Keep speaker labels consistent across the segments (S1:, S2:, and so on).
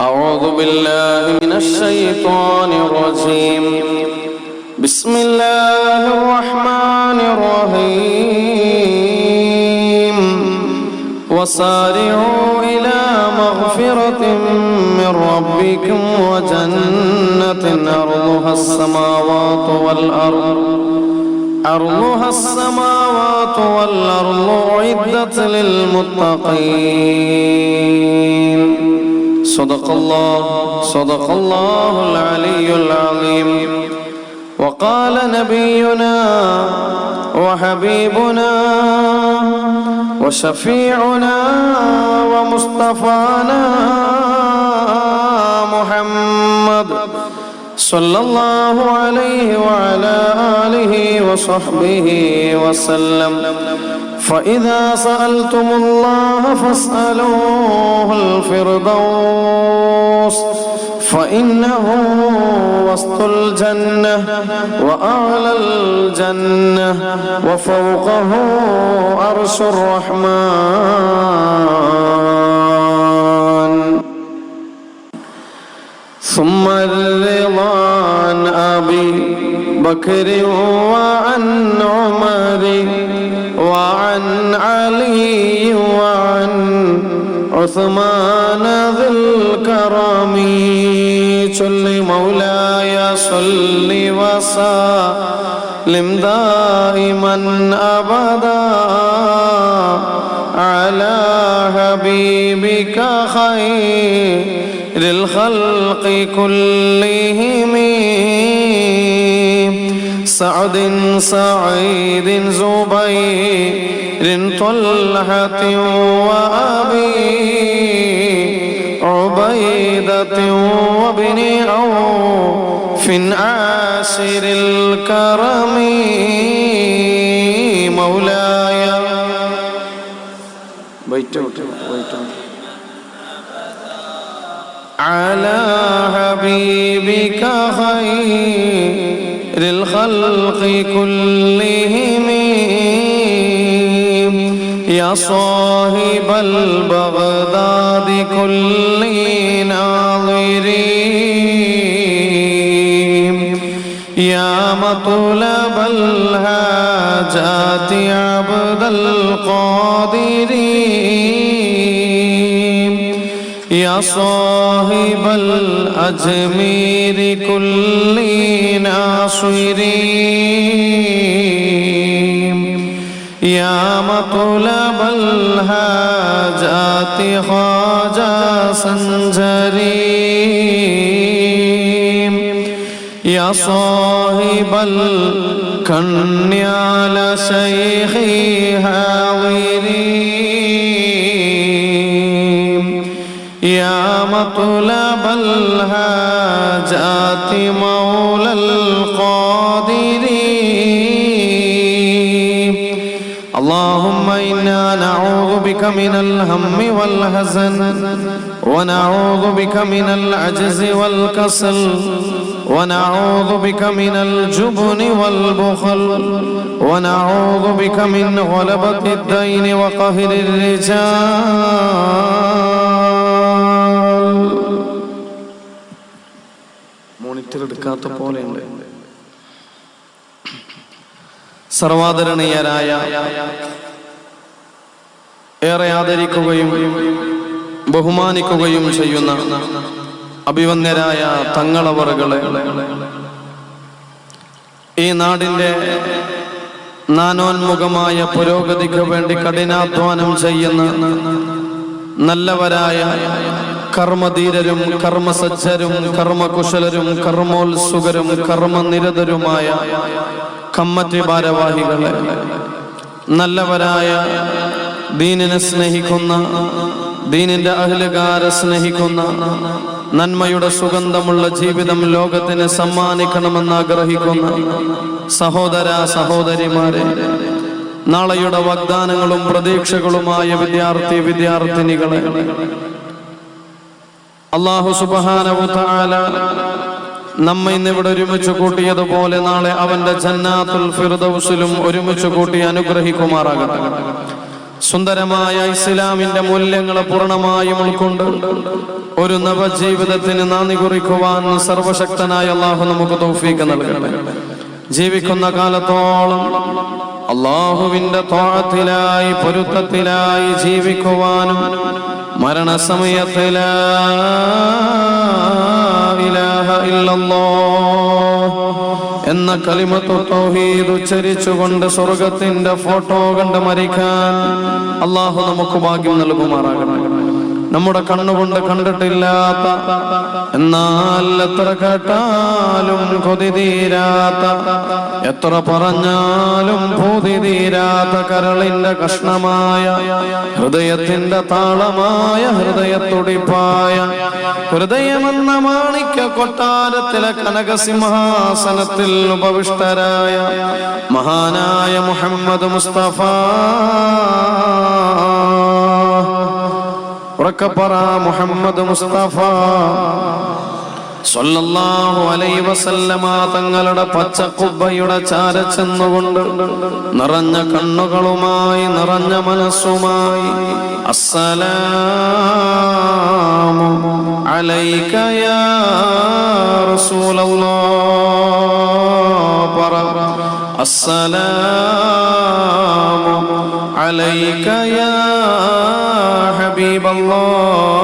S1: أعوذ بالله من الشيطان الرجيم. بسم الله الرحمن الرحيم. وسارعوا إلى مغفرة من ربكم وجنة عرضها السماوات والأرض أعدت للمتقين. صدق الله العلي العظيم. وقال نبينا وحبيبنا وشفيعنا ومصطفانا محمد صلى الله عليه وعلى آله وصحبه وسلم. فإذا سألتم الله فاسألوه الفردوس فإنه وسط الجنة وأعلى الجنة وفوقه عرش الرحمن. ثم الرضا عن أبي بكر وعن عمر وعن علي وعن عثمان ذي الكرم. صل مولاي صل وسلم دائما أبدا على حبيبك خير الخلق كلهم. سعد سعيد زبير طلحة وأبي عبيدة وابن عوف عاشر الكرم. مولاي على حبيبك خير الخلق كلهم. يا صاحب البغداد كل ناظرين. يا مطلب الحاجات عبد القادر. يا صاحب الأجمير كل ناصرين. يا مطلب الحاجات خواجة سنجري. يا صاحب الكنيال شيخي حاضري. يا مطلب الحاجات مولى القادر. اللهم إنا نعوذ بك من الهم والحزن ونعوذ بك من العجز والكسل ونعوذ بك من الجبن والبخل ونعوذ بك من غلبة الدين وقهر الرجال. Monitor എടുക്കാത്ത പോലെയുണ്ട്. സർവാദരണീയരായ ഏറെ ആദരിക്കുകയും ബഹുമാനിക്കുകയും ചെയ്യുന്ന അഭിവന്യരായ തങ്ങളവറുകളെ, ഈ നാടിൻ്റെ നാനോന്മുഖമായ പുരോഗതിക്ക് വേണ്ടി കഠിനാധ്വാനം ചെയ്യുന്ന നല്ലവരായ കർമ്മധീരരും കർമ്മസജ്ജരും കർമ്മകുശലരും കർമ്മോത്സുകരും കർമ്മനിരതരുമായ കമ്മിറ്റി ഭാരവാഹികളെ, നല്ലവരായ ദീനിനെ സ്നേഹിക്കുന്ന, ദീനിന്റെ അഹ്ലുകാരെ സ്നേഹിക്കുന്ന, നന്മയുടെ സുഗന്ധമുള്ള ജീവിതം ലോകത്തിന് സമ്മാനിക്കണമെന്ന് ആഗ്രഹിക്കുന്ന സഹോദര സഹോദരിമാരെ, നാളെയുടെ വാഗ്ദാനങ്ങളും പ്രതീക്ഷകളുമായ വിദ്യാർത്ഥിനികളെ, അല്ലാഹു സുബ്ഹാനഹു തആല നമ്മെ ഇന്നിവിടെ ഒരുമിച്ച് കൂട്ടിയതുപോലെ നാളെ അവന്റെ ജന്നാത്തുൽ ഫിർദൗസിലും ഒരുമിച്ച് കൂട്ടി അനുഗ്രഹിക്കുമാറാകട്ടെ. സുന്ദരമായ ഇസ്ലാമിന്റെ മൂല്യങ്ങളെ പൂർണ്ണമായും ഉൾക്കൊണ്ട് ഒരു നവജീവിതത്തിന് നാന്ദി കുറിക്കുവാൻ സർവശക്തനായ അല്ലാഹു നമുക്ക് തൗഫീഖ് നൽകട്ടെ. ജീവിക്കുന്ന കാലത്തോളം അല്ലാഹുവിന്റെ ത്വഅത്തിലായി പൊരുത്തത്തിലായി ജീവിക്കുവാനും മരണസമയത്ത് ലാ ഇലാഹ ഇല്ലല്ലാഹ് എന്ന കലിമത്തു തൗഹീദ് ഉച്ചരിച്ചുകൊണ്ട് സ്വർഗത്തിന്റെ ഫോട്ടോ കണ്ട് മരിക്കാൻ അല്ലാഹു നമുക്ക് ഭാഗ്യം നൽകുമാറാകട്ടെ. നമ്മുടെ കണ്ണുകൊണ്ട് കണ്ടിട്ടില്ലാത്ത, എന്നാൽ എത്ര കേട്ടാലും കൊതി തീരാത്ത, എത്ര പറഞ്ഞാലും ഭൂതി തീരാത്ത കരളിന്റെ കഷ്ണമായ, ഹൃദയത്തിന്റെ താളമായ, ഹൃദയത്തുടിപ്പായ, ഹൃദയമെന്ന മാണിക്യ കൊട്ടാരത്തിലെ കനകസിംഹാസനത്തിൽ ഉപവിഷ്ടരായ മഹാനായ മുഹമ്മദ് മുസ്തഫ ഉറക്കപ്പറ മുഹമ്മദ് മുസ്തഫ സ്വല്ലല്ലാഹു അലൈഹി വസല്ലമ തങ്ങളുടെ പച്ചക്കുബ്ബയുടെ ചാര ചെന്നുകൊണ്ട് നിറഞ്ഞ കണ്ണുകളുമായി നിറഞ്ഞ മനസ്സുമായി അസ്സലാമു അലൈക യാ റസൂലല്ലാഹ് പറ അസ്സലാമു അലൈക യാ ഹബീബല്ലാഹ്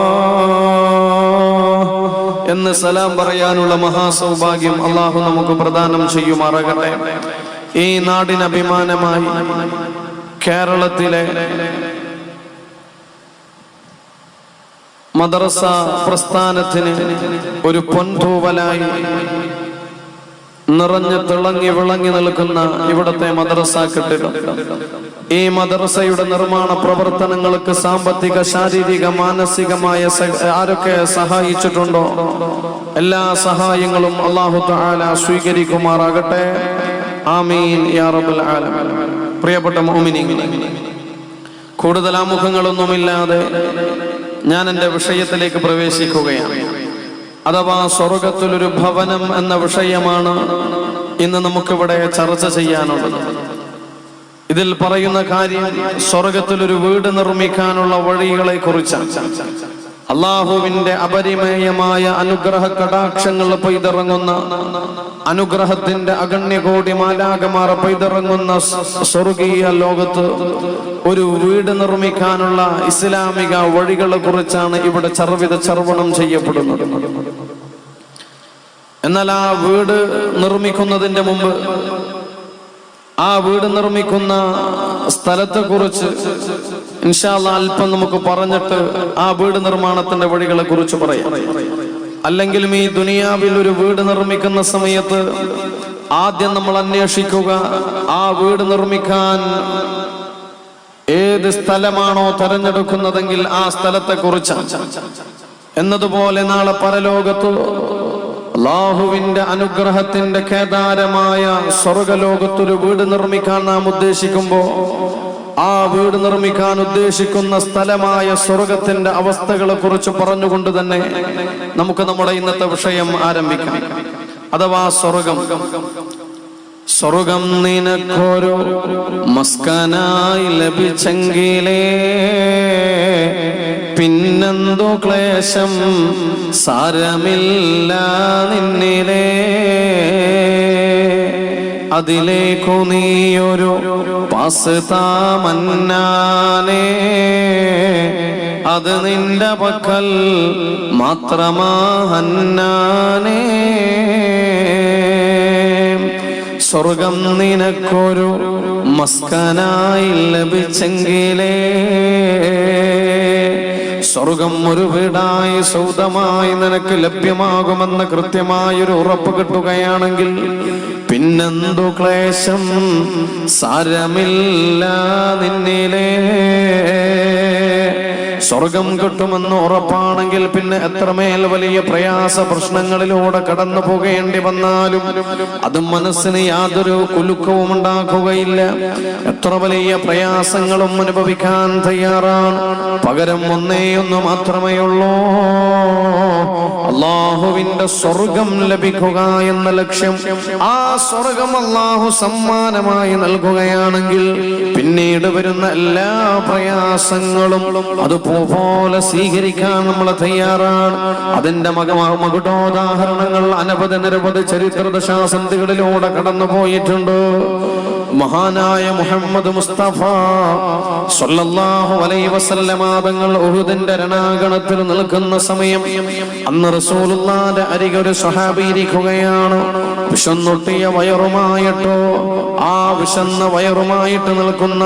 S1: എന്ന് സലാം പറയാനുള്ള മഹാസൗഭാഗ്യം അല്ലാഹു നമുക്ക് പ്രദാനം ചെയ്യുമാറാകട്ടെ. ഈ നാടിന് അഭിമാനമായി കേരളത്തിലെ മദ്രസ പ്രസ്ഥാനത്തിന് ഒരു പൊൻതൂവലായി നിറഞ്ഞു തിളങ്ങി വിളങ്ങി നിൽക്കുന്ന ഇവിടത്തെ മദ്രസ കെട്ടിടം, ഈ മദ്രസയുടെ നിർമ്മാണ പ്രവർത്തനങ്ങൾക്ക് സാമ്പത്തിക, ശാരീരിക, മാനസികമായ ആരൊക്കെ സഹായിച്ചിട്ടുണ്ടോ എല്ലാ സഹായങ്ങളും അല്ലാഹു തആല സ്വീകരിക്കുമാറാകട്ടെ. ആമീൻ യാ റബ്ബൽ ആലമീൻ. പ്രിയപ്പെട്ട മുഅ്മിനീങ്ങളെ, കൂടുതൽ ആമുഖങ്ങളൊന്നുമില്ലാതെ ഞാൻ എൻ്റെ വിഷയത്തിലേക്ക് പ്രവേശിക്കുകയാണ്. അഥവാ സ്വർഗത്തിലൊരു ഭവനം എന്ന വിഷയമാണ് ഇന്ന് നമുക്കിവിടെ ചർച്ച ചെയ്യാനുള്ളത്. ഇതിൽ പറയുന്ന കാര്യം സ്വർഗത്തിലൊരു വീട് നിർമ്മിക്കാനുള്ള വഴികളെ കുറിച്ചാണ്. അള്ളാഹുവിന്റെ അപരിമേയമായ അനുഗ്രഹ കടാക്ഷങ്ങൾ പെയ്തിറങ്ങുന്ന, അനുഗ്രഹത്തിന്റെ അഗണ്യകോടി മാലാഖമാർ പെയ്തിറങ്ങുന്ന സ്വർഗീയ ലോകത്ത് ഒരു വീട് നിർമ്മിക്കാനുള്ള ഇസ്ലാമിക വഴികളെ കുറിച്ചാണ് ഇവിടെ ചർവണം ചെയ്യപ്പെടുന്നത്. എന്നാൽ ആ വീട് നിർമ്മിക്കുന്നതിന്റെ മുമ്പ്, ആ വീട് നിർമ്മിക്കുന്ന സ്ഥലത്തെ കുറിച്ച് ഇൻഷാ അല്ലാഹ് അല്പം നമുക്ക് പറഞ്ഞിട്ട് ആ വീട് നിർമ്മാണത്തിന്റെ വഴികളെ കുറിച്ച് പറയാം. അല്ലെങ്കിലും ഈ ദുനിയാവിൽ ഒരു വീട് നിർമ്മിക്കുന്ന സമയത്ത് ആദ്യം നമ്മൾ അന്വേഷിക്കുക ആ വീട് നിർമ്മിക്കാൻ ഏത് സ്ഥലമാണോ തെരഞ്ഞെടുക്കുന്നതെങ്കിൽ ആ സ്ഥലത്തെ കുറിച്ചാണ്. എന്നതുപോലെ നാളെ പരലോകത്ത് അല്ലാഹുവിന്റെ അനുഗ്രഹത്തിന്റെ കേദാരമായ സ്വർഗലോകത്തൊരു വീട് നിർമ്മിക്കാൻ നാം ഉദ്ദേശിക്കുമ്പോൾ ആ വീട് നിർമ്മിക്കാൻ ഉദ്ദേശിക്കുന്ന സ്ഥലമായ സ്വർഗത്തിന്റെ അവസ്ഥകളെ കുറിച്ച് പറഞ്ഞുകൊണ്ട് തന്നെ നമുക്ക് നമ്മുടെ ഇന്നത്തെ വിഷയം ആരംഭിക്കാം. അഥവാ സ്വർഗം നിനക്കൊരു മസ്കനായി ലഭിച്ചെങ്കിലേ പിന്നെന്തോ ക്ലേശം സാരമില്ല നിന്നിലേ. അതിലേക്കു നീയൊരു പാസ് താമന്നാനേ, അത് നിന്റെ പക്കൽ മാത്രമാഹന്നാനേ. സ്വർഗം നിനക്കൊരു മസ്കനായി ലഭിച്ചെങ്കിലേ, സ്വർഗം ഒരു വീടായി സൗദമായി നിനക്ക് ലഭ്യമാകുമെന്ന് കൃത്യമായൊരു ഉറപ്പ് കിട്ടുകയാണെങ്കിൽ പിന്നെന്തു ക്ലേശം സാരമില്ല നിന്നിലേ. സ്വർഗം കിട്ടുമെന്ന് ഉറപ്പാണെങ്കിൽ പിന്നെ എത്രമേൽ വലിയ പ്രയാസ പ്രശ്നങ്ങളിലൂടെ കടന്നു പോകേണ്ടി വന്നാലും അത് മനസ്സിന് യാതൊരു കുലുക്കവും ഉണ്ടാക്കുകയില്ല. എത്ര വലിയ പ്രയാസങ്ങളും അനുഭവിക്കാൻ തയ്യാറാണ്. പകരം ഒന്നേ ഒന്ന് മാത്രമേ ഉള്ളൂ, അള്ളാഹുവിന്റെ സ്വർഗം ലഭിക്കുക എന്ന ലക്ഷ്യം, ആ സ്വർഗം അള്ളാഹു സമ്മാനമായി നൽകുകയാണെങ്കിൽ പിന്നീട് വരുന്ന എല്ലാ പ്രയാസങ്ങളും അതുപോലെ സ്വീകരിക്കാൻ നമ്മൾ തയ്യാറാണ്. അതിന്റെ മകുടോദാഹരണങ്ങൾ നിരവധി ചരിത്ര ദശാസന്ധികളിലൂടെ കടന്നു പോയിട്ടുണ്ട്. മഹാനായ മുഹമ്മദ് മുസ്തഫ സ്വല്ലല്ലാഹു അലൈഹി വസല്ലമ തങ്ങൾ ഉഹുദിന്റെ രണാങ്കണത്തിൽ നിൽക്കുന്ന സമയം അന്ന് റസൂലുള്ളാഹിന്റെ അരികെ ഒരു സ്വഹാബി ഇരിക്കുകയാണ്. വിശന്നൊട്ടിയ വയറുമായിട്ടോ, ആ വിശന്ന വയറുമായിട്ട് നിൽക്കുന്ന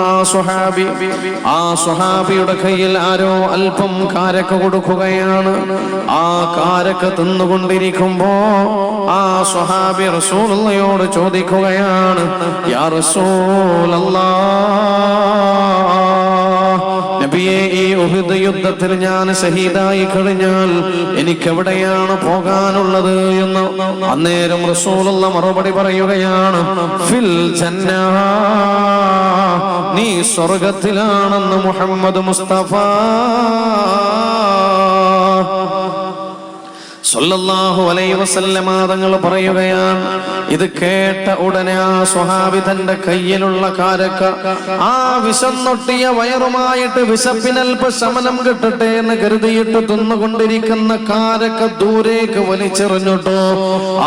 S1: ആ സ്വഹാബിയുടെ കയ്യിൽ ആരോ അല്പം കാരക്ക കൊടുക്കുകയാണ്. ആ കാരക്ക തിന്നുകൊണ്ടിരിക്കുമ്പോ ആ സ്വഹാബി റസൂലുള്ളാഹിയോട് ചോദിക്കുകയാണ്, യാ നബിയെ, ഈ ഉഹുദ് യുദ്ധത്തിൽ ഞാൻ ഷഹീദായി കഴിഞ്ഞാൽ എനിക്കെവിടെയാണ് പോകാനുള്ളത് എന്ന്. അന്നേരം റസൂലുള്ളാഹി മറുപടി പറയുകയാണ്, ഫിൽ ജന്ന, നീ സ്വർഗത്തിലാണെന്ന് മുഹമ്മദ് മുസ്തഫ സല്ലല്ലാഹു അലൈഹി വസല്ലമ തങ്ങൾ പറയുകയാണ്. ഇത് കേട്ട ഉടനെ ആ സ്വഹാബി തന്റെ കയ്യിലുള്ള കാരക്ക, ആ വിശന്നൊട്ടിയ വയറുമായിട്ട് വിശപ്പിനൽപ്പ ശമനം കിട്ടട്ടെ എന്ന് കരുതിയിട്ട് തിന്നുകൊണ്ടിരിക്കുന്ന കാരക്ക ദൂരേക്ക് വലിച്ചെറിഞ്ഞിട്ടോ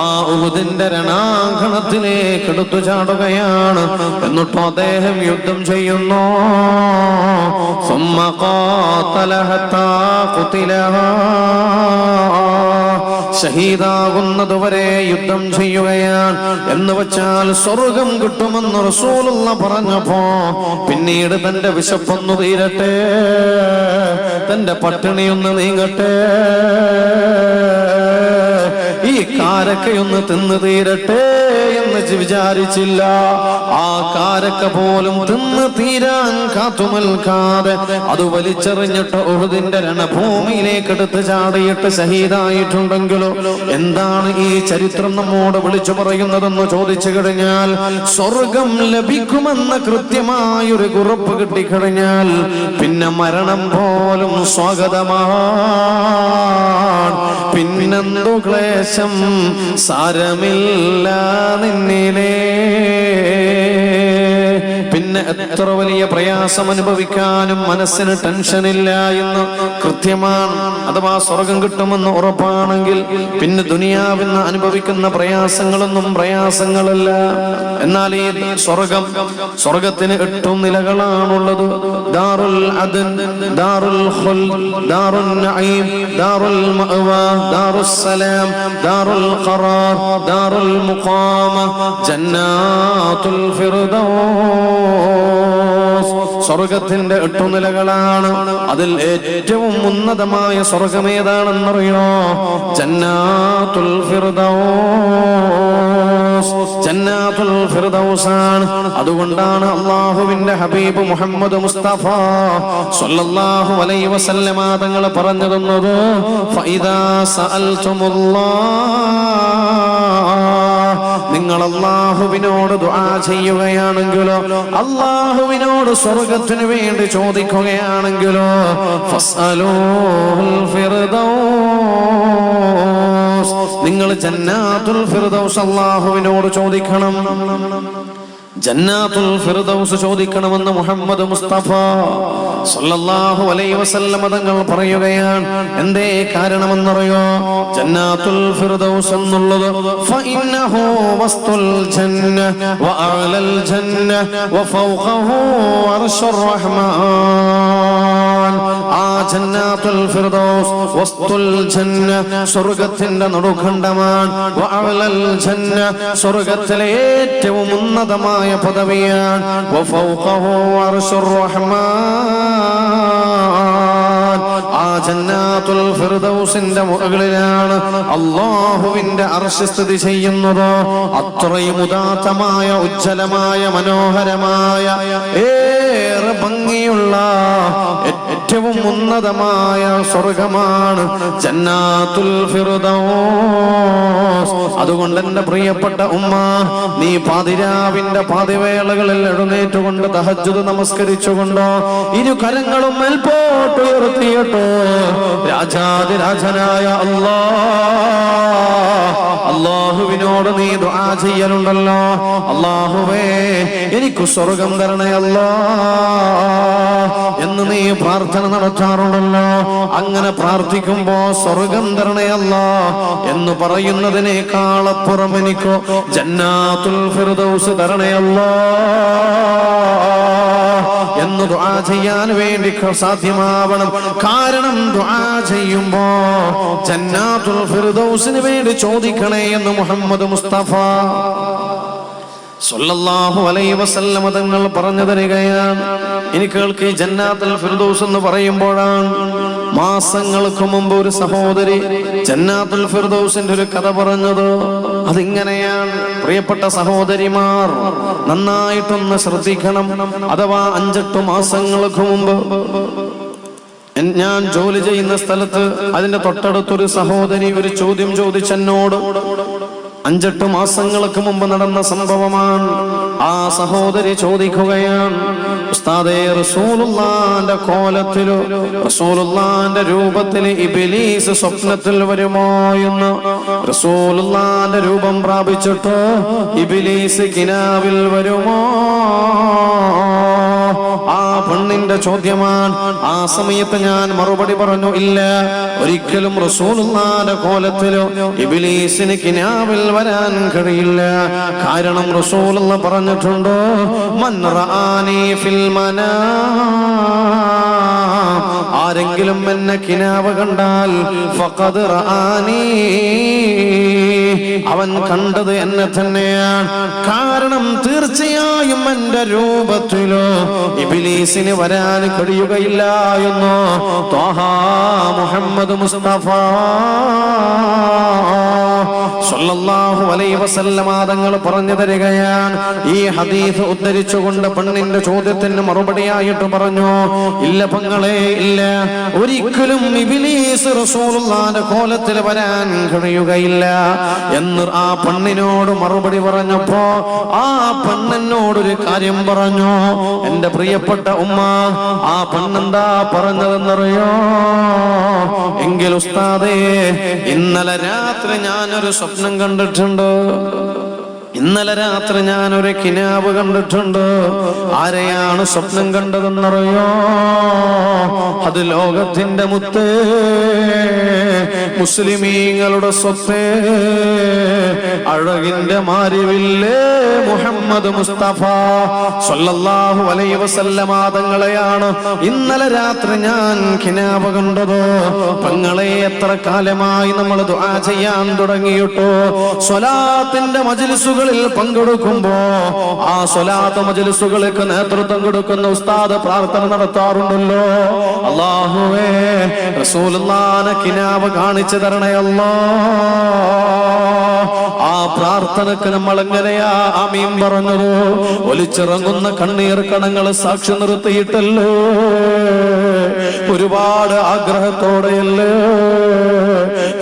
S1: ആ ഉഹുദിന്റെ രണാങ്കണത്തിലേക്ക് എടുത്തു ചാടുകയാണ്. എന്നിട്ടോ അദ്ദേഹം യുദ്ധം ചെയ്യുന്നു. ഷഹീദാകുന്നതുവരെ യുദ്ധം ചെയ്യുകയാണ്. എന്ന് വെച്ചാൽ സ്വർഗം കിട്ടുമെന്ന് റസൂലുള്ളാഹി പറഞ്ഞപ്പോ പിന്നീട് തന്റെ വിശപ്പൊന്നു തീരട്ടെ, തന്റെ പട്ടിണിയൊന്ന് നീങ്ങട്ടെ, ഈ കാരക്കയൊന്ന് തിന്നു തീരട്ടെ എന്ന് വിചാരിച്ചില്ല. ആ കാരക്ക പോലും തിന്ന് തീരാൻ കാത്തുമൽക്കാതെ അത് വലിച്ചെറിഞ്ഞിട്ട് ഉഹുദിന്റെ രണഭൂമിയിലേക്ക് എടുത്ത് ചാടിയിട്ട് ഷഹീദായിട്ടുണ്ടെങ്കിലോ എന്താണ് ഈ ചരിത്രം നമ്മോട് വിളിച്ചു പറയുന്നതെന്ന് ചോദിച്ചു കഴിഞ്ഞാൽ, സ്വർഗം ലഭിക്കുമെന്ന കൃത്യമായൊരു ഉറപ്പ് കിട്ടിക്കഴിഞ്ഞാൽ പിന്നെ മരണം പോലും സ്വാഗതമാണ്. പിന്നെന്തു ക്ലേശം സാരമില്ല നിന്നിലേ, പിന്നെ എത്ര വലിയ പ്രയാസം അനുഭവിക്കാനും മനസ്സിന് ടെൻഷനില്ല എന്ന് കൃത്യമാണ്. അഥവാ സ്വർഗം കിട്ടുമെന്ന് ഉറപ്പാണെങ്കിൽ പിന്നെ ദുനിയാവിന്ന് അനുഭവിക്കുന്ന പ്രയാസങ്ങളൊന്നും പ്രയാസങ്ങളല്ല. എന്നാൽ ഈ സ്വർഗത്തിന് 8 നിലകളാണുള്ളത്. ദാറുൽ അദ്ൻ, ദാറുൽ ഖുൽദ്, ദാറുൻ നഈം, ദാറുൽ മഅവ, ദാറുസ് സലാം, ദാറുൽ ഖറാർ, ദാറുൽ മുഖാമ, ജന്നാത്തുൽ ഫിർദൗസ്. സ്വർഗത്തിന്റെ 8 നിലകളാണ്. അതിൽ ഏറ്റവും ഉന്നതമായ സ്വർഗം ഏതാണെന്നറിയോ? ജന്നാത്തുൽ ഫിർദൗസ്. ജന്നാത്തുൽ ഫിർദൗസാണ്. അതുകൊണ്ടാണ് അല്ലാഹുവിന്റെ ഹബീബ് മുഹമ്മദ് മുസ്തഫ സ്വല്ലല്ലാഹു അലൈഹി വസല്ലമ തങ്ങൾ പറഞ്ഞു തന്നത്, ഫഇദാ സഅൽതുമുല്ലാഹ്, നിങ്ങൾ അല്ലാഹുവിനോട് ദുആ ചെയ്യുകയാണെങ്കിലോ, അല്ലാഹുവിനോട് സ്വർഗത്തിന് വേണ്ടി ചോദിക്കുകയാണെങ്കിലോ, ഫസ്അലൂൽ ഫിർദൗസ്, നിങ്ങൾ ജന്നാത്തുൽ ഫിർദൗസ് അല്ലാഹുവിനോട് ചോദിക്കണം. ജന്നാത്തുൽ ഫിർദൗസ് ചോദിക്കണമെന്ന് മുഹമ്മദ് മുസ്തഫ സല്ലല്ലാഹു അലൈഹി വസല്ലം തങ്ങൾ പറയുകയാണ്. എന്തേ കാരണമെന്നറിയോ? ജന്നാത്തുൽ ഫിർദൗസ് എന്നുള്ളത് ഫഇന്നഹു വസ്തുൽ ജന്ന വഅലൽ ജന്ന വഫൗഖഹു അർശുർ റഹ്മാൻ. ആ ജന്നാത്തുൽ ഫിർദൗസ് വസ്തുൽ ജന്ന, സ്വർഗ്ഗത്തിന്റെ നടുഖണ്ഡമാണ്. വഅലൽ ജന്ന, സ്വർഗ്ഗത്തിലെ ഏറ്റവും ഉന്നതമായ പദവിയാണ്. വഫൗഖഹു അർശുർ റഹ്മാൻ. ആ ജന്നാത്തുൽ ഫിർദൗസിന്റെ മുകളിലാണ് അല്ലാഹുവിന്റെ അർശ് സ്ഥിതി ചെയ്യുന്നത്. അത്രയും ഉദാത്തമായ, ഉജ്ജ്വലമായ, മനോഹരമായ, ഏറെ ഭംഗിയുള്ള, ഏറ്റവും ഉന്നതമായ സ്വർഗമാണ് ജന്നാത്തുൽ ഫിർദൗസ്. അതുകൊണ്ട് എന്റെ പ്രിയപ്പെട്ട ഉമ്മ, നീ പാതിരാവിന്റെ പാതിവേളകളിൽ എഴുന്നേറ്റുകൊണ്ട് തഹജ്ജുദ് നമസ്കരിച്ചുകൊണ്ടോ 2 കരങ്ങളും മേൽപോട്ട് ഉയർത്തിയിട്ടോ രാജാതിരാജനായ അല്ലാഹ് ചെയ്യലുണ്ടല്ലോ, അല്ലാഹുവേ എനിക്ക് സ്വർഗം തരണേ അല്ലാ എന്ന് നീ പ്രാർത്ഥന നടത്താറുണ്ടല്ലോ. അങ്ങനെ പ്രാർത്ഥിക്കുമ്പോ സ്വർഗം തരണേ അല്ലാ എന്ന് പറയുന്നതിനേക്കാളപ്പുറം എനിക്ക് ജന്നാത്തുൽ ഫിർദൗസ് തരണേ അല്ലാ എന്ന് ദുആ ചെയ്യാൻ വേണ്ടി സാധ്യമാവണം. കാരണം ദുആ ചെയ്യുമ്പോ ജന്നാത്തുൽ ഫിർദൗസിന് വേണ്ടി ചോദിക്കണേ എന്ന് മുഹമ്മദ് മുസ്തഫ സല്ലല്ലാഹു അലൈഹി വസല്ലം തങ്ങൾ പറഞ്ഞു തരികയാണ്. ഇനി കേൾക്കി, ജന്നാത്തുൽ ഫിർദൗസ് എന്ന് പറയുമ്പോഴാണ് മാസങ്ങൾക്ക് മുമ്പ് ഒരു സഹോദരി ജന്നാത്തുൽ ഫിർദൗസിന്റെ ഒരു കഥ പറഞ്ഞത്. അതിങ്ങനെയാണ്, പ്രിയപ്പെട്ട സഹോദരിമാർ നന്നായിട്ടൊന്ന് ശ്രദ്ധിക്കണം. അഥവാ 5-8 മാസങ്ങൾക്ക് മുമ്പ് ഞാൻ ജോലി ചെയ്യുന്ന സ്ഥലത്ത് അതിന്റെ തൊട്ടടുത്തൊരു സഹോദരി ഒരു ചോദ്യം ചോദിച്ചെന്നോട്. 5-8 മാസങ്ങൾക്ക് മുമ്പ് നടന്ന സംഭവമാണ്. ആ സഹോദരി ചോദിക്കുകയാണ്, ഉസ്താദേ, റസൂലുള്ളാഹിന്റെ കോലത്തിലോ റസൂലുള്ളാഹിന്റെ രൂപത്തിൽ ഇബ്ലീസ് സ്വപ്നത്തിൽ വരുമോ എന്ന്. റസൂലുള്ളാഹിന്റെ രൂപം പ്രാപിച്ചിട്ട് ഇബ്ലീസ് കിനാവിൽ വരുമോ? ആ പെണ്ണിന്റെ ചോദ്യമാണ്. ആ സമയത്ത് ഞാൻ മറുപടി പറഞ്ഞു, ഇല്ല, ഒരിക്കലും റസൂലുള്ളാഹിന്റെ കോലത്തിലോ ഇബ്ലീസിന് കിനാവിൽ വരാൻ കഴിയില്ല. കാരണം റസൂലുള്ളാഹി പറഞ്ഞിട്ടുണ്ട്, മൻ റആനി ഫിൽ മനാം, ആരെങ്കിലും എന്നെ കിനാവ് കണ്ടാൽ ഫഖദ് റആനി, അവൻ കണ്ടത് എന്നെ തന്നെയാണ്. കാരണം തീർച്ചയായും എന്റെ രൂപത്തിലോ ഇബ്ലീസിന് വരാൻ കഴിയുകയില്ല എന്ന് ത്വാഹ മുഹമ്മദ് മുസ്തഫ സല്ലല്ലാഹു അലൈഹി വസല്ലം തങ്ങൾ പറഞ്ഞു തരികയാണ്. ഈ ഹദീസ് ഉദ്ധരിച്ചുകൊണ്ട് പെണ്ണിന്റെ ചോദ്യത്തിന് മറുപടിയായിട്ട് പറഞ്ഞു, ഇല്ല പെങ്ങളെ, ഇല്ല, ഒരിക്കലും ഇബ്ലീസ് റസൂലുള്ളാഹിന്റെ കോലത്തിൽ വരാൻ കഴിയുകയില്ല എന്ന് ആ പെണ്ണിനോട് മറുപടി പറഞ്ഞപ്പോ ആ പെണ്ണിനോടൊരു കാര്യം പറഞ്ഞു. എന്റെ പ്രിയപ്പെട്ട ഉമ്മ, ആ പെണ്ണെന്താ പറഞ്ഞതെന്നറിയോ? എങ്കിൽ ഉസ്താദേ, ഇന്നലെ രാത്രി ഞാനൊരു സ്വപ്നം കണ്ടിട്ടുണ്ട്. ഇന്നലെ രാത്രി ഞാനൊരു കിനാവ് കണ്ടിട്ടുണ്ട്. ആരെയാണ് സ്വപ്നം കണ്ടതെന്നറിയോ? അത് ലോകത്തിന്റെ മുത്തേ, മുസ്ലിമീങ്ങളുടെ സ്വത്തേ, അഴകിന്റെ മാരിവില്ലേ മുഹമ്മദ് മുസ്തഫ സല്ലല്ലാഹു അലൈഹി വസല്ലം തങ്ങളെയാണ് ഇന്നലെ രാത്രി ഞാൻ കിനാവ് കണ്ടത്. പെങ്ങളെ, എത്ര കാലമായി നമ്മൾ ദുആ ചെയ്യാൻ തുടങ്ങിയിട്ടോ. സ്വലാത്തിന്റെ മജ്ലിസുകളിൽ പങ്കെടുക്കുമ്പോ ആ സ്വലാത്ത് മജ്ലിസുകൾക്ക് നേതൃത്വം കൊടുക്കുന്ന ഉസ്താദ് പ്രാർത്ഥന നടത്താറുണ്ടല്ലോ, അല്ലാഹുവേ റസൂലുള്ളാഹിനെ കിനാവ് കാണിച്ചു തരണേ അല്ലാ. ആ പ്രാർത്ഥനക്ക് നമ്മൾ എങ്ങനെയാ ആമീൻ പറഞ്ഞത്? ഒലിച്ചിറങ്ങുന്ന കണ്ണീർ കണങ്ങൾ സാക്ഷി നിർത്തിയിട്ടല്ലേ, ഒരുപാട് ആഗ്രഹത്തോടെയല്ലേ.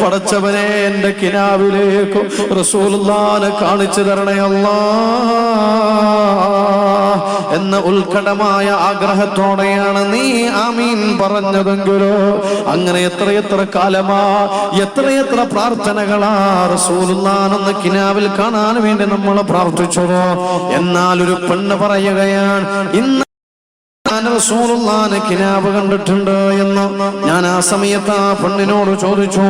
S1: പടച്ചവനെ, എന്റെ കിനാവിലേക്ക് റസൂലുള്ളാഹിനെ കാണിച്ചു തരണേ അല്ലാ എന്ന ഉത്കടമായ ആഗ്രഹത്തോടെയാണ് നീ ആമീൻ പറഞ്ഞതെങ്കിലോ. അങ്ങനെ എത്രയെത്ര കാലമാ, എത്രയെത്ര പ്രാർത്ഥനകളാ റസൂലുള്ളാഹിനെ കിനാവിൽ കാണാൻ വേണ്ടി നമ്മൾ പ്രാർത്ഥിച്ചതോ. എന്നാൽ ഒരു പെണ്ണ് പറയുകയാണ്, ഇന്ന് റസൂലുള്ളാഹിനെ കിനാവ് കണ്ടിട്ടുണ്ട് എന്ന്. ഞാൻ ആ സമയത്ത് ആ പെണ്ണിനോട് ചോദിച്ചു,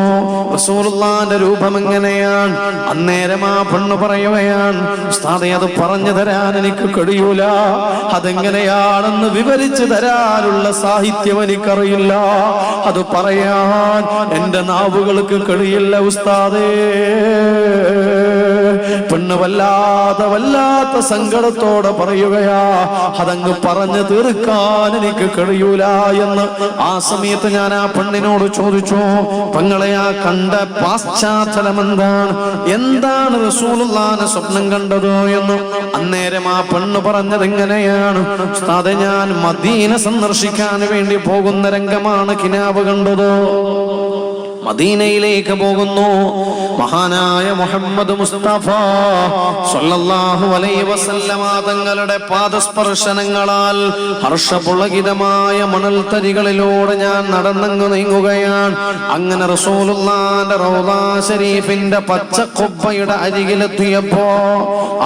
S1: റസൂലുള്ളാഹിന്റെ രൂപം എങ്ങനെയാണ്? അന്നേരം ആ പെണ്ണ് പറയുകയാണ്, ഉസ്താദേ, അത് പറഞ്ഞു തരാൻ എനിക്ക് കഴിയൂല. അതെങ്ങനെയാണെന്ന് വിവരിച്ചു തരാനുള്ള സാഹിത്യം എനിക്കറിയില്ല. അത് പറയാൻ എന്റെ നാവുകൾക്ക് കഴിയില്ല ഉസ്താദേ. പെണ്ണ് വല്ലാത്ത സങ്കടത്തോടെ പറയുകയാ, അതങ്ങ് പറഞ്ഞു തീർക്കാൻ എനിക്ക് കഴിയൂല എന്ന്. ആ സമയത്ത് ഞാൻ ആ പെണ്ണിനോട് ചോദിച്ചു, പെങ്ങളെ, ആ കണ്ട പാശ്ചാത്തലം എന്താണ് റസൂലുള്ളാഹിനെ സ്വപ്നം കണ്ടത് എന്ന്. അന്നേരം ആ പെണ്ണ് പറഞ്ഞത് എങ്ങനെയാണ്? ഉസ്താദേ, ഞാൻ മദീന സന്ദർശിക്കാൻ വേണ്ടി പോകുന്ന രംഗമാണ് കിനാവ് കണ്ടത്. മദീനയിലേക്ക് പോകുന്നു. മഹാനായ മുഹമ്മദ് മുസ്തഫ സ്വല്ലല്ലാഹു അലൈഹി വസല്ലമ തങ്ങളുടെ പാദസ്പർശനങ്ങളാൽ ഹർഷപുളകിതമായ മണൽത്തരികളിലൂടെ ഞാൻ നടന്നങ്ങ് നീങ്ങുകയാണ്. അങ്ങനെ റസൂലുള്ളാഹിന്റെ റൗളാ ശരീഫിന്റെ പച്ച ഖുബ്ബയുടെ അരികിലെത്തിയപ്പോ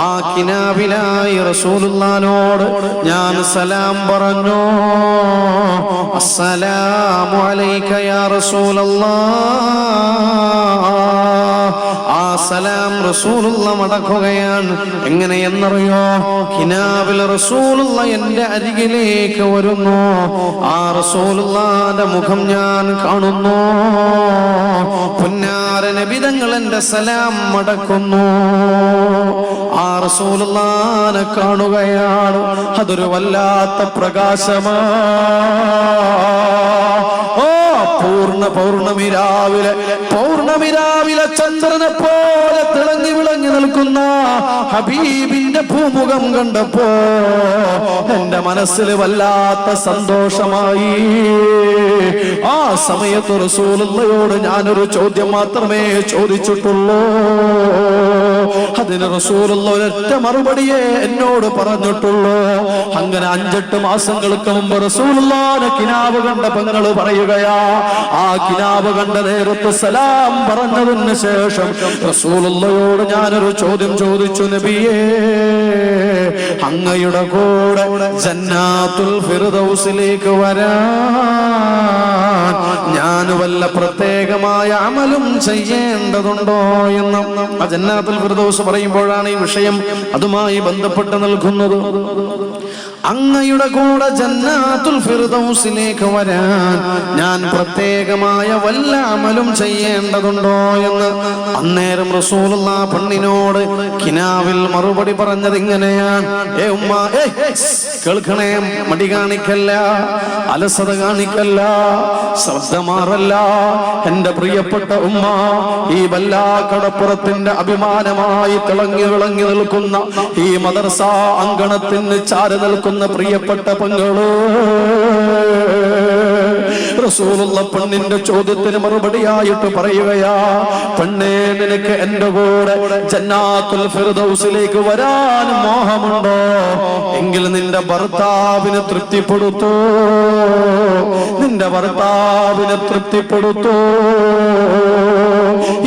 S1: ആ കിനാവിലായി റസൂലുള്ളാഹിനോട് ഞാൻ സലാം പറഞ്ഞു. അസ്സലാമു അലൈക യാ റസൂലല്ലാഹ്. ആ സലാം റസൂലുള്ള മടക്കുകയാണ്. എങ്ങനെയെന്നറിയോ? കിനാവിൽ റസൂലുള്ള എന്റെ അരികിലേക്ക് വരുന്നു. ആ റസൂലുള്ളാഹിന്റെ മുഖം ഞാൻ കാണുന്നു. പുന്നാര നബി തങ്ങൾ എന്റെ സലാം മടക്കുന്നു. ആ റസൂലുള്ളാഹിനെ കാണുകയാണ്. അതൊരു വല്ലാത്ത പ്രകാശമാണ്. പൂർണ്ണ പൗർണമി രാവിലെ ചന്ദ്രനെ പോലെ തിളങ്ങി വിളങ്ങി നിൽക്കുന്ന ഹബീബിന്റെ ഭൂമുഖം കണ്ടപ്പോ എന്റെ മനസ്സിൽ വല്ലാത്ത സന്തോഷമായി. ആ സമയത്ത് റസൂലുള്ളാഹിയോട് ഞാനൊരു ചോദ്യം മാത്രമേ ചോദിച്ചിട്ടുള്ളൂ. അതിന് റസൂലുള്ളാഹി ഒരൊറ്റ മറുപടിയെ എന്നോട് പറഞ്ഞിട്ടുള്ളൂ. അങ്ങനെ 5-8 മാസങ്ങൾക്ക് മുമ്പ് റസൂലുള്ളാഹിന്റെ കിനാവ് കണ്ട പെങ്ങള് പറയുകയാ, ആ കിനാവ് കണ്ട നേരത്ത് സലാം പറഞ്ഞതിന് ശേഷം റസൂലുള്ളാഹിയോട് ഞാനൊരു ചോദ്യം ചോദിച്ചു. നബിയേ, അങ്ങയുടെ കൂടെ ജന്നാത്തുൽ ഫിർദൗസിലേക്ക് വരാൻ ഞാൻ വല്ല പ്രത്യേകമായ അമലും ചെയ്യേണ്ടതുണ്ടോ എന്ന്. ആ ജന്നാത്തുൽ ഫിർദൗസ് പറയുമ്പോഴാണ് ഈ വിഷയം അതുമായി ബന്ധപ്പെട്ട് നിൽക്കുന്നത്. അങ്ങയുടെ കൂടെ ജന്നാത്തുൽ ഫിർദൗസിലേക്ക് വരാൻ ഞാൻ പ്രത്യേകമായ വല്ല അമലും ചെയ്യേണ്ടതുണ്ടോ എന്ന്. അന്നേരം റസൂലുള്ളാഹി പെണ്ണിനോട് കിനാവിൽ മറുപടി പറഞ്ഞത് ഇങ്ങനെയാണ്. ഉമ്മ, കേൾക്കണേ, മടി കാണിക്കല്ല, അലസത കാണിക്കല്ല, ശ്രദ്ധ മാറല്ല. എന്റെ പ്രിയപ്പെട്ട ഉമ്മ, ഈ വല്ലാക്കടപ്പുറത്തിന്റെ അഭിമാനമായി തിളങ്ങി വിളങ്ങി നിൽക്കുന്ന ഈ മദ്രസ അങ്കണത്തിന് ചാരി നിൽക്കുന്ന പ്രിയപ്പെട്ട പെങ്ങള്, റസൂലുള്ളാഹി പെണ്ണിന്റെ ചോദ്യത്തിന് മറുപടിയായിട്ട് പറയുകയാ, പെണ്ണേ, നിനക്ക് എന്റെ കൂടെ ജന്നാത്തുൽ ഫിർദൗസിലേക്ക് വരാൻ മോഹമുണ്ടോ? എങ്കിൽ നിന്റെ ഭർത്താവിനെ തൃപ്തിപ്പെടുത്തൂ, നിന്റെ ഭർത്താവിനെ തൃപ്തിപ്പെടുത്തൂ.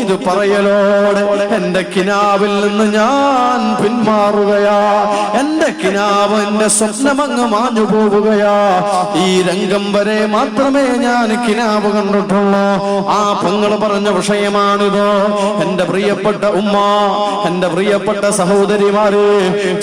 S1: ഇത് പറയലോടെ എന്റെ കിനാവിൽ നിന്ന് ഞാൻ പിന്മാറുകയാ. എന്റെ കിനാവ്, എന്റെ സ്വപ്നമങ്ങ് മാഞ്ഞു പോവുകയാ. ഈ രംഗം വരെ മാത്രമേ ഞാൻ കിനാവ് കണ്ടിട്ടുള്ളൂ. ആ പെങ്ങൾ പറഞ്ഞ വിഷയമാണിത്. എന്റെ പ്രിയപ്പെട്ട ഉമ്മ, എന്റെ പ്രിയപ്പെട്ട സഹോദരിമാര്,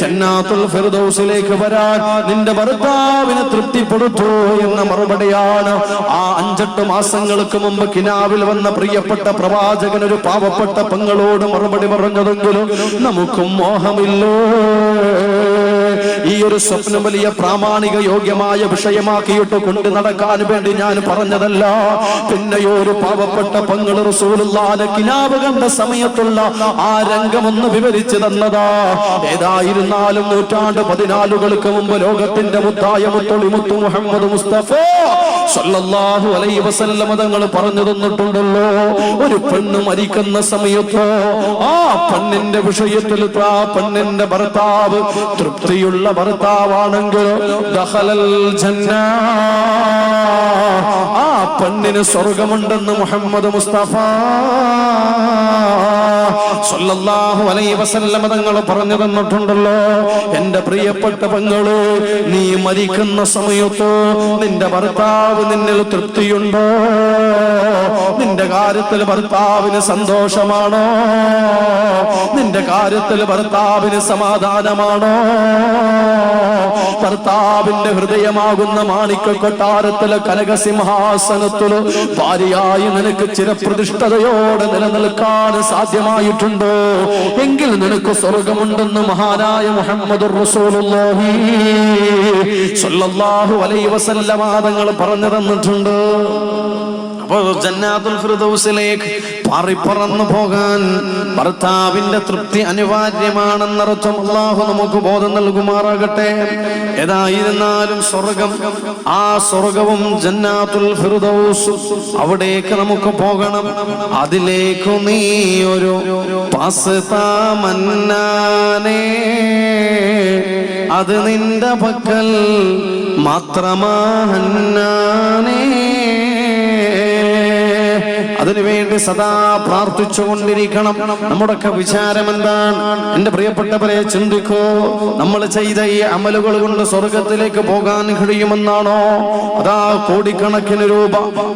S1: ജന്നാത്തുൽ ഫിർദൗസിലേക്ക് വരാൻ നിന്റെ ഭർത്താവിനെ തൃപ്തിപ്പെടുത്തൂ എന്ന മറുപടിയാണ് ആ 5-8 മാസങ്ങൾക്ക് മുമ്പ് കിനാവിൽ വന്ന പ്രിയപ്പെട്ട പ്രവാചകൻ ഒരു പാവപ്പെട്ട പെങ്ങളോട് മറുപടി പറഞ്ഞതെങ്കിലും നമുക്കും മോഹമില്ലോ. ഈ ഒരു സ്വപ്നം വലിയ പ്രാമാണിക യോഗ്യമായ വിഷയമാക്കിയിട്ട് കൊണ്ട് നടക്കാൻ വേണ്ടി ഞാൻ പറഞ്ഞതല്ല. പിന്നെ ഒരു പാവപ്പെട്ട പെങ്ങൾ റസൂലുള്ളാഹിന്റെ കിനാവ് കണ്ട സമയത്തുള്ള ആ രംഗമൊന്ന് വിവരിച്ചു തന്നതാ. ഏതായിരുന്നാലും 14 മുമ്പ് ലോകത്തിന്റെ മുത്തായ മുത്തൊളിമുത്തു മുഹമ്മദ് മുസ്തഫ സ്വല്ലല്ലാഹു അലൈഹി വസല്ലം തങ്ങൾ പറഞ്ഞു തന്നിട്ടുണ്ടല്ലോ, ഒരു പെണ്ണ് മരിക്കുന്ന സമയത്ത് ആ പെണ്ണിന്റെ വിഷയത്തിൽ ആ പെണ്ണിന്റെ ഭർത്താവ് തൃപ്തിയുള്ള ഭർത്താവാണെങ്കിൽ ദഖലൽ ജന്ന, ആ പെണ്ണിന് സ്വർഗമുണ്ടെന്ന് മുഹമ്മദ് മുസ്തഫ സ്വല്ലല്ലാഹു അലൈഹി വസല്ലം തങ്ങൾ പറഞ്ഞു തന്നിട്ടുണ്ടല്ലോ. എന്റെ പ്രിയപ്പെട്ട പെങ്ങള്, നീ മരിക്കുന്ന സമയത്ത് നിന്റെ ഭർത്താവ് നിന്നിൽ തൃപ്തിയുണ്ടോ? നിന്റെ കാര്യത്തിൽ ഭർത്താവിന് സന്തോഷമാണോ? നിന്റെ കാര്യത്തിൽ ഭർത്താവിന് സമാധാനമാണോ? ഭർത്താവിന്റെ ഹൃദയമാകുന്ന മാണിക്യ കൊട്ടാരത്തിലെ കനകസിംഹാസനത്തില് ഭാര്യയായി നിനക്ക് ചിരപ്രതിഷ്ഠതയോടെ നിലനിൽക്കാൻ സാധ്യമായിട്ടുണ്ടോ? എങ്കിൽ നിനക്ക് സ്വർഗമുണ്ടെന്ന് മഹാനായ മുഹമ്മദുർ റസൂലുള്ളാഹി സ്വല്ലല്ലാഹു അലൈഹി വസല്ലം തങ്ങൾ പറഞ്ഞു തന്നിട്ടുണ്ട്. അപ്പോൾ ജന്നാത്തുൽ ഫിർദൗസിലേക്ക് പാറിപ്പറന്നു പോകാൻ ഭർത്താവിന്റെ തൃപ്തി അനിവാര്യമാണെന്നർത്ഥം. അല്ലാഹു നമുക്ക് ബോധം നൽകുമാറാകട്ടെ. ഏതായിരുന്നാലും സ്വർഗം, ആ സ്വർഗവും ജന്നാത്തുൽ ഫിർദൗസ്, അവിടേക്ക് നമുക്ക് പോകണം. അതിലേക്ക് നീ ഒരു പാസ് താമന്നാനേ, അത് നിന്റെ പക്കൽ മാത്രമാഹന്നാനേ. അതിനുവേണ്ടി സദാ പ്രാർത്ഥിച്ചുകൊണ്ടിരിക്കണം. നമ്മുടെയൊക്കെ വിചാരം എന്താണ്? എന്റെ പ്രിയപ്പെട്ടവരെ, ചിന്തിക്കൂ. നമ്മൾ ചെയ്ത ഈ അമലുകൾ കൊണ്ട് സ്വർഗത്തിലേക്ക് പോകാൻ കഴിയുമെന്നാണോ? അതാ കോടിക്കണക്കിന് രൂപ,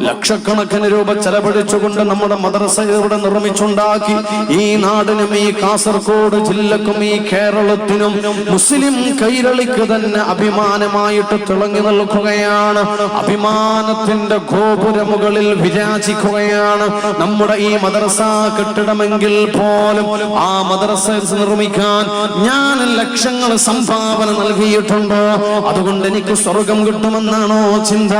S1: ലക്ഷക്കണക്കിന് രൂപ ചെലവഴിച്ചുകൊണ്ട് നമ്മുടെ മദ്രസ ഇവിടെ നിർമ്മിച്ചുണ്ടാക്കി ഈ നാടിനും ഈ കാസർഗോഡ് ജില്ലക്കും ഈ കേരളത്തിനും മുസ്ലിം കൈരളിക്ക് തന്നെ അഭിമാനമായിട്ട് തിളങ്ങി നിൽക്കുകയാണ്. അഭിമാനത്തിന്റെ ഗോപുരമുകളിൽ വിരാജിക്കുകയാണ് നമ്മുടെ ഈ മദ്രസ കെട്ടിടമെങ്കിൽ പോലും ആ മദ്രസ നിർമ്മിക്കാൻ ഞാൻ ലക്ഷങ്ങൾ സംഭാവന നൽകിയിട്ടുണ്ട്. അതുകൊണ്ട് എനിക്ക് സ്വർഗം കിട്ടുമെന്നാണോ ചിന്ത?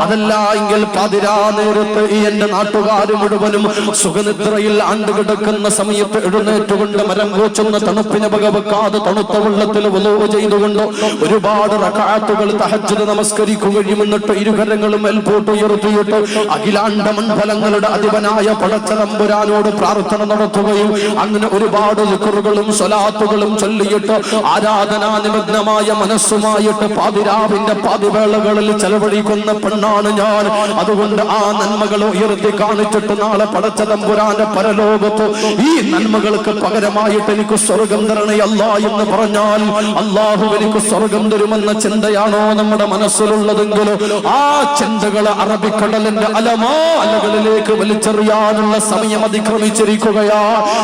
S1: അതല്ല എങ്കിൽ പാതിരാ നേരത്ത് ഈ എന്റെ നാട്ടുകാർ മുഴുവനും സുഖനിദ്രയിൽ ആണ്ടുകിടക്കുന്ന സമയത്ത് എഴുന്നേറ്റുകൊണ്ട് മരം കോച്ചുന്ന തണുപ്പിനെ വകവെക്കാതെ തണുത്ത വെള്ളത്തിൽ വുളൂ ചെയ്തുകൊണ്ട് ഒരുപാട് റക്അത്തുകൾ തഹജ്ജുദ് നമസ്കരിക്കുകയും എന്നിട്ട് ഇരുകരങ്ങളും മേൽപോട്ട് ഉയർത്തിയിട്ട് അഖിലാണ്ട മണ്ഡലങ്ങളുടെ അധിപനായ പടച്ച തമ്പുരാനോട് പ്രാർത്ഥന നടത്തുകയും അങ്ങനെ ഒരുപാട് ദിക്റുകളും സ്വലാത്തുകളും ചൊല്ലിയിട്ട് ആരാധനാ നിമഗ്നമായ മനസ്സുമായിട്ട് പാതിരാവിന്റെ പാതിവേളകളിൽ ചെലവഴിക്കുന്ന പെണ്ണാണ് ഞാൻ. അതുകൊണ്ട് ആ നന്മകൾ ഉയർത്തി കാണിച്ചിട്ട് നാളെ പടച്ച തമ്പുരാന്റെ പരലോകത്ത് ഈ നന്മകൾക്ക് പകരമായിട്ട് എനിക്ക് സ്വർഗം തരണേ അല്ലാ എന്ന് പറഞ്ഞാൽ അല്ലാഹു എനിക്ക് സ്വർഗം തരുമെന്ന ചിന്തയാണോ നമ്മുടെ മനസ്സിലുള്ളതെങ്കിൽ ആ ചിന്തകളെ അറബിക്കടലിന്റെ അലകളിലേക്ക് വലിച്ചെറിയാനുള്ള സമയം അതിക്രമിച്ചിരിക്കുകയാ.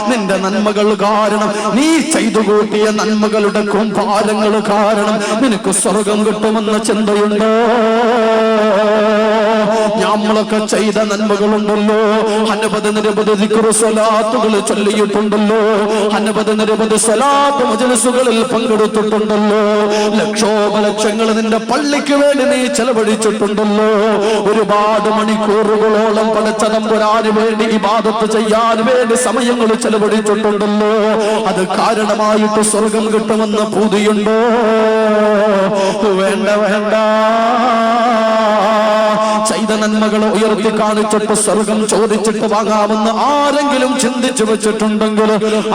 S1: നിന്റെ നന്മകൾ കാരണം, നീ ചെയ്തു കൂട്ടിയ നന്മകളുടെ കുംഭാരങ്ങൾ കാരണം നിനക്ക് സ്വർഗം കിട്ടുമെന്ന ചിന്തയുണ്ടോ? നമ്മളൊക്കെ ചെയ്ത നന്മകളുണ്ടല്ലോ, അനവധി നിരവധി ദിക്റ് സ്വലാത്തുകൾ ചൊല്ലിയിട്ടുണ്ടല്ലോ, അനവധി നിരവധി സ്വലാത്ത് മജ്‌ലിസുകളിൽ പങ്കെടുത്തിട്ടുണ്ടല്ലോ, ലക്ഷോപലക്ഷങ്ങൾ നിന്റെ പള്ളിക്ക് വേണ്ടി നീ ചെലവഴിച്ചിട്ടുണ്ടല്ലോ, ഒരുപാട് മണിക്കൂറുകളോളം പടച്ച തമ്പുരാന് വേണ്ടി ഇബാദത്ത് ചെയ്യാൻ വേണ്ടി സമയങ്ങൾ ചെലവഴിച്ചിട്ടുണ്ടല്ലോ. അത് കാരണമായിട്ട് സ്വർഗം കിട്ടുമെന്ന് പൂതിയുണ്ടോ? വേണ്ട വേണ്ട. ചെയ്ത നന്മകൾ ഉയർത്തി കാണിച്ചിട്ട് സ്വർഗം ചോദിച്ചിട്ട് വാങ്ങാമെന്ന് ആരെങ്കിലും ചിന്തിച്ചു വെച്ചിട്ടുണ്ടെങ്കിൽ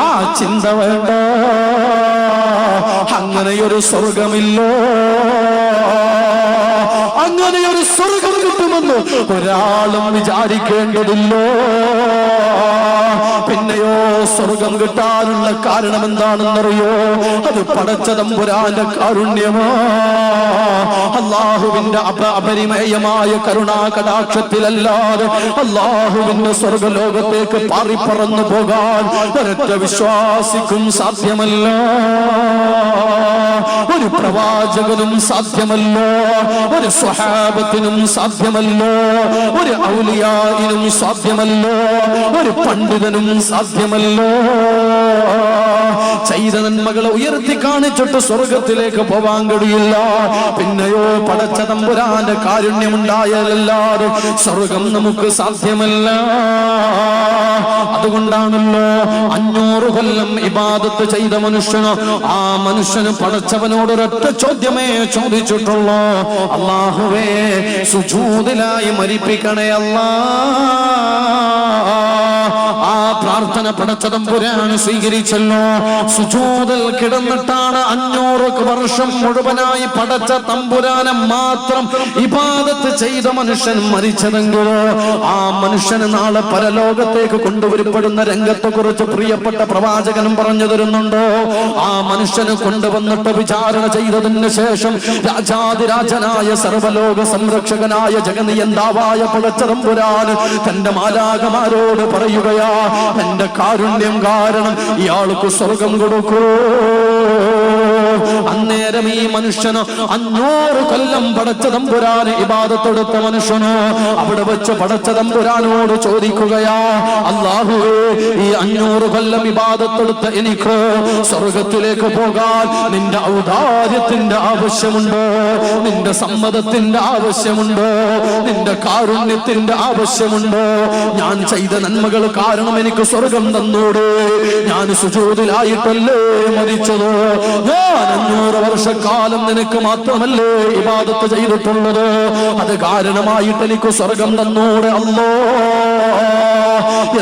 S1: ആ ചിന്ത വേണ്ട. അങ്ങനെയൊരു സ്വർഗമില്ലോ, അങ്ങനെയൊരു സ്വർഗം കിട്ടുമെന്ന് ഒരാളും വിചാരിക്കേണ്ടതില്ലോ. പിന്നെയോ സ്വർഗം കിട്ടാനുള്ള കാരണം എന്താണെന്നറിയോ? അത് പടച്ച തമ്പുരാന്റെ കാരുണ്യമാ. അല്ലാഹുവിന്റെ അപരിമേയമായ കരുണാ കടാക്ഷത്തിലല്ലാതെ അല്ലാഹുവിന്റെ സ്വർഗലോകത്തേക്ക് പാറിപ്പറന്നു പോകാൻ ഒരൊറ്റ വിശ്വാസിക്കും സാധ്യമല്ല, ഒരു പ്രവാചകനും സാധ്യമല്ല, ഒരു സ്വഹാബത്തിനും സാധ്യമല്ല, ഒരു ഔലിയായിനും സാധ്യമല്ല, ഒരു പണ്ഡിതനും സാധ്യമല്ല. ചെയ്ത നന്മകളെ ഉയർത്തി കാണിച്ചിട്ട് സ്വർഗത്തിലേക്ക് പോവാൻ കഴിയില്ല. പിന്നെയോ പടച്ച തമ്പുരാന്റെ കാരുണ്യമുണ്ടായാലല്ലാതെ സ്വർഗം നമുക്ക് സാധ്യമല്ല. അതുകൊണ്ടാണല്ലോ 500 കൊല്ലം ഇബാദത്ത് ചെയ്ത മനുഷ്യന് ആ മനുഷ്യന് പടച്ചവനോട് ഒരൊറ്റ ചോദ്യമേ ചോദിച്ചിട്ടുള്ളൂ, അല്ലാഹുവേ സുജൂദിലായി മരിപ്പിക്കണേ അല്ലാ. ആ പ്രാർത്ഥന പടച്ച തമ്പുരാൻ സ്വീകരിച്ചല്ലോ. സുജൂദിൽ കിടന്നിട്ടാണ് 500 വർഷം മുഴുവനായി പടച്ച തമ്പുരാനെ മാത്രം ഇബാദത്ത് ചെയ്ത മനുഷ്യൻ മരിച്ചതെങ്കിൽ ആ മനുഷ്യന് നാളെ പരലോകത്തേക്ക് കൊണ്ടുവരപ്പെടുന്ന രംഗത്തെ കുറിച്ച് പ്രിയപ്പെട്ട പ്രവാചകനും പറഞ്ഞു തരുന്നുണ്ടോ? ആ മനുഷ്യന് കൊണ്ടുവന്നിട്ട് വിചാരണ ചെയ്തതിന് ശേഷം രാജാതിരാജനായ സർവലോക സംരക്ഷകനായ ജഗനിയന്താവായ പടച്ച തമ്പുരാൻ തന്റെ മാലാഖമാരോട് പറയുകയാ, എന്റെ കാരുണ്യം കാരണം ഇയാൾക്ക് സ്വർഗം കൊടുക്കൂ. അന്നേരം ഈ മനുഷ്യന് 500 കൊല്ലം പടച്ച തമ്പുരാന് ഇബാദത്തെടുത്ത മനുഷ്യനോ അവിടെ വെച്ച് പടച്ച തമ്പുരാനോട് ചോദിക്കുകയാ, അല്ലാഹുവേ, ഈ 500 കൊല്ലം ഇബാദത്തെടുത്ത എനിക്ക് സ്വർഗത്തിലേക്ക് പോകാൻ നിന്റെ ഔദാര്യത്തിന്റെ ആവശ്യമുണ്ടോ? നിന്റെ സമ്മതത്തിന്റെ ആവശ്യമുണ്ടോ? നിന്റെ കാരുണ്യത്തിന്റെ ആവശ്യമുണ്ടോ? ഞാൻ ചെയ്ത നന്മകൾ കാരണം എനിക്ക് സ്വർഗം തന്നൂടെ? ഞാൻ സുജൂദിലായിട്ടല്ലേ മരിച്ചതോ? ഞാൻ 500 വർഷക്കാലം നിനക്ക് മാത്രമല്ലേ ഇബാദത്ത് ചെയ്തിട്ടുള്ളത്? അത് കാരണമായിട്ട് എനിക്ക് സ്വർഗം തന്നൂടെ അല്ലാ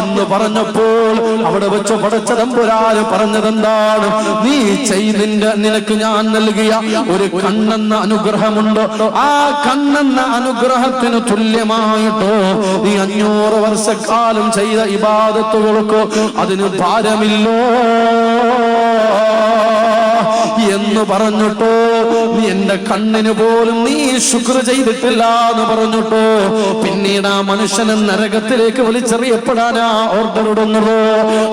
S1: എന്ന് പറഞ്ഞപ്പോൾ അവിടെ വെച്ച് പടച്ച തമ്പുരാന് പറഞ്ഞതെന്താണ്? നീ നിനക്ക് ഞാൻ നൽകിയ ഒരു കണ്ണെന്ന അനുഗ്രഹമുണ്ട്. ആ കണ്ണെന്ന അനുഗ്രഹത്തിന് തുല്യമായിട്ടോ നീ 500 വർഷക്കാലം ചെയ്ത ഇബാദത്തുകൾക്ക് അതിന് ഭാരമില്ലോ എന്ന് പറഞ്ഞിട്ടോ, നീ എന്റെ കണ്ണിന് പോലും നീ ശുക്ർ ചെയ്തിട്ടില്ല എന്ന് പറഞ്ഞിട്ടോ പിന്നീട് ആ മനുഷ്യനെ നരകത്തിലേക്ക് വലിച്ചെറിയപ്പെടാനാ ഓർഡർ ഇടുന്നത്.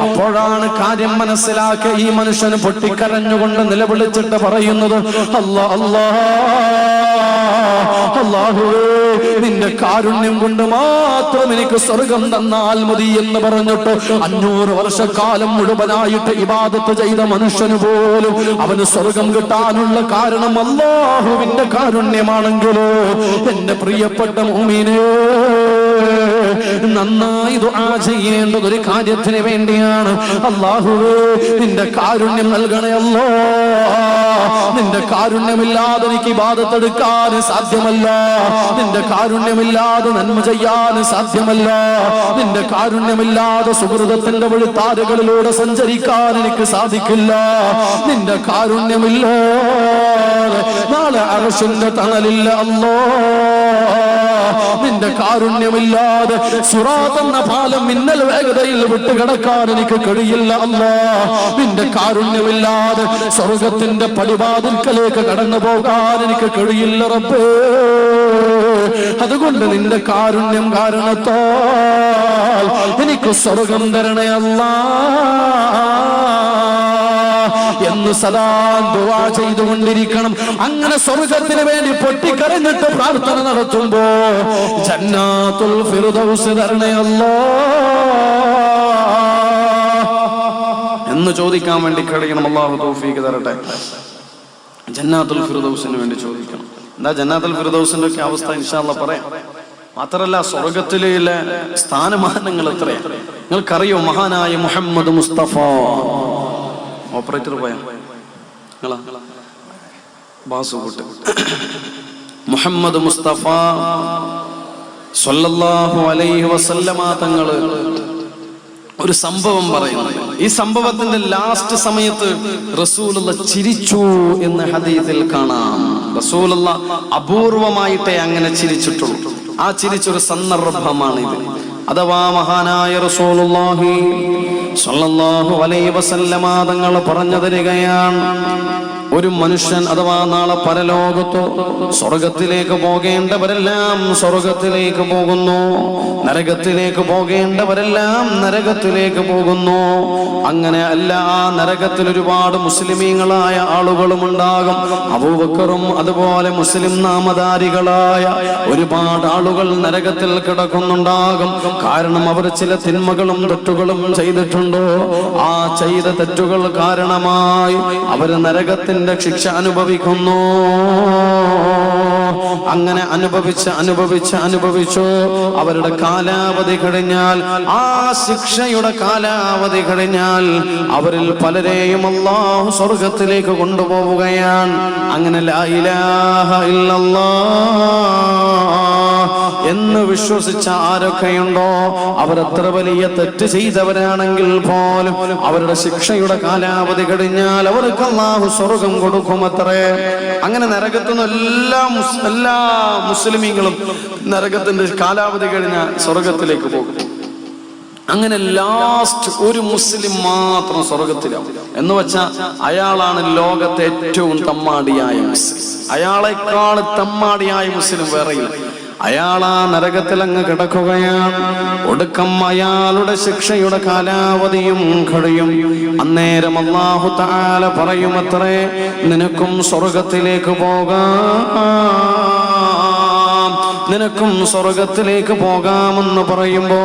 S1: അപ്പോഴാണ് കാര്യം മനസ്സിലാക്കി ഈ മനുഷ്യന് പൊട്ടിക്കരഞ്ഞുകൊണ്ട് നിലവിളിച്ചിട്ട് പറയുന്നത്, അല്ലാ അല്ലാ അല്ലാഹുവേ, നിന്റെ കാരുണ്യം കൊണ്ട് മാത്രം എനിക്ക് സ്വർഗം തന്നാൽ മതി എന്ന് പറഞ്ഞിട്ട് 500 വർഷക്കാലം മുഴുവനായിട്ട് ഇബാദത്ത് ചെയ്ത മനുഷ്യന് പോലും അവന് സ്വർഗം കിട്ടാനുള്ള കാരണം അല്ലാഹുവിന്റെ കാരുണ്യമാണെങ്കിലോ എന്റെ പ്രിയപ്പെട്ട മുഅ്മിനേ, നന്നായി ദുആ ചെയ്യേണ്ടത് ഒരു കാര്യത്തിന് വേണ്ടിയാണ്. അല്ലാഹുവേ, നിന്റെ കാരുണ്യം നൽകണേ അല്ലാ. നിന്റെ കാരുണ്യമില്ലാതെ എനിക്ക് ഇബാദത്ത് എടുക്കാൻ സാധ്യമല്ല. നിന്റെ കാരുണ്യമില്ലാതെ നന്മ ചെയ്യാൻ സാധ്യമല്ല. നിന്റെ കാരുണ്യമില്ലാതെ സുഹൃതത്തിന്റെ വഴിത്താരുകളിലൂടെ സഞ്ചരിക്കാൻ എനിക്ക് സാധിക്കില്ല. നിന്റെ കാരുണ്യമില്ലാതെ നാളെ അർശിന്റെ തണലില്ല അല്ലാ. നിന്റെ കാരുണ്യമില്ലാതെ സിറാത്ത് എന്ന പാലം മിന്നൽ വേഗതയിൽ വിട്ടുകിടക്കാൻ എനിക്ക് കഴിയില്ല അല്ലാ. നിന്റെ കാരുണ്യമില്ലാതെ സ്വർഗത്തിന്റെ പടിവാതിൽക്കലേക്ക് കടന്നു പോകാൻ എനിക്ക് കഴിയില്ല റബ്ബേ. അതുകൊണ്ട് നിന്റെ കാരുണ്യം കാരണത്താൽ എനിക്ക് സ്വർഗം തരണേ അല്ലാ എന്ന് സദാ ദുആ ചെയ്തുകൊണ്ടിരിക്കണം. അങ്ങനെ സ്വർഗത്തിന് വേണ്ടി പൊട്ടിക്കരഞ്ഞിട്ട് പ്രാർത്ഥന നടത്തുമ്പോ ജന്നാത്തുൽ ഫിർദൗസ് തരണേ അല്ലാ എന്ന് ചോദിക്കാൻ വേണ്ടി കഴിയണം. അല്ലാഹു തൗഫീഖ് തരട്ടെ. ജന്നാത്തുൽ ഫിർദൗസിന് വേണ്ടി ചോദിക്കണം. എന്താ ജന്നാത്തുൽ ഫിർദൗസിന്റെ ഒക്കെ അവസ്ഥ ഇൻഷാ അല്ലാഹ് പറയാം. മാത്രല്ല സ്വർഗത്തിലെ സ്ഥാനമാനങ്ങൾ എത്രയാണ് നിങ്ങൾക്കറിയോ? മഹാനായ മുഹമ്മദ് മുസ്തഫ, ഓപ്പറേറ്റർ പോയാ ബാസുകൂട്ട്, മുഹമ്മദ് മുസ്തഫ സ്വല്ലല്ലാഹു അലൈഹി വസല്ലമ തങ്ങള് ഒരു സംഭവം പറയുന്നു. ഈ സംഭവത്തിന്റെ ലാസ്റ്റ് സമയത്ത് റസൂലുള്ള ചിരിച്ചു എന്ന് ഹദീസിൽ കാണാം. റസൂലുള്ള അപൂർവമായിട്ടേ അങ്ങനെ ചിരിച്ചിട്ടുള്ളൂ. ആ ചിരിച്ചൊരു സന്ദർഭമാണ് ഇത്. അഥവാ മഹാനായ റസൂലുള്ളാഹി സ്വല്ലല്ലാഹു അലൈഹി വസല്ലമ തങ്ങൾ പറഞ്ഞു തരികയാണ്, ഒരു മനുഷ്യൻ അഥവാ നാളെ പരലോകത്തോ സ്വർഗത്തിലേക്ക് പോകേണ്ടവരെല്ലാം സ്വർഗത്തിലേക്ക് പോകുന്നു, നരകത്തിലേക്ക് പോകേണ്ടവരെല്ലാം നരകത്തിലേക്ക് പോകുന്നു. അങ്ങനെ അല്ല, ആ നരകത്തിൽ ഒരുപാട് മുസ്ലിമീങ്ങളായ ആളുകളും ഉണ്ടാകും. അബൂബക്കറും അതുപോലെ മുസ്ലിം നാമധാരികളായ ഒരുപാട് ആളുകൾ നരകത്തിൽ കിടക്കുന്നുണ്ടാകും. കാരണം അവർ ചില തിന്മകളും തെറ്റുകളും ചെയ്തിട്ടുണ്ടോ, ആ ചെയ്ത തെറ്റുകൾ കാരണമായി അവർ നരകത്തിന്റെ ശിക്ഷ അനുഭവിക്കുന്നു. അങ്ങനെ അനുഭവിച്ചു അവരുടെ കാലാവധി കഴിഞ്ഞാൽ, ആ ശിക്ഷയുടെ കാലാവധി കഴിഞ്ഞാൽ അവരിൽ പലരെയും അല്ലാഹു സ്വർഗത്തിലേക്ക് കൊണ്ടുപോവുകയാണ്. അങ്ങനെ ലാ ഇലാഹ ഇല്ലല്ലാഹ് എന്ന് വിശ്വസിച്ച ആരൊക്കെയുണ്ടോ അവരെത്ര വലിയ തെറ്റ് ചെയ്തവരാണെങ്കിൽ പോലും അവരുടെ ശിക്ഷയുടെ കാലാവധി കഴിഞ്ഞാൽ അവർക്ക് അല്ലാഹു സ്വർഗം കൊടുക്കുമത്രേ. അങ്ങനെ നരകത്തുനിന്ന് എല്ലാ മുസ്ലിമീങ്ങളും നരകത്തിന്റെ കാലാവധി കഴിഞ്ഞാൽ സ്വർഗത്തിലേക്ക് പോകും. അങ്ങനെ ലാസ്റ്റ് ഒരു മുസ്ലിം മാത്രം സ്വർഗത്തിലാവും. എന്ന് വെച്ചാൽ അയാളാണ് ലോകത്തെ ഏറ്റവും തമ്മാടിയായ മുസ്ലിം. അയാളെക്കാൾ തമ്മാടിയായ മുസ്ലിം വേറെയില്ല. അയാൾ ആ നരകത്തിൽ അങ്ങ് കിടക്കുകയാണ്. ഒടുക്കം അയാളുടെ ശിക്ഷയുടെ കാലാവധിയും കഴിയും. അന്നേരം അല്ലാഹു തആല പറയുമത്രേ, നിനക്കും സ്വർഗത്തിലേക്ക് പോകാം, നിനക്കും സ്വർഗത്തിലേക്ക് പോകാമെന്ന് പറയുമ്പോ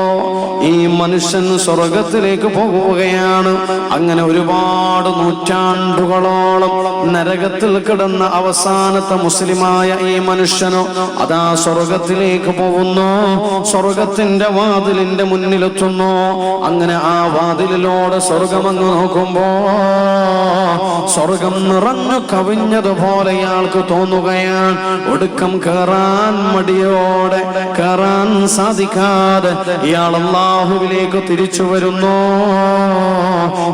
S1: ഈ മനുഷ്യൻ സ്വർഗത്തിലേക്ക് പോകുകയാണ്. അങ്ങനെ ഒരുപാട് നൂറ്റാണ്ടുകളോളം നരകത്തിൽ കിടന്ന അവസാനത്തെ മുസ്ലിമായ ഈ മനുഷ്യനോ അതാ സ്വർഗത്തിലേക്ക് പോകുന്നു. സ്വർഗത്തിന്റെ വാതിലിന്റെ മുന്നിലെത്തുന്നു. അങ്ങനെ ആ വാതിലിലൂടെ സ്വർഗമങ്ങ് നോക്കുമ്പോ സ്വർഗം നിറഞ്ഞു കവിഞ്ഞതുപോലെ ഇയാൾക്ക് തോന്നുകയാണ്. ഒടുക്കം കയറാൻ മടിയോടെ, കയറാൻ സാധിക്കാതെ ഇയാൾ അല്ലാഹുവിലേക്ക് തിരിച്ചു വരുന്നു.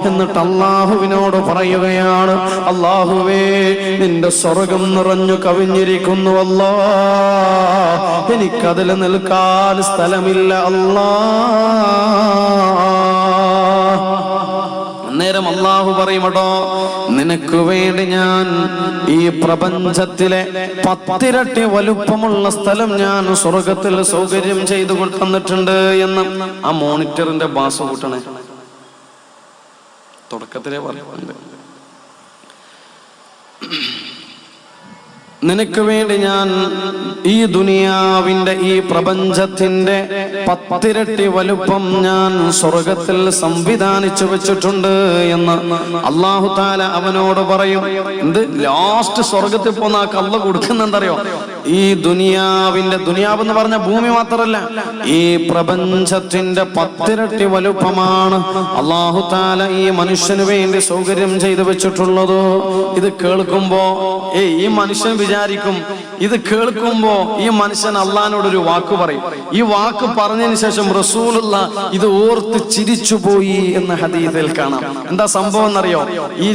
S1: എന്നിട്ട് അല്ലാഹുവിനോട് പറയുകയാണ്, അല്ലാഹുവേ, നിന്റെ സ്വർഗം നിറഞ്ഞു കവിഞ്ഞിരിക്കുന്നു അല്ലാ, എനിക്കതിൽ നിൽക്കാൻ സ്ഥലമില്ല അല്ലാ. അന്നേരം അല്ലാഹു പറയുമടോ, നിനക്ക് വേണ്ടി ഞാൻ ഈ പ്രപഞ്ചത്തിലെ 10 ഇരട്ടി വലുപ്പമുള്ള സ്ഥലം ഞാൻ സ്വർഗത്തിൽ സൗകര്യം ചെയ്തു തന്നിട്ടുണ്ട് എന്ന്. ആ മോണിറ്ററിന്റെ ബാസ് കൂട്ടണേ, തുടക്കത്തിലേ പറയുന്നുണ്ട്. നിനക്ക് വേണ്ടി ഞാൻ ഈ ദുനിയാവിന്റെ ഈ പ്രപഞ്ചത്തിന്റെ 10 ഇരട്ടി വലുപ്പം ഞാൻ സ്വർഗത്തിൽ സംവിധാനിച്ചു വെച്ചിട്ടുണ്ട് എന്ന് അല്ലാഹു തആല അവനോട് പറയും. എന്ത് ലാസ്റ്റ് സ്വർഗത്തിൽ പോന്ന ആ കള്ള കൊടുക്കുന്നെന്തറിയോ? ഈ ദുനിയാവിന്റെ, ദുനിയാവ് എന്ന് പറഞ്ഞ ഭൂമി മാത്രമല്ല, ഈ പ്രപഞ്ചത്തിന്റെ 10 ഇരട്ടി വലുപ്പമാണ് അല്ലാഹു തആല ഈ മനുഷ്യന് വേണ്ടി സൗകര്യം ചെയ്തു വെച്ചിട്ടുള്ളത്. ഇത് കേൾക്കുമ്പോ ഈ മനുഷ്യൻ വിചാരിക്കും, ഇത് കേൾക്കുമ്പോ ഈ മനുഷ്യൻ അള്ളാഹിനോടൊരു വാക്ക് പറയും. ഈ വാക്ക് പറഞ്ഞതിന് ശേഷം റസൂലുള്ള ഇത് ഓർത്ത് ചിരിച്ചുപോയി എന്ന് ഹദീസിൽ കാണാം. എന്താ സംഭവം എന്നറിയോ? ഈ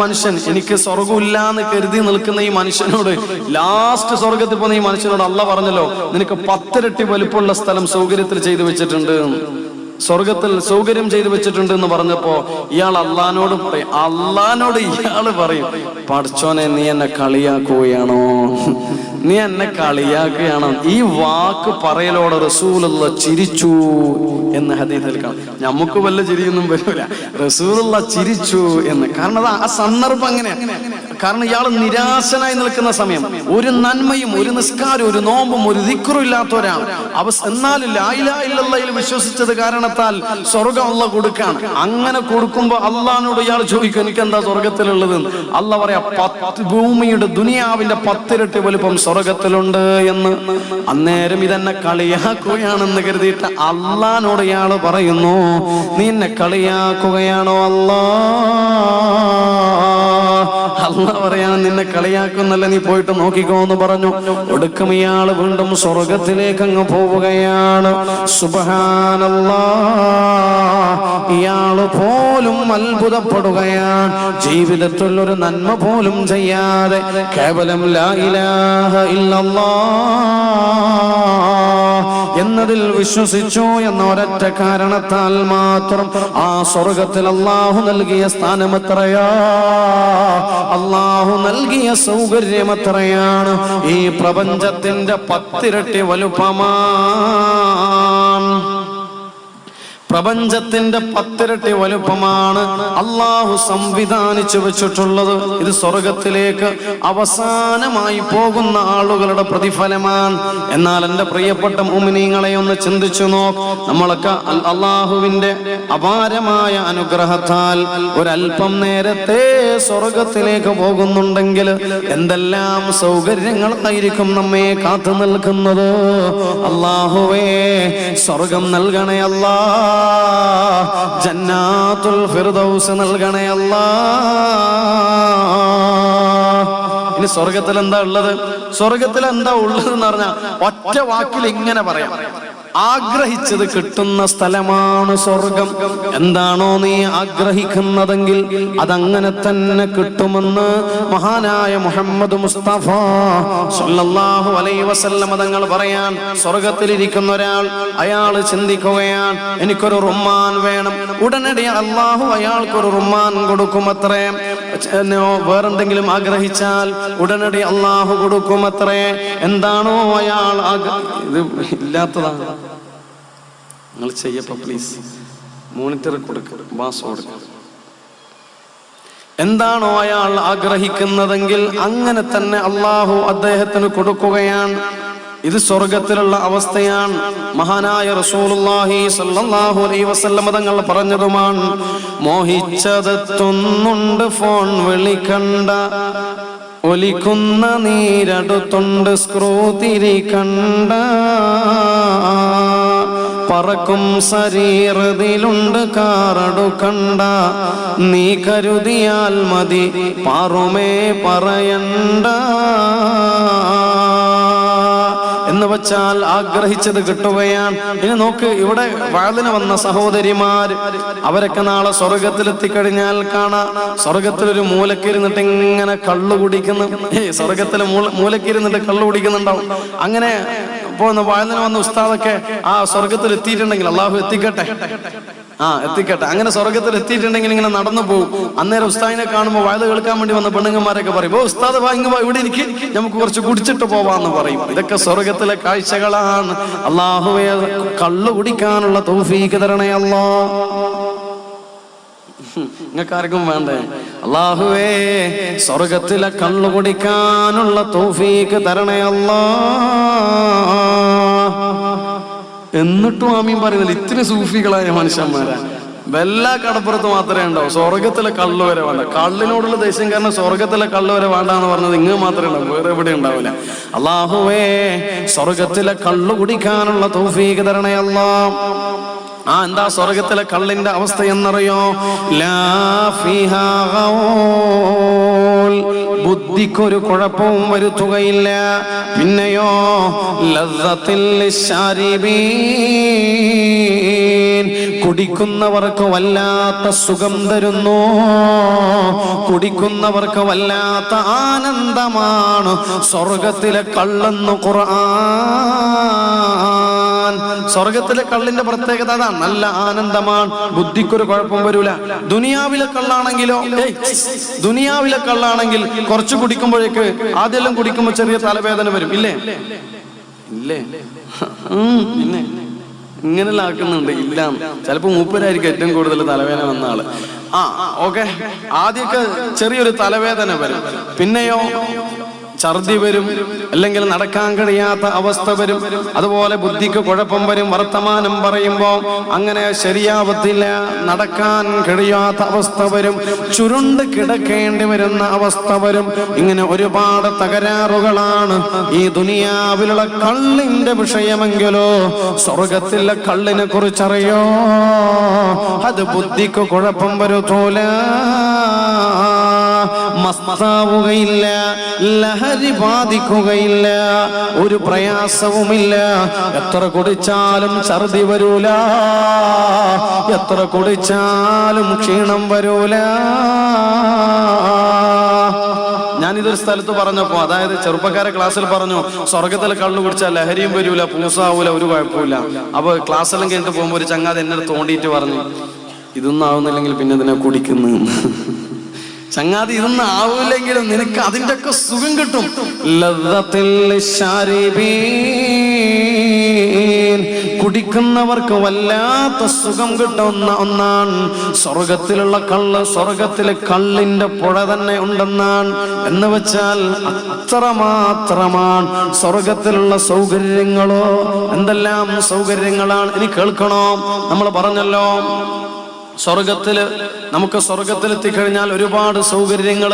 S1: മനുഷ്യൻ, എനിക്ക് സ്വർഗമില്ല എന്ന് കരുതി നിൽക്കുന്ന ഈ മനുഷ്യനോട്, ലാസ്റ്റ് സ്വർഗത്തിൽ പോകുന്ന ഈ മനുഷ്യനോട് അള്ളാഹ് പറഞ്ഞല്ലോ, നിനക്ക് 10 ഇരട്ടി വലിപ്പമുള്ള സ്ഥലം സൗകര്യത്തിൽ ചെയ്തു വെച്ചിട്ടുണ്ട്, സ്വർഗത്തിൽ സൗകര്യം ചെയ്തു വെച്ചിട്ടുണ്ട് എന്ന് പറഞ്ഞപ്പോ ഇയാൾ അള്ളാഹിനോട് പറയും, അള്ളാഹിനോട് ഇയാള് പറയും, പടച്ചോനെ നീ എന്നെ കളിയാക്കുകയാണോ, നീ എന്നെ കളിയാക്കുകയാണോ? ഈ വാക്ക് പറയലോടെ റസൂലുള്ള ചിരിച്ചു എന്ന് ഹദീസിൽ കാണാം. നമുക്ക് വല്ല ചിരിയൊന്നും വരില്ല, റസൂലുള്ള ചിരിച്ചു എന്ന്. കാരണം അത് ആ സന്ദർഭം അങ്ങനെയാണ്. കാരണം ഇയാൾ നിരാശനായി നിൽക്കുന്ന സമയം, ഒരു നന്മയും ഒരു നിസ്കാരവും ഒരു നോമ്പും ഒരു ദിക്റും ഇല്ലാത്തവരാണ്. എന്നാലും ലാ ഇലാഹ ഇല്ലല്ലാഹയിൽ വിശ്വസിച്ചത് കാരണത്താൽ സ്വർഗം അല്ലാഹ് കൊടുക്കാണ്. അങ്ങനെ കൊടുക്കുമ്പോ അള്ളാഹിനോട് ഇയാൾ ചോദിക്കും, എനിക്ക് എന്താ സ്വർഗത്തിലുള്ളത്? അല്ലാഹ് പറയാ, 10 ഭൂമിയുടെ ദുനിയാവിന്റെ 10 ഇരട്ടി വലുപ്പം സ്വർഗത്തിലുണ്ട് എന്ന്. അന്നേരം ഇതെന്നെ കളിയാക്കുകയാണെന്ന് കരുതിയിട്ട് അള്ളാഹിനോട് ഇയാൾ പറയുന്നു, നീ എന്നെ കളിയാക്കുകയാണോ അല്ലാ? അല്ലാഹ് പറയാണ്, നിന്നെ കളിയാക്കുന്നല്ല, നീ പോയിട്ട് നോക്കിക്കോ എന്ന് പറഞ്ഞു. ഒടുക്കം ഇയാൾ വീണ്ടും സ്വർഗത്തിലേക്ക് അങ്ങ് പോവുകയാണ്. സുബ്ഹാനല്ലാഹ്, ഇയാള് പോലും അത്ഭുതപ്പെടുകയാണ്. ജീവിതത്തിൽ ഒരു നന്മ പോലും ചെയ്യാതെ കേവലം ലാ ഇലാഹ ഇല്ലല്ലാഹ് എന്നതിൽ വിശ്വസിച്ചു എന്ന ഒരൊറ്റ കാരണത്താൽ മാത്രം ആ സ്വർഗത്തിൽ അല്ലാഹു നൽകിയ സ്ഥാനം എത്രയാ, അല്ലാഹു നൽകിയ സൗകര്യം എത്രയാണ്. ഈ പ്രപഞ്ചത്തിന്റെ 10 ഇരട്ടി വലുപ്പമാണ്. പ്രപഞ്ചത്തിന്റെ 10 ഇരട്ടി വലുപ്പമാണ് അല്ലാഹു സംവിധാനിച്ചു വെച്ചിട്ടുള്ളത്. ഇത് സ്വർഗത്തിലേക്ക് അവസാനമായി പോകുന്ന ആളുകളുടെ പ്രതിഫലമാണ്. എന്നാൽ എൻ്റെ പ്രിയപ്പെട്ട മുഅ്മിനീങ്ങളെ ഒന്ന് ചിന്തിച്ചു നോക്ക്. നമ്മളൊക്കെ അല്ലാഹുവിന്റെ അപാരമായ അനുഗ്രഹത്താൽ ഒരല്പം നേരത്തെ സ്വർഗത്തിലേക്ക് പോകുന്നുണ്ടെങ്കിൽ എന്തെല്ലാം സൗകര്യങ്ങളായിരിക്കും നമ്മെ കാത്തു നിൽക്കുന്നത്. അല്ലാഹുവേ, സ്വർഗം നൽകണേ അല്ലാ, ജന്നാത്തുൽ ഫിർദൗസ് നൽകണേ അല്ലാ. ഇനി സ്വർഗത്തിൽ എന്താ ഉള്ളത്? സ്വർഗത്തിൽ എന്താ ഉള്ളത് എന്ന് പറഞ്ഞാൽ ഒറ്റ വാക്കിൽ ഇങ്ങനെ പറയാം, ആഗ്രഹിച്ചത് കിട്ടുന്ന സ്ഥലമാണ് സ്വർഗം. എന്താണോ നീ ആഗ്രഹിക്കുന്നതെങ്കിൽ അതങ്ങനെ തന്നെ കിട്ടുമെന്ന് മഹാനായ മുഹമ്മദ് മുസ്തഫ സല്ലല്ലാഹു അലൈഹി വസല്ലം തങ്ങൾ പറയാൻ. സ്വർഗത്തിലിരിക്കുന്ന ഒരാൾ, അയാൾ ചിന്തിക്കുകയാണ്, എനിക്കൊരു റുമ്മാൻ വേണം. ഉടനടി അല്ലാഹു അയാൾക്കൊരു റുമ്മാൻ കൊടുക്കുമത്രേ. വേറെന്തെങ്കിലും ആഗ്രഹിച്ചാൽ ഉടനടി അള്ളാഹു കൊടുക്കുമത്രേ. എന്താണോ അയാൾ ഇത് ഇല്ലാത്തതാണ് നിങ്ങൾ ചെയ്യപ്പോ പ്ലീസ് മോണിറ്റർ കൊടുക്കുക, ബാസ് കൊടുക്കുക. എന്താണോ അയാൾ ആഗ്രഹിക്കുന്നതെങ്കിൽ അങ്ങനെ തന്നെ അള്ളാഹു അദ്ദേഹത്തിന് കൊടുക്കുകയാണ്. ഇത് സ്വർഗത്തിലുള്ള അവസ്ഥയാണ്. മഹാനായ റസൂലുള്ളാഹി സ്വല്ലല്ലാഹു അലൈഹി വസല്ലം തങ്ങൾ പറഞ്ഞതുമാണ്, മോഹിച്ചതെത്തുന്നുണ്ട് ഫോൺ വിളിക്കണ്ട, ഒലിക്കുന്ന നീരടുത്തുണ്ട് സ്ക്രൂ തിരിക്കണ്ട, പറക്കും ശരീരത്തിലുണ്ട് കാറടുക്കണ്ട, നീ കരുതിയാൽ മതി പാറുമേ പറയണ്ട. എന്ന് വെച്ചാൽ ആഗ്രഹിച്ചത് കിട്ടുകയാണ്. ഇനി നോക്ക്, ഇവിടെ വാളിന് വന്ന സഹോദരിമാർ അവരൊക്കെ നാളെ സ്വർഗത്തിലെത്തിക്കഴിഞ്ഞാൽ കാണാം, സ്വർഗത്തിലൊരു മൂലക്കിരുന്നിട്ട് ഇങ്ങനെ കള്ളു കുടിക്കുന്നു. സ്വർഗത്തിലെ മൂലക്കിരുന്നിട്ട് കള്ളു കുടിക്കുന്നുണ്ടാവും. അങ്ങനെ പോകുന്ന വാളിന് വന്ന ഉസ്താദൊക്കെ ആ സ്വർഗത്തിൽ എത്തിയിട്ടുണ്ടെങ്കിൽ, അള്ളാഹു എത്തിക്കട്ടെ, എത്തിക്കട്ടെ, അങ്ങനെ സ്വർഗത്തിൽ എത്തിയിട്ടുണ്ടെങ്കിൽ ഇങ്ങനെ നടന്നു പോകും. അന്നേരം ഉസ്താദിനെ കാണുമ്പോൾ വയത് കേൾക്കാൻ വേണ്ടി വന്ന പെണ്ണുങ്ങന്മാരൊക്കെ പറയും, ഓ ഉസ്താദ് ഇവിടെ എനിക്ക് നമുക്ക് കുറച്ച് കുടിച്ചിട്ട് പോവാന്ന് പറയും. ഇതൊക്കെ സ്വർഗത്തിലെ കാഴ്ചകളാണ്. അള്ളാഹുവേ കള്ളു കുടിക്കാനുള്ള തൗഫീഖ് തരണേ അല്ലാ. നിങ്ങൾക്കാർക്കും വേണ്ടേ? അള്ളാഹുവേ സ്വർഗത്തിലെ കള്ളു കുടിക്കാനുള്ള തൗഫീഖ് തരണേ അല്ലാ. എന്നിട്ടും ആമീൻ പറയുന്നില്ല. ഇത്തിരി സൂഫികളായ മനുഷ്യന്മാരാ. വല്ല കടപ്പുറത്ത് മാത്രമേ ഉണ്ടാവും. സ്വർഗത്തിലെ കള്ളു വരെ വേണ്ട. കള്ളിനോടുള്ള ദേഷ്യം കാരണം സ്വർഗത്തിലെ കള്ളു വരെ വേണ്ടെന്ന് പറഞ്ഞത് ഇങ്ങ് മാത്രമേ ഉണ്ടാവും, വേറെ എവിടെ ഉണ്ടാവില്ല. അള്ളാഹുവേ സ്വർഗത്തിലെ കള്ളു കുടിക്കാനുള്ള തൗഫീഖ് തരണേ അല്ലാ. എന്താ സ്വർഗത്തിലെ കള്ളിന്റെ അവസ്ഥ എന്നറിയോ? ലാ ഫീഹാ ഗൗൽ, ബുദ്ധിക്കൊരു കുഴപ്പവും വരുത്തുകയില്ല. പിന്നെയോ ലസ്സത്തിൽ ലിശ്ശാരിബീൻ, കുടിക്കുന്നവർക്ക് വല്ലാത്ത സുഖം തരുന്നു, കുടിക്കുന്നവർക്ക് വല്ലാത്ത ആനന്ദമാണ് സ്വർഗത്തിലെ കള്ളെന്ന് ഖുർആൻ. സ്വർഗത്തിലെ കള്ളിന്റെ പ്രത്യേകത അതാണ്, നല്ല ആനന്ദമാണ്, ബുദ്ധിക്കൊരു കുഴപ്പം വരൂല. ദുനിയാവിലെ കള്ളാണെങ്കിൽ കുറച്ച് കുടിക്കുമ്പോഴേക്ക് ആദ്യം കുടിക്കുമ്പോൾ ചെറിയ തലവേദന വരും, ഇല്ലേ? പിന്നെ ഇങ്ങനെല്ലാം ആക്കുന്നുണ്ട്. ഇല്ല, ചിലപ്പോ മൂപ്പരായിരിക്കും ഏറ്റവും കൂടുതൽ തലവേദന വന്ന ആള്. ഓക്കെ, ആദ്യമൊക്കെ ചെറിയൊരു തലവേദന വരും, പിന്നെയോ ഛർദി വരും, അല്ലെങ്കിൽ നടക്കാൻ കഴിയാത്ത അവസ്ഥ വരും. അതുപോലെ ബുദ്ധിക്ക് കുഴപ്പം വരും. വർത്തമാനം പറയുമ്പോൾ അങ്ങനെ ശരിയാവത്തില്ല, നടക്കാൻ കഴിയാത്ത അവസ്ഥ വരും, ചുരുണ്ട് കിടക്കേണ്ടി വരുന്ന അവസ്ഥ വരും. ഇങ്ങനെ ഒരുപാട് തകരാറുകളാണ് ഈ ദുനിയാവിലുള്ള കള്ളിന്റെ വിഷയമെങ്കിലോ സ്വർഗത്തിലെ കള്ളിനെ കുറിച്ചറിയോ? അത് ബുദ്ധിക്ക് കുഴപ്പം വരുത്തൂല, മസ്താവുകയില്ല, ലഹരി ബാധിക്കുകയില്ല, ഒരു പ്രയാസവുമില്ല. എത്ര കുടിച്ചാലും ഛർദി വരൂല, എത്ര കുടിച്ചാലും ക്ഷീണം വരൂല. ഞാനിതൊരു സ്ഥലത്ത് പറഞ്ഞപ്പോ, അതായത് ചെറുപ്പക്കാരെ ക്ലാസ്സിൽ പറഞ്ഞു, സ്വർഗത്തിലെ കള്ളു കുടിച്ചാൽ ലഹരിയും വരൂല, പൂസാവൂല, ഒരു കുഴപ്പമില്ല. അപ്പൊ ക്ലാസ്സെല്ലാം കഴിഞ്ഞിട്ട് പോകുമ്പോ ഒരു ചങ്ങാതി എന്നെ തോണ്ടിയിട്ട് പറഞ്ഞു, ഇതൊന്നും ആവുന്നില്ലെങ്കിൽ പിന്നെ ഇതിനെ കുടിക്കുന്നു. ചങ്ങാതി, ഇതൊന്നും ആവൂലെങ്കിലും നിനക്ക് അതിന്റെ ഒക്കെ സുഖം കിട്ടും. കുടിക്കുന്നവർക്ക് വല്ലാത്ത സുഖം കിട്ടുന്ന ഒന്നാണ് സ്വർഗത്തിലുള്ള കള്ള്. സ്വർഗത്തിലെ കള്ളിന്റെ പുഴ തന്നെ ഉണ്ടെന്നാണ്. എന്ന് വെച്ചാൽ അത്രമാത്രമാണ് സ്വർഗത്തിലുള്ള സൗകര്യങ്ങളോ. എന്തെല്ലാം സൗകര്യങ്ങളാണ് ഇനി കേൾക്കണോ? നമ്മൾ പറഞ്ഞല്ലോ, നമുക്ക് സ്വർഗത്തിലെത്തിക്കഴിഞ്ഞാൽ ഒരുപാട് സൗകര്യങ്ങൾ.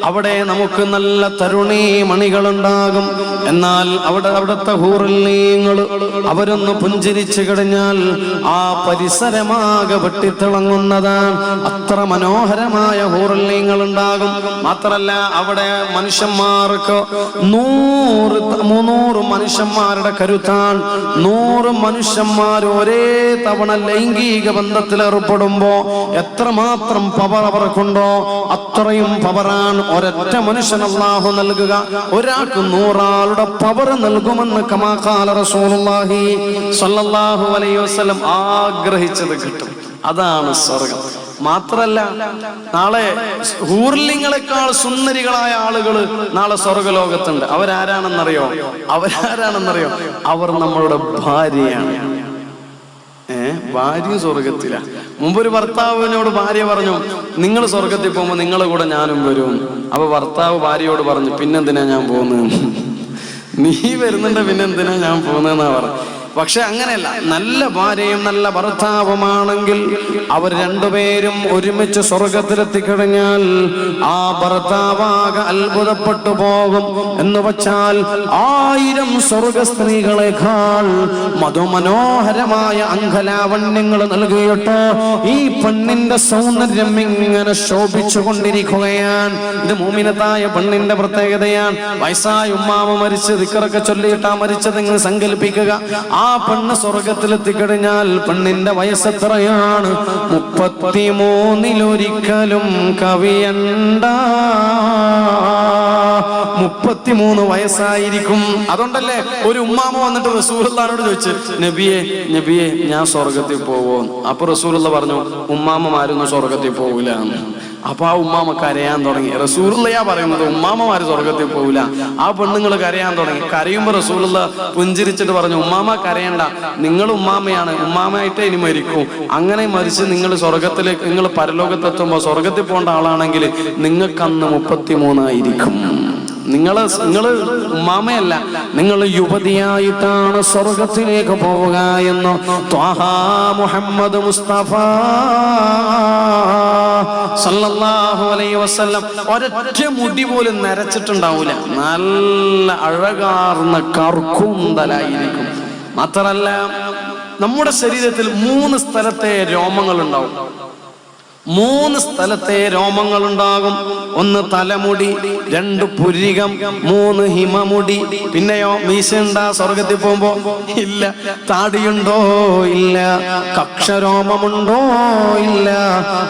S1: അവിടെ നമുക്ക് നല്ല തരുണീ മണികളുണ്ടാകും. എന്നാൽ അവിടുത്തെ ഹൂറിൽ അവരൊന്ന് പുഞ്ചിരിച്ചു കഴിഞ്ഞാൽ ആ പരിസരമാകെ വെട്ടിത്തിളങ്ങുന്നതാണ്. അത്ര മനോഹരമായ ഹൂറിൽ ഉണ്ടാകും. മാത്രല്ല അവിടെ മനുഷ്യന്മാർക്ക് 300 മനുഷ്യന്മാരുടെ കരുത്താണ്. 100 മനുഷ്യന്മാർ ഒരേ തവണ ലൈംഗിക ബന്ധത്തിൽ ഏർപ്പെടുമ്പോ എത്രമാത്രം പവർ അവർക്കുണ്ടോ അത്രയും പവറാണ് ഒരൊറ്റ മനുഷ്യൻ അല്ലാഹു നൽകുക. ഒരാൾക്ക് 100 ആളുടെ പവർ നൽകുമെന്ന് കമാ ഖാല റസൂലുള്ളാഹി സ്വല്ലല്ലാഹു അലൈഹി വസല്ലം. ആഗ്രഹിച്ചത് കിട്ടും. അതാണ് സ്വർഗം. മാത്രല്ല നാളെ ഹൂർലിങ്ങളെക്കാൾ സുന്ദരികളായ ആളുകൾ നാളെ സ്വർഗലോകത്തുണ്ട്. അവരാരാണെന്നറിയോ? അവർ നമ്മളുടെ ഭാര്യയാണ്. ഭാര്യ സ്വർഗത്തില. മുമ്പൊരു ഭർത്താവിനോട് ഭാര്യ പറഞ്ഞു, നിങ്ങൾ സ്വർഗത്തിൽ പോകുമ്പോ നിങ്ങളെ കൂടെ ഞാനും വരും. അപ്പൊ ഭർത്താവ് ഭാര്യയോട് പറഞ്ഞു, പിന്നെന്തിനാ ഞാൻ പോകുന്നത്? നീ വരുന്നുണ്ട്, പിന്നെന്തിനാ ഞാൻ പോകുന്നതെന്നാ പറഞ്ഞു. പക്ഷെ അങ്ങനെയല്ല, നല്ല ഭാര്യയും നല്ല ഭർത്താവുമാണെങ്കിൽ അവർ രണ്ടുപേരും ഒരുമിച്ച് സ്വർഗത്തിലെത്തിക്കഴിഞ്ഞാൽ ആ ഭർത്താവാകെ അത്ഭുതപ്പെട്ടു പോകും. എന്ന് വച്ചാൽ 1000 സ്വർഗ സ്ത്രീകളെക്കാൾ മധുമനോഹരമായ അംഗലാവണ്യങ്ങൾ നൽകിയിട്ട് ഈ പെണ്ണിന്റെ സൗന്ദര്യം ഇങ്ങനെ ശോഭിച്ചു കൊണ്ടിരിക്കുകയാണ്. ഇത് മൂമിനത്തായ പെണ്ണിന്റെ പ്രത്യേകതയാണ്. വയസ്സായ ഉമ്മാമ മരിച്ച് ദിക്റൊക്കെ ചൊല്ലിയിട്ടാ മരിച്ചതെന്ന് സങ്കല്പിക്കുക. ആ പെണ്ണ് സ്വർഗത്തിലെത്തിക്കഴിഞ്ഞാൽ പെണ്ണിന്റെ വയസ്സെത്രയാണ്? 33 കവിയണ്ട. 33 വയസ്സായിരിക്കും. അതുകൊണ്ടല്ലേ ഒരു ഉമ്മാമ വന്നിട്ട് റസൂലുള്ളാഹിനോട് ചോദിച്ചു, നബിയെ ഞാൻ സ്വർഗത്തിൽ പോവോ? അപ്പൊ റസൂലുള്ള പറഞ്ഞു, ഉമ്മാമ്മമാരൊന്നും സ്വർഗത്തിൽ പോവില്ല. അപ്പൊ ആ ഉമ്മാമ കരയാൻ തുടങ്ങി. റസൂലുള്ളയാ പറയുന്നത്, ഉമ്മാമ്മമാര് സ്വർഗത്തിൽ പോവില്ല. ആ പെണ്ണുങ്ങൾ കരയാൻ തുടങ്ങി. കരയുമ്പോ റസൂലുള്ള പുഞ്ചിരിച്ചിട്ട് പറഞ്ഞു, ഉമ്മാമ കരയണ്ട, നിങ്ങൾ ഉമ്മാമയാണ്, ഉമ്മാമയായിട്ടേ ഇനി മരിക്കും. അങ്ങനെ മരിച്ച് നിങ്ങൾ സ്വർഗത്തിലേക്ക്, നിങ്ങൾ പരലോകത്തെത്തുമ്പോ സ്വർഗത്തിൽ പോകേണ്ട ആളാണെങ്കിൽ നിങ്ങൾക്കന്ന് 33 ആയിരിക്കും. നിങ്ങൾ ഉമ്മാമയല്ല, നിങ്ങൾ യുവതിയായിട്ടാണ് സ്വർഗത്തിലേക്ക് പോവുക എന്ന് ത്വാഹ മുഹമ്മദ് മുസ്തഫ സല്ലല്ലാഹു അലൈഹി വസല്ലം ഒരൊറ്റ മുടി പോലും നരച്ചിട്ടുണ്ടാവൂല. നല്ല അഴകാർന്ന കർക്കൂന്തലായിരിക്കും. മാത്രല്ല നമ്മുടെ ശരീരത്തിൽ 3 സ്ഥലത്തെ രോമങ്ങൾ ഉണ്ടാവും. 3 സ്ഥലത്തെ രോമങ്ങൾ ഉണ്ടാകും. 1 തലമുടി, 2 പുരികം, 3 ഹിമമുടി. പിന്നെയോ മീശയുണ്ടാ സ്വർഗത്തിൽ പോകുമ്പോ? ഇല്ല. താടിയുണ്ടോ? ഇല്ല. കക്ഷരോമമുണ്ടോ? ഇല്ല.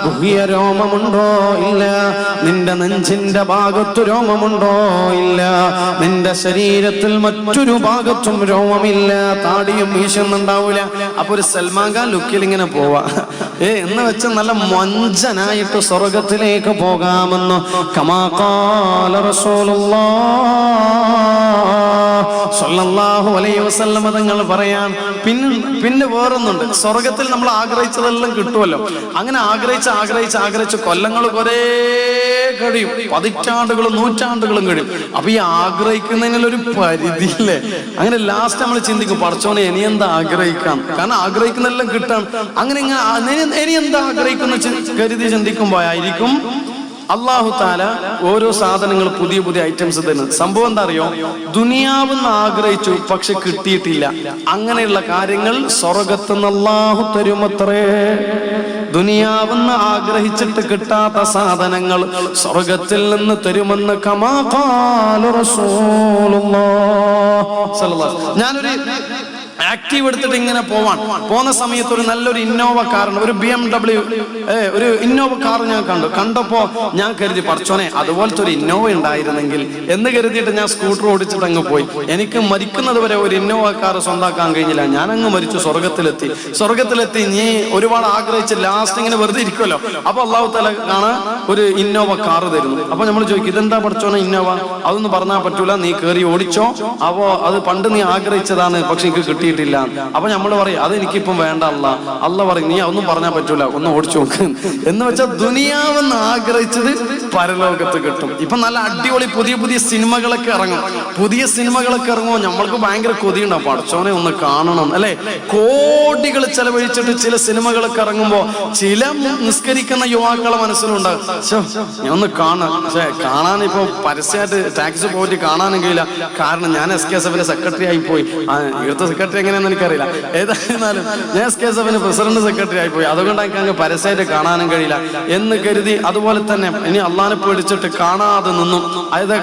S1: ഗുഹ്യ രോമമുണ്ടോ? ഇല്ല. നിന്റെ നെഞ്ചിന്റെ ഭാഗത്തു രോമമുണ്ടോ? ഇല്ല. നിന്റെ ശരീരത്തിൽ മറ്റൊരു ഭാഗത്തും രോമമില്ല. താടിയും മീശയൊന്നും ഉണ്ടാവൂല. അപ്പൊ ഒരു സൽമാൻ ഖാൻ ലുക്കിൽ ഇങ്ങനെ പോവാ. എന്ന് വെച്ച് നല്ല മൊഞ്ചനായിട്ട് സ്വർഗത്തിലേക്ക് പോകാമെന്ന് കമാ ഖാല റസൂലുള്ളാഹി സ്വല്ലല്ലാഹു അലൈഹി വസല്ലം തങ്ങൾ പറയാൻ. പിന്നെ വേറൊന്നുണ്ട്, സ്വർഗത്തിൽ നമ്മൾ ആഗ്രഹിച്ചതെല്ലാം കിട്ടുമല്ലോ. അങ്ങനെ ആഗ്രഹിച്ച് കൊല്ലങ്ങൾ കുറേ കഴിയും, പതിറ്റാണ്ടുകളും നൂറ്റാണ്ടുകളും കഴിയും. അപ്പൊ ഈ ആഗ്രഹിക്കുന്നതിനൊരു പരിധിയില്ലേ? അങ്ങനെ ലാസ്റ്റ് നമ്മൾ ചിന്തിക്കും, പടച്ചോനെ ഇനി എന്താ ആഗ്രഹിക്കാം? കാരണം ആഗ്രഹിക്കുന്നെല്ലാം കിട്ടാൻ. അങ്ങനെ ഇനി എന്താ ആഗ്രഹിക്കുന്ന കരുതി ചിന്തിക്കുമ്പോ ആയിരിക്കും അല്ലാഹു തആല ഓരോ സാധനങ്ങൾ പുതിയ ഐറ്റംസ് തരുന്നത്. സംഭവം എന്താ അറിയോ? ദുനിയാവെന്ന് ആഗ്രഹിച്ചു, പക്ഷെ കിട്ടിയിട്ടില്ല. അങ്ങനെയുള്ള കാര്യങ്ങൾ സ്വർഗത്തുനിന്ന് അല്ലാഹു തരുമത്രേ. ദുനിയാവെന്ന് ആഗ്രഹിച്ചിട്ട് കിട്ടാത്ത സാധനങ്ങൾ സ്വർഗത്തിൽ നിന്ന് തരുമെന്ന് കമാ ഖാല റസൂലുള്ളാഹി സ്വല്ലല്ലാഹു. ഞാനൊരു ആക്റ്റീവ് എടുത്തിട്ട് ഇങ്ങനെ പോകുന്ന സമയത്ത് ഒരു നല്ലൊരു ഇന്നോവ കാറുണ്ട്, ഒരു BMW, ഒരു ഇന്നോവ കാർ ഞാൻ കണ്ടപ്പോ ഞാൻ കരുതി, പടച്ചോനെ അതുപോലത്തെ ഒരു ഇന്നോവ ഉണ്ടായിരുന്നെങ്കിൽ എന്ന് കരുതിയിട്ട് ഞാൻ സ്കൂട്ടർ ഓടിച്ചിട്ട് അങ്ങ് പോയി. എനിക്ക് മരിക്കുന്നത് വരെ ഒരു ഇന്നോവ കാർ സ്വന്തമാക്കാൻ കഴിഞ്ഞില്ല. ഞാൻ അങ്ങ് മരിച്ചു. സ്വർഗത്തിലെത്തി നീ ഒരുപാട് ആഗ്രഹിച്ച് ലാസ്റ്റ് ഇങ്ങനെ വെറുതെ ഇരിക്കുമല്ലോ. അപ്പൊ അല്ലാഹു തആല കാണാൻ ഒരു ഇന്നോവ കാർ തരുന്നു. അപ്പൊ നമ്മൾ ചോദിക്കും, ഇതെന്താ പടച്ചോനെ ഇന്നോവ? അതൊന്നും പറഞ്ഞാൽ പറ്റൂല, നീ കയറി ഓടിച്ചോ. അപ്പോ അത് പണ്ട് നീ ആഗ്രഹിച്ചതാണ്, പക്ഷെ എനിക്ക് കിട്ടിയിട്ടില്ല. അപ്പൊ നമ്മൾ പറയും, അത് എനിക്കിപ്പം വേണ്ട. അല്ല പറയും, നീ ഒന്നും പറഞ്ഞാൽ പറ്റൂല, ഒന്ന് ഓടിച്ചു നോക്ക്. എന്ന് വെച്ചാൽ ദുനിയാവെന്ന് ആഗ്രഹിച്ചത് പരലോകത്ത് കിട്ടും. ഇപ്പൊ നല്ല അടിപൊളി പുതിയ സിനിമകളൊക്കെ ഇറങ്ങും. ഇറങ്ങുമ്പോൾ നമ്മൾക്ക് ഭയങ്കര കൊതിയുണ്ടാവും, പടച്ചോനെ ഒന്ന് കാണണം അല്ലെ? കോടികൾ ചെലവഴിച്ചിട്ട് ചില സിനിമകളൊക്കെ ഇറങ്ങുമ്പോ ചില നിസ്കരിക്കുന്ന യുവാക്കളെ മനസ്സിലുണ്ടാകും, ഞാൻ ഒന്ന് കാണാം. പക്ഷെ കാണാൻ ഇപ്പൊ പരസ്യമായിട്ട് ടാക്സി പോയിട്ട് കാണാനും കഴിയില്ല. കാരണം ഞാൻ SKSF സെക്രട്ടറി ആയി പോയി. ഇവിടുത്തെ സെക്രട്ടറി എങ്ങനെയാണെന്ന് എനിക്കറിയില്ല. ഏതായിരുന്നാലും ഞാൻ SKSF പ്രസിഡന്റ് സെക്രട്ടറി ആയി പോയി. അതുകൊണ്ട് എനിക്ക് പരസ്യമായിട്ട് കാണാനും കഴിയില്ല എന്ന് കരുതി. അതുപോലെ തന്നെ ഇനി അള്ളാനെ പേടിച്ചിട്ട് കാണാതെ നിന്നും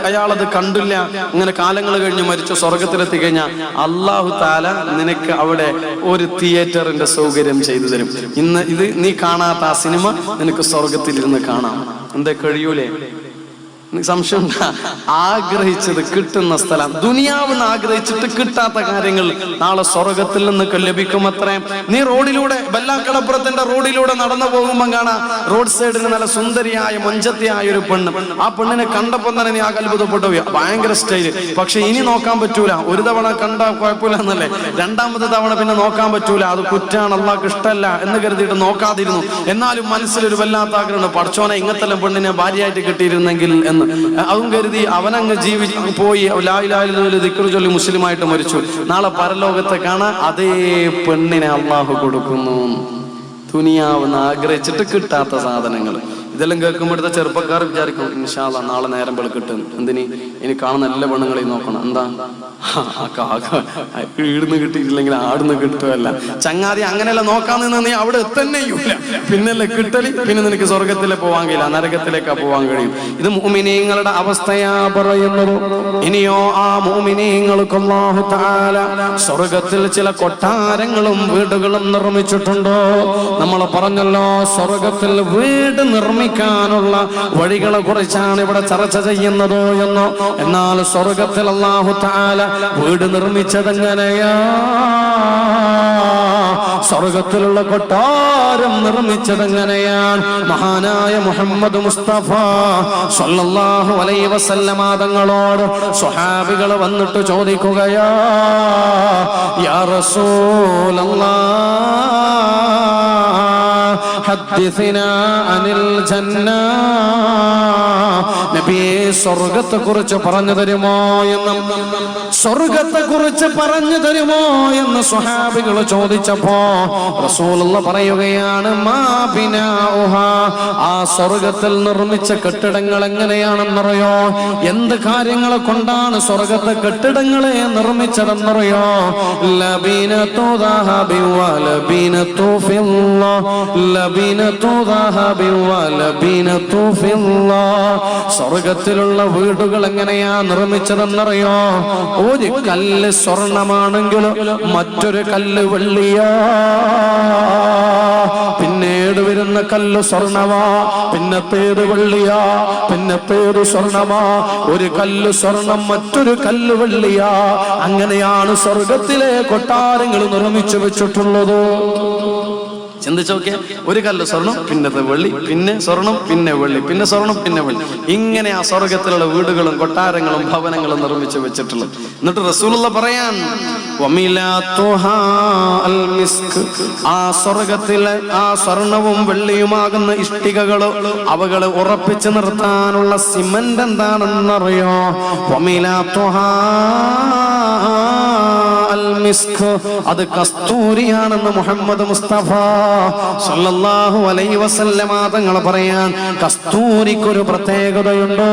S1: അയാളത് കണ്ടില്ല. ഇങ്ങനെ കാലങ്ങൾ കഴിഞ്ഞ് മരിച്ചു സ്വർഗത്തിലെത്തി കഴിഞ്ഞാൽ അല്ലാഹു തആല നിനക്ക് അവിടെ ഒരു തിയേറ്ററിന്റെ സൗകര്യം ചെയ്തു തരും. ഇന്ന് ഇത് നീ കാണാത്ത ആ സിനിമ നിനക്ക് സ്വർഗത്തിലിരുന്ന് കാണാം. എന്താ കഴിയൂലേ? സംശയം ആഗ്രഹിച്ചത് കിട്ടുന്ന സ്ഥലം. ദുനിയാവെന്ന് ആഗ്രഹിച്ചിട്ട് കിട്ടാത്ത കാര്യങ്ങൾ നാളെ സ്വർഗത്തിൽ നിന്നൊക്കെ ലഭിക്കും. അത്രയും നീ റോഡിലൂടെ ബല്ലാക്കടപ്പുറത്തിന്റെ റോഡിലൂടെ നടന്നു പോകുമ്പോൾ കാണാ റോഡ് സൈഡിൽ നല്ല സുന്ദരിയായ മൊഞ്ചത്തിയായ ഒരു പെണ്ണ്. ആ പെണ്ണിനെ കണ്ടപ്പോൾ തന്നെ നീ അത്ഭുതപ്പെട്ടു പോയി, ഭയങ്കര സ്റ്റൈല്. പക്ഷെ ഇനി നോക്കാൻ പറ്റൂല. ഒരു തവണ കണ്ട കുഴപ്പമില്ല എന്നല്ലേ, രണ്ടാമത്തെ തവണ പിന്നെ നോക്കാൻ പറ്റൂല. അത് കുറ്റാണ്, അള്ളാഹ്ക്ക് ഇഷ്ടമല്ല എന്ന് കരുതിയിട്ട് നോക്കാതിരുന്നു. എന്നാലും മനസ്സിലൊരു വല്ലാത്ത ആഗ്രഹമുണ്ട്, പഠിച്ചോനെ ഇങ്ങനത്തെ പെണ്ണിനെ ഭാര്യയായിട്ട് കിട്ടിയിരുന്നെങ്കിൽ എന്ന്. അതും കരുതി അവനങ്ങ് പോയി ലാ ഇലാഹ ഇല്ലല്ലാഹ് ദിക്ർ ചൊല്ലി മുസ്ലിമായിട്ട് മരിച്ചു. നാളെ പരലോകത്തെ കാണാൻ അതേ പെണ്ണിനെ അള്ളാഹു കൊടുക്കുന്നു. ദുനിയാവെന്ന് ആഗ്രഹിച്ചിട്ട് കിട്ടാത്ത സാധനങ്ങൾ. ഇതെല്ലാം കേൾക്കുമ്പോഴത്തെ ചെറുപ്പക്കാർ വിചാരിക്കും ഇൻഷാ അല്ലാഹ് നാളെ നേരം കിട്ടും. എന്തിനി ഇനി കാണുന്ന എല്ലാ പെണ്ണുങ്ങളെയും നോക്കണം. എന്താ ഈടുന്ന് കിട്ടിയിട്ടില്ലെങ്കിൽ ആടുന്ന് കിട്ടുമല്ല ചങ്ങാതി. അങ്ങനെയല്ല നോക്കാൻ നിന്ന് നീ അവിടെ എത്തന്നെയില്ല, പിന്നല്ലേ കിട്ടല്. പിന്നെ നിനക്ക് സ്വർഗത്തിലെ പോവാൻ കഴിയില്ല, നരകത്തിലേക്കാ പോവാൻ കഴിയും. ഇത് മുഅ്മിനീങ്ങളുടെ അവസ്ഥയാ പറയുന്നത്. ഇനിയോ ആ മുഅ്മിനീങ്ങൾക്ക് അല്ലാഹു തആല സ്വർഗത്തിൽ ചില കൊട്ടാരങ്ങളും വീടുകളും നിർമ്മിച്ചിട്ടുണ്ടോ? നമ്മൾ പറഞ്ഞല്ലോ സ്വർഗത്തിൽ വീട് നിർമ്മിക്കാനുള്ള വഴികളെ കുറിച്ചാണ് ഇവിടെ ചർച്ച ചെയ്യുന്നത് എന്ന്. എന്നാൽ സ്വർഗത്തിൽ അല്ലാഹു തആല വീട് നിർമ്മിച്ചതെങ്ങനെയാ? സ്വർഗത്തിലുള്ള കൊട്ടാരം നിർമ്മിച്ചതെങ്ങനെയാണ്? മഹാനായ മുഹമ്മദ് മുസ്തഫ സ്വല്ലല്ലാഹു അലൈഹി വസല്ലമ തങ്ങളോട് സ്വഹാബികൾ വന്നിട്ട് ചോദിക്കുകയാ, യാ റസൂലല്ലാഹ് ഹദ്ദിസ്നാ അനിൽ ജന്ന. നബിയെ സ്വർഗത്തെ കുറിച്ച് പറഞ്ഞു തരുമോ എന്ന്, സ്വർഗത്തെ കുറിച്ച് പറഞ്ഞു തരുമോ എന്ന് സ്വഹാബികൾ ചോദിച്ചപ്പോ റസൂലുള്ളാഹി പറയുകയാണ്, മാ ബിനാഉഹാ, ആ സ്വർഗത്തിൽ നിർമ്മിച്ച കെട്ടിടങ്ങൾ എങ്ങനെയാണെന്നറിയോ? എന്ത് കാര്യങ്ങളെ കൊണ്ടാണ് സ്വർഗത്തെ കെട്ടിടങ്ങളെ നിർമ്മിച്ചതെന്നറിയോ? ലബീനതു ദഹബി വലബീനതു ഫില്ല, ലബീനതു ദഹബി വലബീനതു ഫില്ല. സ്വർഗത്തിലുള്ള വീടുകൾ എങ്ങനെയാ നിർമ്മിച്ചതെന്നറിയോ? ഒരു കല്ല് സ്വർണമാണെങ്കിൽ മറ്റൊരു കല്ല് വെള്ളിയാ, പിന്നീട് വരുന്ന കല്ല് സ്വർണമാ, പിന്നത്തേത് വെള്ളിയാ, പിന്നത്തേത് സ്വർണമാ. ഒരു കല്ല് സ്വർണം മറ്റൊരു കല്ല് വെള്ളിയാ. അങ്ങനെയാണ് സ്വർഗത്തിലെ കൊട്ടാരങ്ങൾ നിർമ്മിച്ചു വെച്ചിട്ടുള്ളത്. ചിന്തിച്ചു നോക്കിയ, ഒരു കല്ല് സ്വർണം, പിന്നത്തെ വെള്ളി, പിന്നെ സ്വർണം, പിന്നെ വെള്ളി, പിന്നെ സ്വർണം, പിന്നെ വെള്ളി. ഇങ്ങനെ ആ സ്വർഗത്തിലുള്ള വീടുകളും കൊട്ടാരങ്ങളും ഭവനങ്ങളും നിർമ്മിച്ചു വെച്ചിട്ടുള്ളത്. എന്നിട്ട് റസൂലുള്ളാഹി പറയാൻ, ആ സ്വർഗത്തിലെ ആ സ്വർണവും വെള്ളിയുമാകുന്ന ഇഷ്ടികകള് അവകളെ ഉറപ്പിച്ചു നിർത്താനുള്ള സിമന്റ് എന്താണെന്നറിയോ? അത് കസ്തൂരിയാണെന്ന് മുഹമ്മദ് മുസ്തഫ സല്ലല്ലാഹു അലൈഹി വസല്ലമ തങ്ങൾ പറയാൻ. കസ്തൂരിക്കൊരു പ്രത്യേകതയുണ്ടോ?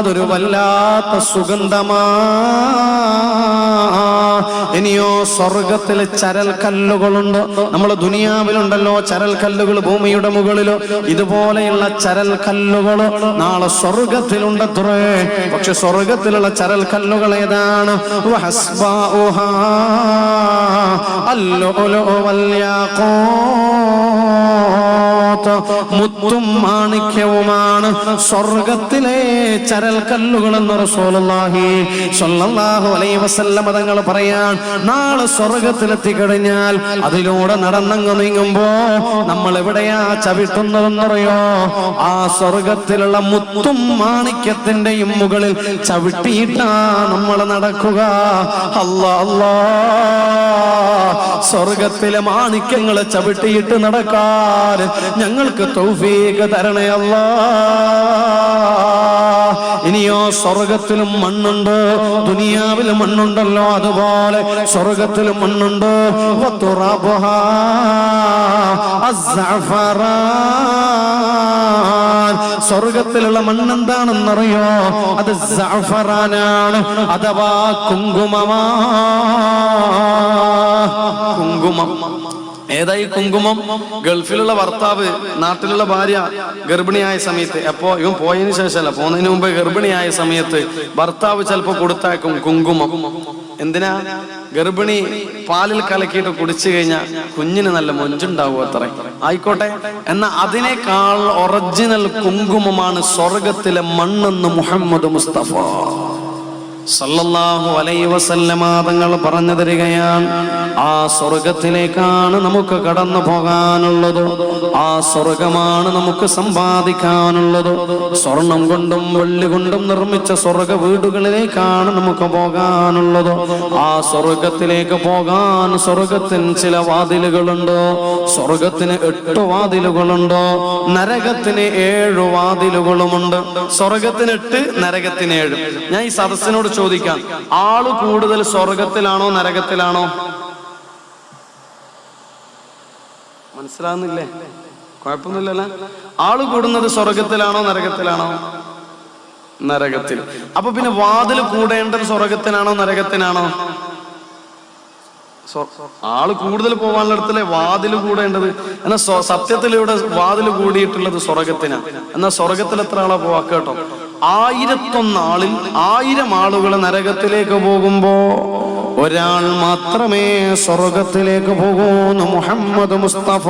S1: അതൊരു വല്ലാത്ത സുഗന്ധമാ. ഇനിയോ സ്വർഗത്തിലെ ചരൽ കല്ലുകളുണ്ട്. നമ്മളെ ദുനിയാവിലുണ്ടല്ലോ ചരൽ കല്ലുകൾ ഭൂമിയുടെ മുകളിലോ, ഇതുപോലെയുള്ള ചരൽ കല്ലുകൾ നാളെ സ്വർഗത്തിലുണ്ടത്രേ. പക്ഷെ സ്വർഗത്തിലുള്ള ചരൽ കല്ലുകൾ ഏതാണ്? മുത്തും മാണിക്യവുമാണ് സ്വർഗത്തിലെ ചരൽ കല്ലുകൾ എന്ന് റസൂലുള്ളാഹി സ്വല്ലല്ലാഹു അലൈഹി വസല്ലം തങ്ങൾ പറയാൻ. നാളെ സ്വർഗത്തിലെത്തി കഴിഞ്ഞാൽ അതിലൂടെ നടന്നങ്ങ് നീങ്ങുമ്പോ നമ്മൾ എവിടെയാ ചവിട്ടുന്നതെന്നറിയോ? ആ സ്വർഗത്തിലുള്ള മുത്തും മാണിക്യത്തിന്റെയും മുകളിൽ ചവിട്ടിയിട്ടാ നമ്മൾ നടക്കുക. അല്ലാ അല്ലാ, സ്വർഗത്തിലെ മാണിക്യങ്ങളെ ചവിട്ടിയിട്ട് നടക്കാൻ ഞങ്ങൾക്ക് തൗഫീഖ് തരണേ അല്ലാ. ഇനിയോ സ്വർഗത്തിലും മണ്ണുണ്ട്, ദുനിയാവിലും മണ്ണുണ്ടല്ലോ, അതുപോലെ സ്വർഗത്തിലും മണ്ണുണ്ട്. സ്വർഗത്തിലുള്ള മണ്ണെന്താണെന്നറിയോ? അത് സഅഫറാനാണ്, അഥവാ കുങ്കുമമാ. കുങ്കുമം ഏതായി കുങ്കുമം? ഗൾഫിലുള്ള ഭർത്താവ് നാട്ടിലുള്ള ഭാര്യ ഗർഭിണിയായ സമയത്ത്, അപ്പോ ഇവൻ പോയതിനു ശേഷമല്ല, പോകുന്നതിന് മുമ്പ് ഗർഭിണിയായ സമയത്ത് ഭർത്താവ് ചിലപ്പോ കൊടുത്താക്കും കുങ്കുമം. എന്തിനാ? ഗർഭിണി പാലിൽ കലക്കിയിട്ട് കുടിച്ചു കഴിഞ്ഞാൽ കുഞ്ഞിന് നല്ല മൊഞ്ചുണ്ടാവും അത്ര. ആയിക്കോട്ടെ, എന്നാ അതിനേക്കാൾ ഒറിജിനൽ കുങ്കുമമാണ് സ്വർഗത്തിലെ മണ്ണെന്ന് മുഹമ്മദ് മുസ്തഫ സല്ലല്ലാഹു അലൈഹി വസല്ലമ തങ്ങൾ പറഞ്ഞു തരികയാണ്. ആ സ്വർഗത്തിലേക്കാണ് നമുക്ക് കടന്നു പോകാനുള്ളത്. ആ സ്വർഗമാണ് നമുക്ക് സമ്പാദിക്കാനുള്ളത്. സ്വർണം കൊണ്ടും വെള്ളി കൊണ്ടും നിർമ്മിച്ച സ്വർഗ വീടുകളിലേക്കാണ് നമുക്ക് പോകാനുള്ളത്. ആ സ്വർഗത്തിലേക്ക് പോകാൻ സ്വർഗത്തിന് ചില വാതിലുകളുണ്ട്. സ്വർഗത്തിന് 8 വാതിലുകളുണ്ട്, നരകത്തിന് 7 വാതിലുകളുമുണ്ട്. സ്വർഗത്തിന് 8, നരകത്തിന് 7. ഞാൻ ഈ സദസ്സിനോട് ചോദിക്കാം, ആള് കൂടുതൽ സ്വർഗത്തിലാണോ നരകത്തിലാണോ? മനസ്സിലാകുന്നില്ലേ? കുഴപ്പമൊന്നുമില്ലല്ലോ. ആള് കൂടുന്നത് സ്വർഗത്തിലാണോ നരകത്തിലാണോ? നരകത്തിൽ. അപ്പൊ പിന്നെ വാതിൽ കൂടേണ്ടത് സ്വർഗത്തിനാണോ നരകത്തിനാണോ? ആള് കൂടുതൽ പോകാനുള്ളിടത്തിലെ വാതിൽ കൂടേണ്ടത്. എന്നാ സത്യത്തിൽ ഇവിടെ വാതിൽ കൂടിയിട്ടുള്ളത് സ്വർഗത്തിനാണ്. എന്നാ സ്വർഗത്തിൽ എത്ര ആളാ പോവാ കേട്ടോ? 1001 ആളിൽ 1000 ആളുകൾ നരകത്തിലേക്ക് പോകുമ്പോ ഒരാൾ മാത്രമേ സ്വർഗത്തിലേക്ക് പോകൂന്ന് മുഹമ്മദ് മുസ്തഫ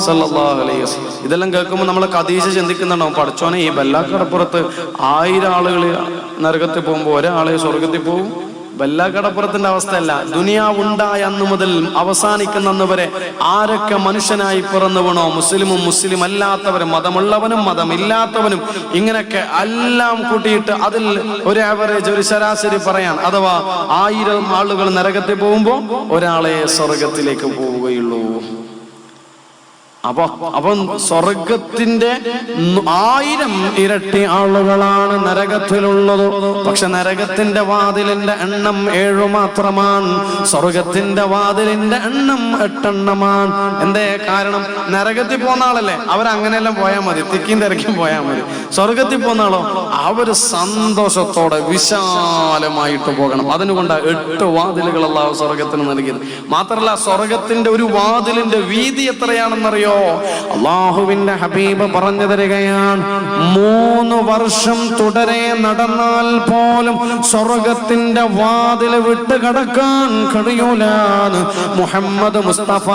S1: സല്ലല്ലാഹു അലൈഹി വസല്ലം. ഇതെല്ലാം കേൾക്കുമ്പോൾ നമ്മളെ ഖദീജ ചിന്തിക്കുന്നുണ്ടാവും, പഠിച്ചോനെ ഈ ബല്ലാക്കടപ്പുറത്ത് 1000 ആളുകൾ നരകത്തിൽ പോകുമ്പോ ഒരാളെ സ്വർഗത്തിൽ പോകും. ബല്ലാക്കടപ്പുറത്തിന്റെ അവസ്ഥയല്ല. ദുനിയാവുണ്ടായ അന്ന് മുതൽ അവസാനിക്കുന്ന അന്ന് വരെ ആരൊക്കെ മനുഷ്യനായി പിറന്നു വീണോ, മുസ്ലിമും മുസ്ലിം അല്ലാത്തവരും, മതമുള്ളവനും മതമില്ലാത്തവനും, ഇങ്ങനെയൊക്കെ എല്ലാം കൂട്ടിയിട്ട് അതിൽ ഒരു ആവറേജ്, ഒരു ശരാശരി പറയാൻ, അഥവാ 1000 ആളുകൾ നരകത്തിൽ പോകുമ്പോ ഒരാളെ സ്വർഗത്തിലേക്ക് പോവുകയുള്ളൂ. അപ്പം സ്വർഗത്തിന്റെ 1000 ഇരട്ടി ആളുകളാണ് നരകത്തിലുള്ളത്. പക്ഷെ നരകത്തിന്റെ വാതിലിന്റെ എണ്ണം 7 മാത്രമാണ്. സ്വർഗത്തിന്റെ വാതിലിന്റെ എണ്ണം 8 എണ്ണമാണ്. എന്തേ കാരണം? നരകത്തിൽ പോകുന്ന ആളല്ലേ, അവരങ്ങനെയെല്ലാം പോയാൽ മതി, തിക്കും തിരക്കും പോയാൽ മതി. സ്വർഗത്തിൽ പോകുന്ന ആളോ അവര് സന്തോഷത്തോടെ വിശാലമായിട്ട് പോകണം. അതിനുകൊണ്ട് 8 വാതിലുകൾ അല്ലാഹു സ്വർഗത്തിന് നൽകിയത്. മാത്രമല്ല, സ്വർഗത്തിന്റെ ഒരു വാതിലിന്റെ വീതി എത്രയാണെന്നറിയോ? അല്ലാഹുവിന്റെ ഹബീബ് പറഞ്ഞു തരികയാണ്, 3 വർഷം തുടരെ നടന്നാൽ പോലും സ്വർഗത്തിന്റെ വാതിൽ വിട്ട് കടക്കാൻ കഴിയൂലാന്ന് മുഹമ്മദ് മുസ്തഫ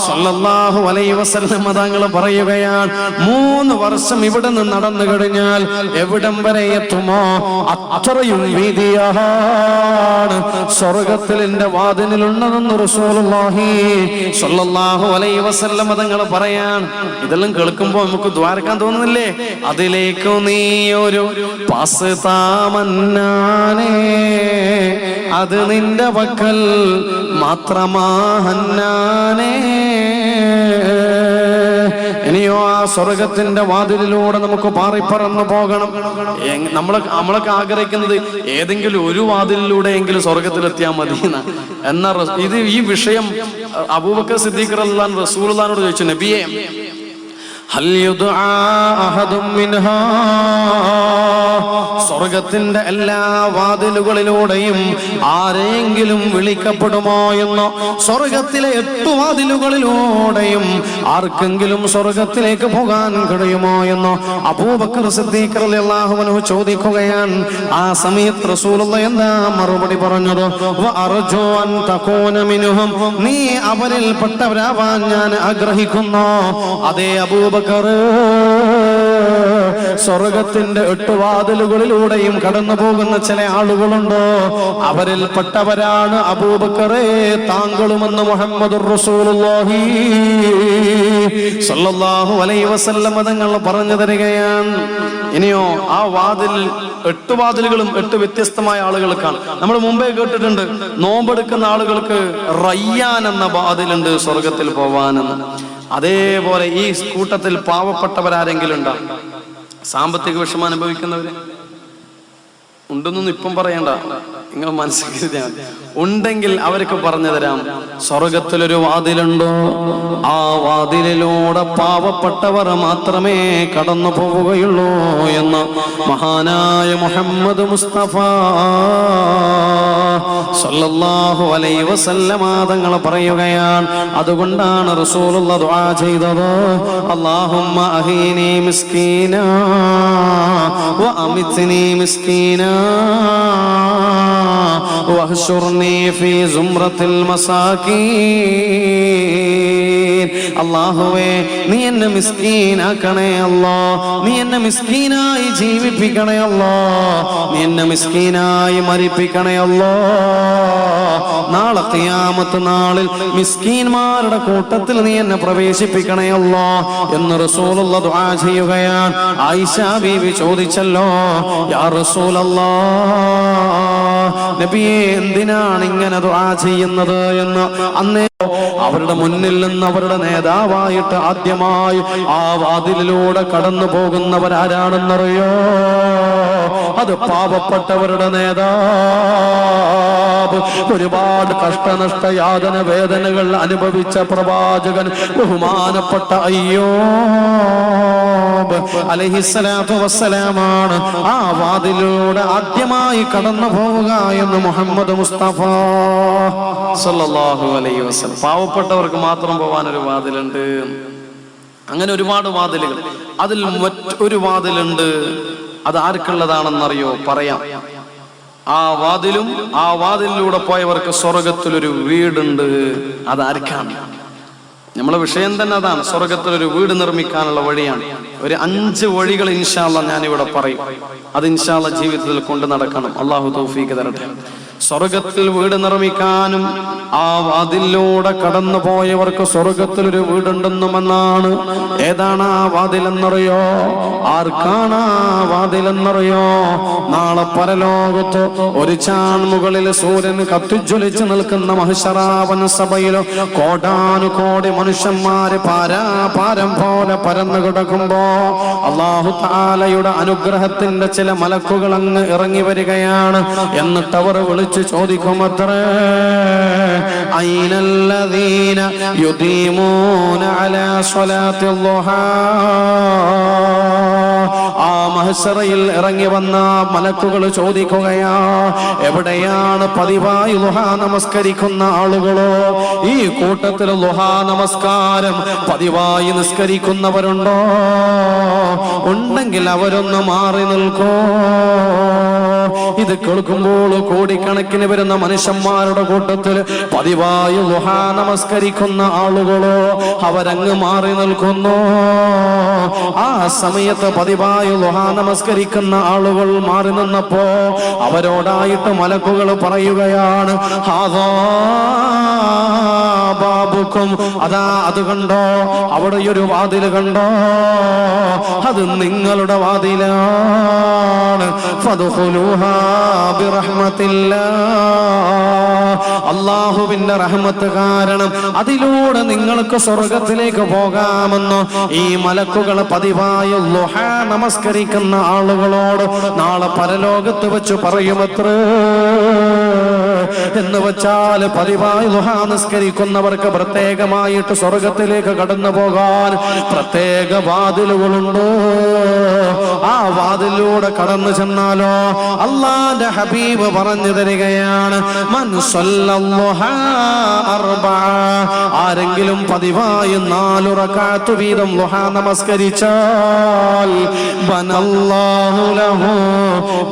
S1: സല്ലല്ലാഹു അലൈഹി വസല്ലം തങ്ങൾ പറയുകയാണ്. 3 വർഷം ഇവിടെ നിന്ന് നടന്നു കഴിഞ്ഞാൽ എവിടം വരെ എത്തുമോ അത്രയും വീതിയാണ് സ്വർഗത്തിന്റെ വാതിലുള്ളതെന്ന് റസൂലുള്ളാഹി സല്ലല്ലാഹു അലൈഹി വസല്ലം തങ്ങൾ പറയാൻ. ഇതെല്ലാം കേൾക്കുമ്പോ നമുക്ക് ദ്വാരക്കാൻ തോന്നുന്നില്ലേ? അതിലേക്ക് നീ ഒരു പാസ് താമന്നാനേ, അത് നിന്റെ പക്കൽ മാത്രമാഹന്നാനേ. ഇനിയോ ആ സ്വർഗത്തിന്റെ വാതിലിലൂടെ നമുക്ക് പാറിപ്പറന്നു പോകണം. നമ്മളൊക്കെ ആഗ്രഹിക്കുന്നത് ഏതെങ്കിലും ഒരു വാതിലിലൂടെയെങ്കിലും സ്വർഗത്തിലെത്തിയാൽ മതി എന്നാ. ഈ വിഷയം അബൂബക്കർ സിദ്ദീഖ് റളിയല്ലാഹു അൻഹു റസൂലുള്ളാഹിനോട് ചോദിച്ചു, നബിയേ ഹൽ യുദ്ആ അഹദും മിൻഹാ, സ്വർഗത്തിന്റെ എല്ലാ വാതിലുകളിലൂടെയും ആരെങ്കിലും വിളിക്കപ്പെടുമോ എന്നോ, സ്വർഗത്തിലെ 8 വാതിലുകളിലൂടെയും ആർക്കെങ്കിലും സ്വർഗത്തിലേക്ക് പോകാൻ കഴിയുമോ എന്നോ അബൂബക്കർ സിദ്ദീഖ് റളിയല്ലാഹു അൻഹു ചോദിക്കുകയാണ്. ആ സമയത്ത് റസൂലുള്ളാഹി എന്താ മറുപടി പറഞ്ഞത്? വഅർജു അൻ തകൂന മിൻഹും, നീ അവരിൽ പെട്ടവരാവാൻ ഞാൻ ആഗ്രഹിക്കുന്നു. അതേ അബൂബക്കർ, സ്വർഗത്തിന്റെ 8 വാതിലുകളിലൂടെയും കടന്നു പോകുന്ന ചില ആളുകളുണ്ട്, അവരിൽ പെട്ടവരാണ് അബൂബക്കറെ താങ്കളുമെന്ന് മുഹമ്മദുർ റസൂലുള്ളാഹി സല്ലല്ലാഹു അലൈഹി വസല്ലം തങ്ങൾ പറഞ്ഞു തരികയാണ്. ഇനിയോ ആ വാതിൽ 8 വാതിലുകളും 8 വ്യത്യസ്തമായ ആളുകൾക്കാണ്. നമ്മൾ മുമ്പേ കേട്ടിട്ടുണ്ട്, നോമ്പെടുക്കുന്ന ആളുകൾക്ക് റയ്യാൻ എന്ന വാതിലുണ്ട് സ്വർഗത്തിൽ പോവാനെന്ന്. അതേപോലെ ഈ കൂട്ടത്തിൽ പാവപ്പെട്ടവരാരെങ്കിലും ഉണ്ടോ? സാമ്പത്തിക വിഷമം അനുഭവിക്കുന്നവര്? ഉണ്ടെന്നൊന്നും ഇപ്പം പറയണ്ട, നിങ്ങൾ മനസ്സിലാക്കിയാൽ ഉണ്ടെങ്കിൽ അവർക്ക് പറഞ്ഞു തരാം. സ്വർഗത്തിലൊരു വാതിലുണ്ടോ, ആ വാതിലിലൂടെ പാവപ്പെട്ടവർ മാത്രമേ കടന്നു പോവുകയുള്ളൂ എന്ന് മഹാനായ മുഹമ്മദ് മുസ്തഫ സല്ലല്ലാഹു അലൈഹി വസല്ലമ തങ്ങൾ പറയുകയാണ്. അതുകൊണ്ടാണ് റസൂലുള്ളാഹി ദുആ ചെയ്തത്, അല്ലാഹുമ്മ അഹീനി മിസ്കീനാ വ അമിത്നി മിസ്കീനാ വഹ്ശുർനി ഫീ സുംറത്തിൽ മസാകീൻ. അല്ലാഹുവേ, നീ എന്നെ മിസ്കീനാക്കണേ അല്ലാ, നീ എന്നെ മിസ്കീനായി ജീവിപ്പിക്കണേ അല്ലാ, നീ എന്നെ മിസ്കീനായി മരിപ്പിക്കണേ അല്ലാ. നാളെ ഖിയാമത്ത് നാളിൽ മിസ്കീന്മാരുടെ കൂട്ടത്തിൽ നീ എന്നെ പ്രവേശിപ്പിക്കണേ അല്ലാ എന്ന് റസൂലുള്ളാഹി ദുആ ചെയ്യുകയാണ്. ആയിഷ ബീവി ചോദിച്ചല്ലോ, യാ റസൂലല്ലാഹ്, നബിയേ എന്തിനാണ് ഇങ്ങനെ ദുആ ചെയ്യുന്നത് എന്ന്. അന്നേ അവരുടെ മുന്നിൽ നിന്ന് അവരുടെ നേതാവായിട്ട് ആദ്യമായി ആ വാതിലിലൂടെ കടന്നു പോകുന്നവരാരാണെന്നറിയോ? അത് പാവപ്പെട്ടവരുടെ നേതാവ്, ഒരുപാട് കഷ്ടനഷ്ട യാതന വേദനകൾ അനുഭവിച്ച പ്രവാചകൻ ബഹുമാനപ്പെട്ട അയ്യൂബ് അലൈഹിസ്സലാത്തു വസ്സലാമാണ് ആ വാതിലിലൂടെ ആദ്യമായി കടന്നു പോവുക എന്ന് മുഹമ്മദ് മുസ്തഫ സല്ലല്ലാഹു അലൈഹി വസല്ലം. പാവപ്പെട്ടവർക്ക് മാത്രം പോവാൻ ഒരു വാതിലുണ്ട്. അങ്ങനെ ഒരുപാട് വാതിലുകൾ. അതിൽ മറ്റൊരു വാതിലുണ്ട്. അത് ആർക്കുള്ളതാണെന്നറിയോ? പറയാം. ആ വാതിലും ആ വാതിലിലൂടെ പോയവർക്ക് സ്വർഗത്തിലൊരു വീടുണ്ട്. അതാർക്കാണ്? നമ്മളെ വിഷയം തന്നെ അതാണ്. സ്വർഗത്തിലൊരു വീട് നിർമ്മിക്കാനുള്ള വഴിയാണ്. ഒരു 5 വഴികൾ ഇൻഷാ അല്ലാഹ് ഞാനിവിടെ പറയും. അത് ഇൻഷാ അല്ലാഹ് ജീവിതത്തിൽ കൊണ്ട് നടക്കണം. അള്ളാഹു തൗഫീഖ് തരട്ടെ. സ്വർഗത്തിൽ വീട് നിർമ്മിക്കാനും ആ വാതിലിലൂടെ കടന്നു പോയവർക്ക് സ്വർഗത്തിലൊരു വീടുണ്ടെന്നുമെന്നാണ്. ഏതാണ് ആ വാതിലെന്നറിയോ? ആർക്കാണ് ആ വാതിലെന്നറിയോ? നാളെ പരലോകത്ത് ഒരു ചാൺമുകളിൽ സൂര്യൻ കത്തിജ്വലിച്ച് നിൽക്കുന്ന മഹ്ശറാവൻ സഭയിലോ കോടാനുകോടി മനുഷ്യന്മാര് പാരാപാരം പോലെ പരന്നു കിടക്കുമ്പോ അല്ലാഹു തആലയുടെ അനുഗ്രഹത്തിന്റെ ചില മലക്കുകൾ അങ്ങ് ഇറങ്ങി വരികയാണ്. എന്നിട്ട് അവർ വിളിച്ചു ചോദിക്കുമത്രേ, ഐനല്ലദീന യുദീമൂന അലാ സ്വലാത്തിൽ ളുഹാ. ആ മഹ്ശറയിൽ ഇറങ്ങി വന്ന മലക്കുകൾ ചോദിക്കുകയാ, എവിടെയാണ് പതിവായി ളുഹാ നമസ്കരിക്കുന്ന ആളുകളോ? ഈ കൂട്ടത്തിൽ ളുഹാ നമസ്കാരം പതിവായി നിസ്കരിക്കുന്നവരുണ്ടോ? ഉണ്ടെങ്കിൽ അവരൊന്ന് മാറി നിൽക്കോ. ഇത് കേൾക്കുമ്പോൾ കോടിക്കണക്കിന് വരുന്ന മനുഷ്യന്മാരുടെ കൂട്ടത്തിൽ പതിവായി ളുഹാ നമസ്കരിക്കുന്ന ആളുകളോ അവരങ്ങ് മാറി നിൽക്കുന്നു. ആ സമയത്ത് പതിവായി ളുഹാ നമസ്കരിക്കുന്ന ആളുകൾ മാറി നിന്നപ്പോ അവരോടായിട്ട് മലക്കുകൾ പറയുകയാണ്, ഹാദാ ബാബുക്കും, അതാ അത് കണ്ടോ, അവിടെ ഒരു വാതിൽ കണ്ടോ, അത് നിങ്ങളുടെ വാതിലാണ്. ഫദ്ഖുലൂഹാ ബിറഹ്മത്തില്ലാഹ്. അല്ലാഹുവിന്റെ റഹ്മത്ത് കാരണം അതിലൂടെ നിങ്ങൾക്ക് സ്വർഗത്തിലേക്ക് പോകാമെന്ന് ഈ മലക്കുകൾ പതിവായി ളുഹാ നമസ്കരിക്കുന്ന ആളുകളോട് നാളെ പരലോകത്ത് വെച്ച് പറയുമത്രേ. എന്ന് വെച്ചാൽ പതിവായി ളുഹാ നിസ്കരിക്കുന്നവർക്ക് പ്രത്യേകമായിട്ട് സ്വർഗത്തിലേക്ക് കടന്നു പോകാൻ പ്രത്യേക വാതിലുകളുണ്ട്. ആ വാതിലൂടെ കടന്നു ചെന്നാലോ അല്ലാഹുവിന്റെ ഹബീബ് പറഞ്ഞു തരികയാണ്, മൻ സല്ലല്ലാഹു അർബഅ, ആരെങ്കിലും പതിവായി 4 റക്അത്ത് വീതം ളുഹാ നമസ്കരിച്ചാൽ ബനല്ലാഹു ലഹു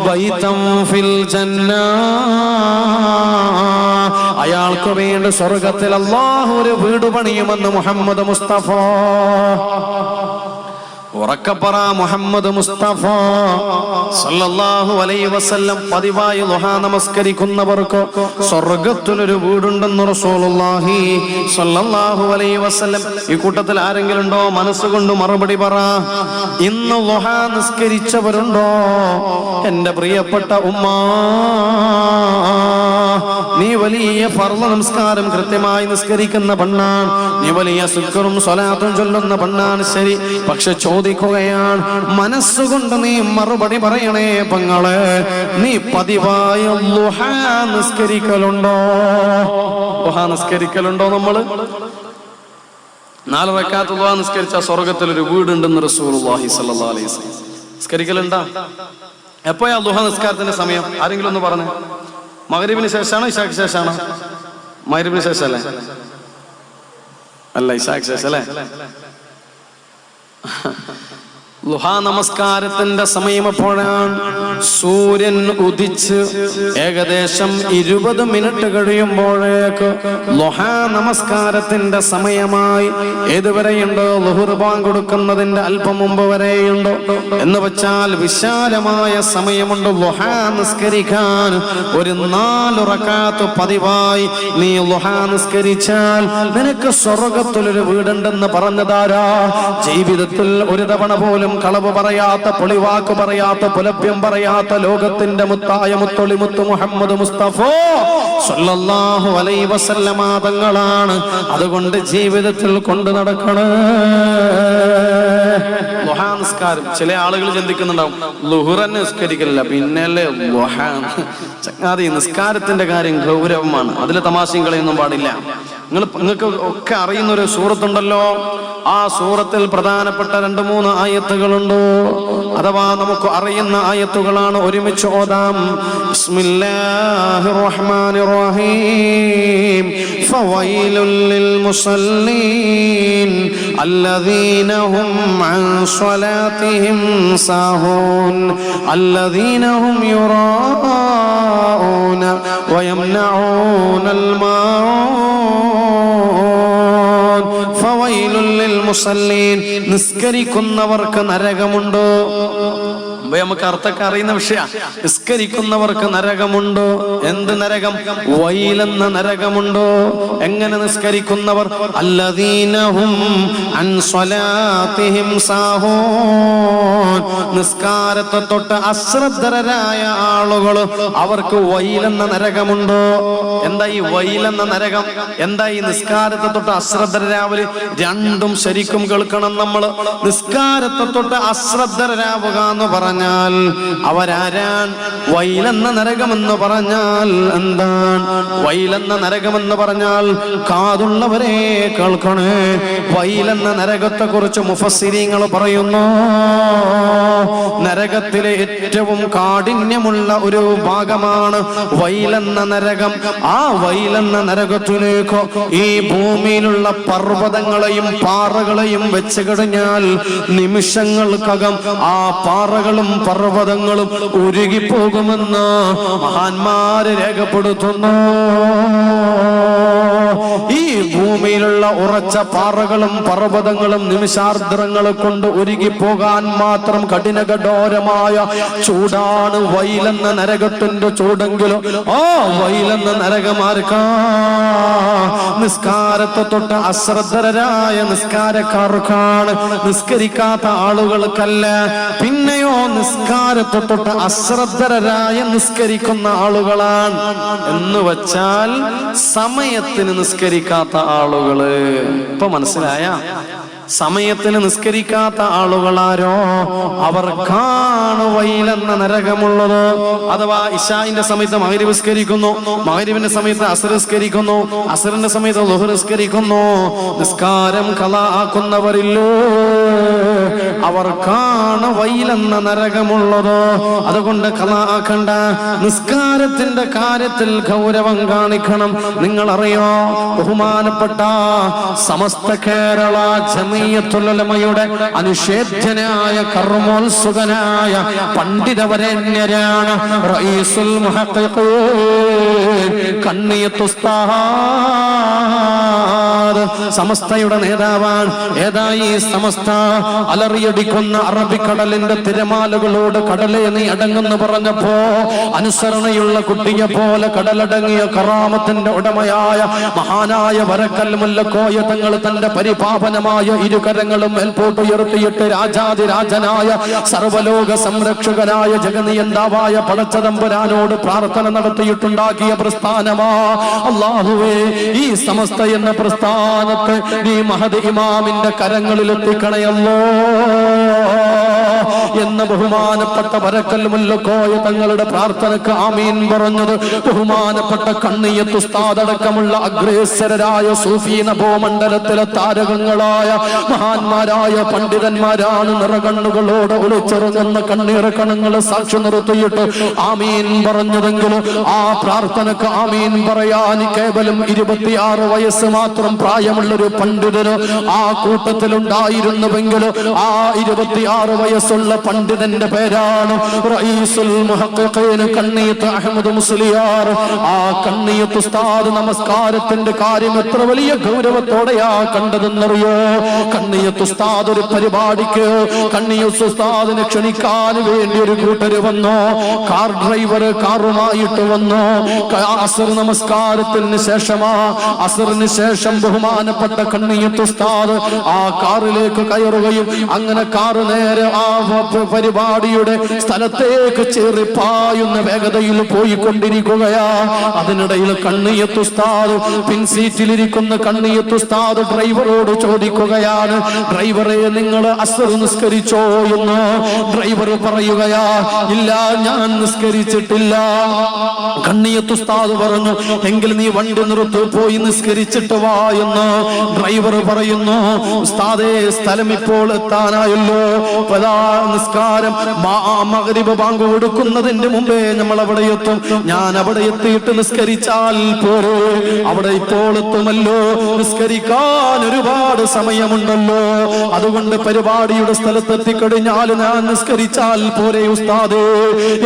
S1: ബൈതൻ ഫിൽ ജന്ന, അയാൾക്ക് വേണ്ടി സ്വർഗത്തിൽ അല്ലാഹു ഒരു വീട് പണിയുമെന്ന് മുഹമ്മദ് മുസ്തഫ. ഉറക്കപ്പറ മുഹമ്മദ് മുസ്തഫ സല്ലല്ലാഹു അലൈഹി വസല്ലം. പതിവായി ളുഹാ നമസ്കരിക്കുന്നവർക്ക് സ്വർഗത്തിലൊരു വീടുണ്ടെന്ന് റസൂലുള്ളാഹി സല്ലല്ലാഹു അലൈഹി വസല്ലം. ഈ കൂട്ടത്തിൽ ആരെങ്കിലും ഉണ്ടോ? മനസ്സുകൊണ്ട് മറുപടി പറ. ഇന്ന് ളുഹാ നിസ്കരിച്ചവരുണ്ടോ? എന്റെ പ്രിയപ്പെട്ട ഉമ്മ, നീ വലിയ ഫർള് നമസ്കാരം കൃത്യമായി നിസ്കരിക്കുന്ന പെണ്ണാണ്, നീ വലിയ സിക്റും സ്വലാത്തും ചൊല്ലുന്ന പെണ്ണാണ്. ശരി, പക്ഷെ ചോദ്യം ചോദിക്കുകയാണ്, മനസ്സുകൊണ്ട് നീ മറുപടി പറയണേ പെങ്ങളെ, നീ പതിവായ ളുഹാ നിസ്കരിക്കലുണ്ടോ? ളുഹാ നിസ്കരിക്കലുണ്ടോ? നമ്മള് 4 റക്അത്ത് ളുഹാ നിസ്കരിച്ച സ്വർഗത്തിൽ ഒരു വീടുണ്ടെന്ന് റസൂലുള്ളാഹി സ്വല്ലല്ലാഹു അലൈഹി വസല്ലം. നിസ്കരിക്കലുണ്ടാ? എപ്പോഴാ ളുഹാ നിസ്കാരത്തിന്റെ സമയം? ആരെങ്കിലും ഒന്ന് പറഞ്ഞേ. മഗ്‌രിബിന് ശേഷമാണോ ഇശാക്ക് ശേഷമാണോ? മഗ്‌രിബിന് ശേഷമല്ലേ? അല്ല, ഇശാക്ക് ശേഷം അല്ലേ? ളുഹാ നമസ്കാരത്തിന്റെ സമയം എപ്പോഴാണ്? സൂര്യൻ ഉദിച്ച് ഏകദേശം 20 മിനിറ്റ് കഴിയുമ്പോഴേക്ക് ളുഹാ നമസ്കാരത്തിന്റെ സമയമായി. ഏതുവരെയുണ്ടോ? ളുഹർ ബാങ്ക് കൊടുക്കുന്നതിന്റെ അല്പം മുമ്പ് വരെയുണ്ടോ എന്ന് വെച്ചാൽ വിശാലമായ സമയമുണ്ട് ളുഹാ നിസ്കരിക്കാൻ. ഒരു 4 റക്അത്ത് പതിവായി നീ ളുഹാ നിസ്കരിച്ചാൽ നിനക്ക് സ്വർഗത്തിലൊരു വീടുണ്ടെന്ന് പറഞ്ഞതാരാ? ജീവിതത്തിൽ ഒരു തവണ പോലും കളവ് പറയാത്ത, പൊളിവാക്ക് പറയാത്ത, പുലഭ്യം പറയാത്ത ലോകത്തിന്റെ മുത്തായ മുത്തൊളി മുത്ത് മുഹമ്മദ് മുസ്തഫ സ്വല്ലല്ലാഹു അലൈഹി വസല്ലമ തങ്ങളാണ്. അതുകൊണ്ട് ജീവിതത്തിൽ കൊണ്ടു നടക്കണേ ളുഹാ നിസ്കാരം. ചില ആളുകൾ ചിന്തിക്കുന്നുണ്ടാവും, ളുഹ്റന്നെ നിസ്കരിക്കില്ല പിന്നല്ലേ ളുഹാ. ചങ്ങാതി, നിസ്കാരത്തിന്റെ കാര്യം ഗൗരവമാണ്. അതിൽ തമാശയും കളയൊന്നും പാടില്ല. നിങ്ങൾക്ക് ഒക്കെ അറിയുന്ന ഒരു സൂറത്തുണ്ടല്ലോ, ആ സൂറത്തിൽ പ്രധാനപ്പെട്ട 2-3 ആയത്തുകളുണ്ട്. അഥവാ നമുക്ക് അറിയുന്ന ആയത്തുകളാണ്. ഒരുമിച്ച് ഓതാം. ബിസ്മില്ലാഹിർ റഹ്മാനിർ റഹീം. ഫവൈലുൽ ലിൽ മുസല്ലീൻ അല്ലദീന ഹും അൻ സ്വലാത്തിഹിം സാഹൂൻ അല്ലദീന ഹും യുറാഊന വയംനഊനൽ മാഊൻ. ഫവൈലുൽ ലിൽ മുസല്ലീൻ, നിസ്കരിക്കുന്നവർക്ക് നരകമുണ്ട്. നമുക്ക് അർത്ഥമൊക്കെ അറിയുന്ന വിഷയ. നിസ്കരിക്കുന്നവർക്ക് നരകമുണ്ടോ? എന്ത് നരകം? വൈലെന്ന നരകമുണ്ടോ? എങ്ങനെ നിസ്കരിക്കുന്നവർ? അല്ലദീനഹും അൻ സ്വലാത്തിഹിം സാഹൂൻ, നിസ്കാരത്തെ തൊട്ട് അശ്രദ്ധരായ ആളുകൾ, അവർക്ക് വൈലെന്ന നരകമുണ്ടോ? എന്താ ഈ വൈലെന്ന നരകം? എന്താ ഈ നിസ്കാരത്തെ തൊട്ട് അശ്രദ്ധരാവല്? രണ്ടും ശരിക്കും കേൾക്കണം നമ്മൾ. നിസ്കാരത്തെ തൊട്ട് അശ്രദ്ധരാവുക എന്ന് പറഞ്ഞാൽ അവരാരാൻ? വൈലെന്ന നരകമെന്ന് പറഞ്ഞാൽ എന്താണ്? വൈലെന്ന നരകമെന്ന് പറഞ്ഞാൽ കാതുള്ളവരെ കേൾക്കണേ. വൈലെന്ന നരകത്തെ കുറിച്ച് മുഫസ്സിരീങ്ങൾ പറയുന്നു, നരകത്തിലെ ഏറ്റവും കാഠിന്യമുള്ള ഒരു ഭാഗമാണ് വൈലെന്ന നരകം. ആ വൈലെന്ന നരകത്തിലേക്ക് ഈ ഭൂമിയിലുള്ള പർവ്വതങ്ങളെയും പാറകളെയും വെച്ച് കഴിഞ്ഞാൽ നിമിഷങ്ങൾക്കകം ആ പാറകളും പർവ്വതങ്ങളും ഉരുകിപ്പോകുമെന്ന് മഹാന്മാര് രേഖപ്പെടുത്തുന്നു. ഈ ഭൂമിയിലുള്ള ഉറച്ച പാറകളും പർവ്വതങ്ങളും നിമിഷാർദ്രങ്ങളെ കൊണ്ട് ഉരുകിപ്പോകാൻ മാത്രം കഠിനകഠോരമായ ചൂടാണ് വൈലെന്ന നരകത്തിന്റെ ചൂടെങ്കിലും ആ വൈലെന്ന നരകമാർക്കാ? നിസ്കാരത്തെ തൊട്ട് അശ്രദ്ധരായ നിസ്കാരക്കാർക്കാണ്, നിസ്കരിക്കാത്ത ആളുകൾക്കല്ല. പിന്നെയോ നിസ്കാരത്തെ തൊട്ട് അശ്രദ്ധരായ നിസ്കരിക്കുന്ന ആളുകളാണ്. എന്ന് വച്ചാൽ സമയത്തിന് നിസ്കരിക്കാത്ത ആളുകള്. ഇപ്പൊ മനസ്സിലായ? സമയത്തിന് നിസ്കരിക്കാത്ത ആളുകളാരോ അവർക്കാണ് വൈലെന്ന നരകമുള്ളത്. അഥവാ ഇശാഇന്റെ സമയത്ത് മഗ്‌രിബ് നിസ്കരിക്കുന്നു, മഗ്‌രിബിന്റെ സമയത്ത് അസ്ർ നിസ്കരിക്കുന്നു, അസ്റിന്റെ സമയത്ത് ളുഹ്ർ നിസ്കരിക്കുന്നു, നിസ്കാരം ഖളാ ആക്കുന്നവരില്ലോ അവർക്കാണ് വൈലെന്ന നരകമുള്ളത്. അതുകൊണ്ട് ഖളാ ആക്കണ്ട. നിസ്കാരത്തിന്റെ കാര്യത്തിൽ ഗൗരവം കാണിക്കണം. നിങ്ങൾ അറിയോ, ബഹുമാനപ്പെട്ട സമസ്ത കേരള ജമിയത്തുൽ ഉലമയുടെ അനുഷേധ്യനായ കർമ്മോത്സുകനായ പണ്ഡിതവരേണ്യരാണ് റഈസുൽ മുഹഖഖീൻ കണ്ണിയത്ത് ഉസ്താദ്, സമസ്തയുടെ നേതാവാണ്. ഏതായി സമസ്ത? അലറിയടിക്കുന്ന അറബിക്കടലിന്റെ തിരമാലകളോട് കടലേ നീ അടങ്ങുന്നു പറഞ്ഞപ്പോ അനുസരണയുള്ള കുട്ടിയെ പോലെ കടലടങ്ങിയ കറാമത്തിന്റെ ഉടമയായ മഹാനായ വരക്കൽ മുല്ലക്കോയ തങ്ങൾ തന്റെ പരിപാവനമായ ഇരുകരങ്ങളും മേൽപോട്ടുയർത്തിയിട്ട് രാജാതിരാജനായ സർവലോക സംരക്ഷകനായ ജഗനിയന്താവായ പടച്ചതമ്പുരാനോട് പ്രാർത്ഥന നടത്തിയിട്ടുണ്ടാക്കിയ പ്രസ്ഥാനമാ. അല്ലാഹുവേ, ഈ സമസ്ത എന്ന പ്രസ്ഥാനത്തെ നീ മഹദ് ഇമാമിന്റെ കരങ്ങളിൽ എത്തിക്കണയല്ലോ. എന്ന ബഹുമാനപ്പെട്ട ബരക്കൽ മുല്ലക്കോയ തങ്ങളുടെ പ്രാർത്ഥനക്ക് ആമീൻ പറഞ്ഞത് ബഹുമാനപ്പെട്ട കണ്ണിയത്ത് ഉസ്താദ് അടക്കമുള്ള അഗ്രേസരരായ സൂഫി നഭോമണ്ഡലത്തിലെ താരകങ്ങളായ മഹാന്മാരായ പണ്ഡിതന്മാരാണ് നിറകണ്ണുകളോട് ഒളിച്ചിറങ്ങുന്ന കണ്ണീർ കണങ്ങൾ സാക്ഷി നിർത്തിയിട്ട് ആമീൻ പറഞ്ഞതെങ്കിലും ആ പ്രാർത്ഥനക്ക് ആമീൻ പറയാൻ കേവലം 26 വയസ്സ് മാത്രം പ്രായമുള്ളൊരു പണ്ഡിതന് ആ കൂട്ടത്തിലുണ്ടായിരുന്നുവെങ്കിൽ ആ 26 വയസ്സുള്ള പണ്ഡിതന്റെ പേരാണ് റഈസുൽ മുഹഖഖീൻ കണ്ണിയത്ത് അഹ്മദ് മുസ്ലിയാർ. ആ കണ്ണിയത്ത് ഉസ്താദ് നമസ്കാരത്തിന്റെ കാര്യം എത്ര വലിയ ഗൗരവത്തോടെയാ കണ്ടതെന്നറിയോ? കണ്ണിയത്ത് ഉസ്താദ് ഒരു പരിപാടിക്ക് കണ്ണിയത്ത് ഉസ്താദിനെ ക്ഷണിക്കാൻ വേണ്ടി ഒരു കൂട്ടര് വന്നു. കാർ ഡ്രൈവർ കാറുമായിട്ട് വന്നു. അസർ നമസ്കാരത്തിന് ശേഷമാ അസറിന് ശേഷം ബഹുമാനപ്പെട്ട കണ്ണിയത്ത് ഉസ്താദ് ആ കാറിലേക്ക് കയറുകയും അങ്ങനെ കാറ് നേരെ ആ പരിപാടിയുടെ സ്ഥലത്തേക്ക് ചേറിപ്പായുന്ന വേഗതയിൽ പോയിക്കൊണ്ടിരിക്കുകയാ. അതിനിടയിൽ കണ്ണിയത്ത് ഉസ്താദ് പിൻസീറ്റിലിരിക്കുന്ന കണ്ണിയത്ത് ഉസ്താദ് ഡ്രൈവറോട് ചോദിക്കുകയാണ്, ഡ്രൈവറെ നിങ്ങൾ അസർ നിസ്കരിച്ചോ എന്ന്. ഡ്രൈവർ പറയുകയാ, ഇല്ല ഞാൻ നിസ്കരിച്ചിട്ടില്ല. കണ്ണിയത്ത് ഉസ്താദ് പറഞ്ഞു, എങ്കിൽ നീ വണ്ടി നിർത്ത്, പോയി നിസ്കരിച്ചിട്ട് വാ എന്ന്. ഡ്രൈവർ പറയുന്നു, ഉസ്താദേ സ്ഥലം ഇപ്പോൾ എത്താനായല്ലോ, നിസ്കാരം മഗ്രിബ് ബാങ്ക് കൊടുക്കുന്നതിന്റെ മുമ്പേ നമ്മൾ അവിടെ എത്തും, ഞാൻ അവിടെ എത്തിയിട്ട് നിസ്കരിച്ചാൽ പോരെ? അവിടെ ഇപ്പോൾ എത്തുമല്ലോ, നിസ്കരിക്കാൻ ഒരുപാട് സമയമുണ്ടല്ലോ, അതുകൊണ്ട് പരിപാടിയുടെ സ്ഥലത്തെത്തിക്കഴിഞ്ഞാൽ ഞാൻ നിസ്കരിച്ചാൽ പോരെ ഉസ്താദേ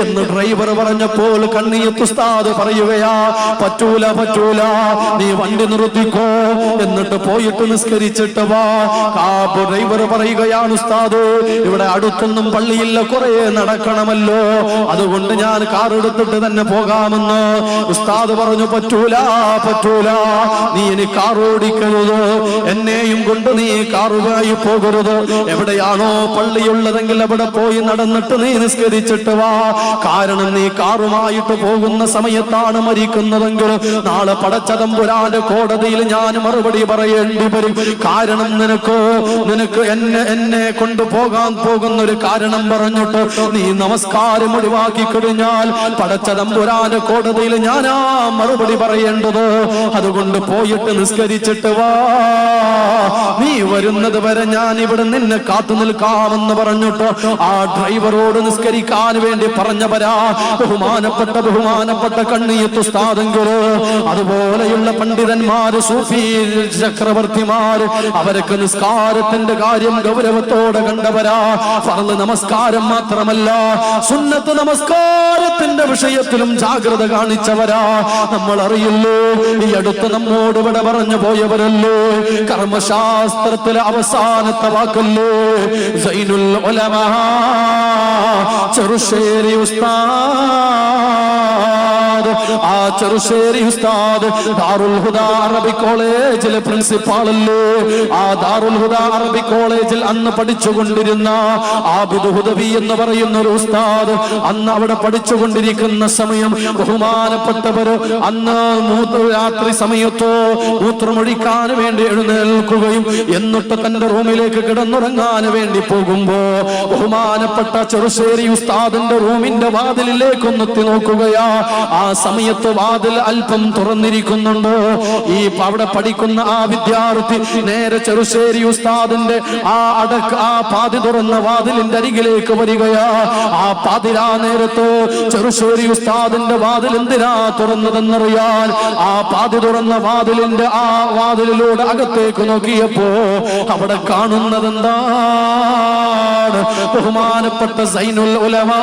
S1: എന്ന് ഡ്രൈവർ പറഞ്ഞപ്പോൾ കണ്ണിയത്ത് ഉസ്താദ് പറയുകയാ, പറ്റൂല പറ്റൂല, നീ വണ്ടി നിർത്തിക്കോ, എന്നിട്ട് പോയിട്ട് നിസ്കരിച്ചിട്ട് വാ. ഡ്രൈവർ പറയുകയാണ്, ഉസ്താദ് ഇവിടെ അടുത്തൊന്നും പള്ളിയില്ല, കുറെ നടക്കണമല്ലോ, അതുകൊണ്ട് ഞാൻ കാർ എടുത്തിട്ട് തന്നെ പോകാമെന്ന്. ഉസ്താദ് പറഞ്ഞു, പറ്റൂല പറ്റൂല, നീ ഇനി കാർ ഓടിക്കരുത്, എന്നെയും കൊണ്ട് നീ കാറുമായി പോകരുത്, എവിടെയാണോ പള്ളിയുള്ളതെങ്കിൽ അവിടെ പോയി നടന്നിട്ട് നീ നിസ്കരിച്ചിട്ട് വാ. കാരണം നീ കാറുമായിട്ട് പോകുന്ന സമയത്താണ് മരിക്കുന്നതെങ്കിൽ നാളെ പടച്ചതമ്പുരാന്റെ കോടതിയിൽ ഞാൻ മറുപടി പറയേണ്ടി വരും. കാരണം നിനക്ക് എന്നെ കൊണ്ടുപോകാൻ പോകുന്ന ഒരു കാരണം പറഞ്ഞിട്ട് നീ നമസ്കാരം ഒഴിവാക്കി കഴിഞ്ഞാൽ പടച്ചതമ്പുരാന്റെ കോടതിയിൽ ഞാനാ മറുപടി പറയേണ്ടത്, അതുകൊണ്ട് പോയിട്ട് നിസ്കരിച്ചിട്ട് വാ, നീ വരുന്നത് വരെ ഞാൻ ഇവിടെ നിന്നെ കാത്തു നിൽക്കാമെന്ന് പറഞ്ഞിട്ട് ആ ഡ്രൈവറോട് നിസ്കരിക്കാൻ വേണ്ടി പറഞ്ഞവരാ ബഹുമാനപ്പെട്ട കണ്ണിയത്ത് ഉസ്താദെങ്കില്. അതുപോലെയുള്ള പണ്ഡിതന്മാര്, സൂഫി ചക്രവർത്തിമാര്, അവരൊക്കെ നിസ്കാരത്തിന്റെ കാര്യം ഗൗരവത്തോടെ കണ്ടവരാ. ഫർള് നമസ്കാരം മാത്രമല്ല, സുന്നത്ത് നമസ്കാരത്തിന്റെ വിഷയത്തിലും ജാഗ്രത കാണിച്ചവരാ. നമ്മൾ അറിയില്ലേ, ഈ അടുത്ത് നമ്മോട് ഇവിടെ പറഞ്ഞു പോയവരല്ലേ, കർമ്മശാസ്ത്രത്തിലെ അവസാനത്തെ വാക്കല്ലേ സൈനുൽ ഉലമാ ചെറുശ്ശേരി ഉസ്താദ്. ആ ചെറുശ്ശേരി ഉസ്താദ് ദാറുൽ ഹുദ അറബി കോളേജിലെ പ്രിൻസിപ്പാൾ അല്ലേ. ആ ദാറുൽ ഹുദ അറബി കോളേജിൽ അന്ന് പഠിച്ചുകൊണ്ടിരുന്ന ആബിദ് ഹുദവി എന്ന് പറയുന്ന ഒരു ഉസ്താദ്, അന്ന് അവിടെ പഠിച്ചുകൊണ്ടിരിക്കുന്ന സമയം ബഹുമാനപ്പെട്ടവര് അന്ന് രാത്രി സമയത്തോ മൂത്രമൊഴിക്കാൻ വേണ്ടി എഴുന്നേൽക്കുകയും എന്നിട്ട് തന്റെ റൂമിലേക്ക് കിടന്നുറങ്ങാൻ വേണ്ടി പോകുമ്പോ ബഹുമാനപ്പെട്ട ചെറുശ്ശേരി ഉസ്താദിന്റെ റൂമിന്റെ വാതിലിലേക്ക് എത്തി നോക്കുകയാ. ആ സമയത്ത് വാതിൽ അല്പം തുറന്നിരിക്കുന്നുണ്ട്. ഈ അവിടെ പഠിക്കുന്ന ആ വിദ്യാർത്ഥി നേരെ ചെറുശ്ശേരി ഉസ്താദിന്റെ ആ പാതി തുറന്ന വാതിലിന്റെ അരികിലേക്ക് വരികയാ. ആ പാതിരാ നേരത്ത് ചെറുശ്ശേരി ഉസ്താദിന്റെ വാതിൽ എന്തിനാ തുറന്നതെന്നറിയാൻ ആ പാതി തുറന്ന വാതിലിന്റെ ആ വാതിലിലൂടെ അകത്തേക്ക് നോക്കിയപ്പോ അവിടെ കാണുന്നതെന്താണ്? ബഹുമാനപ്പെട്ട സൈനുൽ ഉലമാ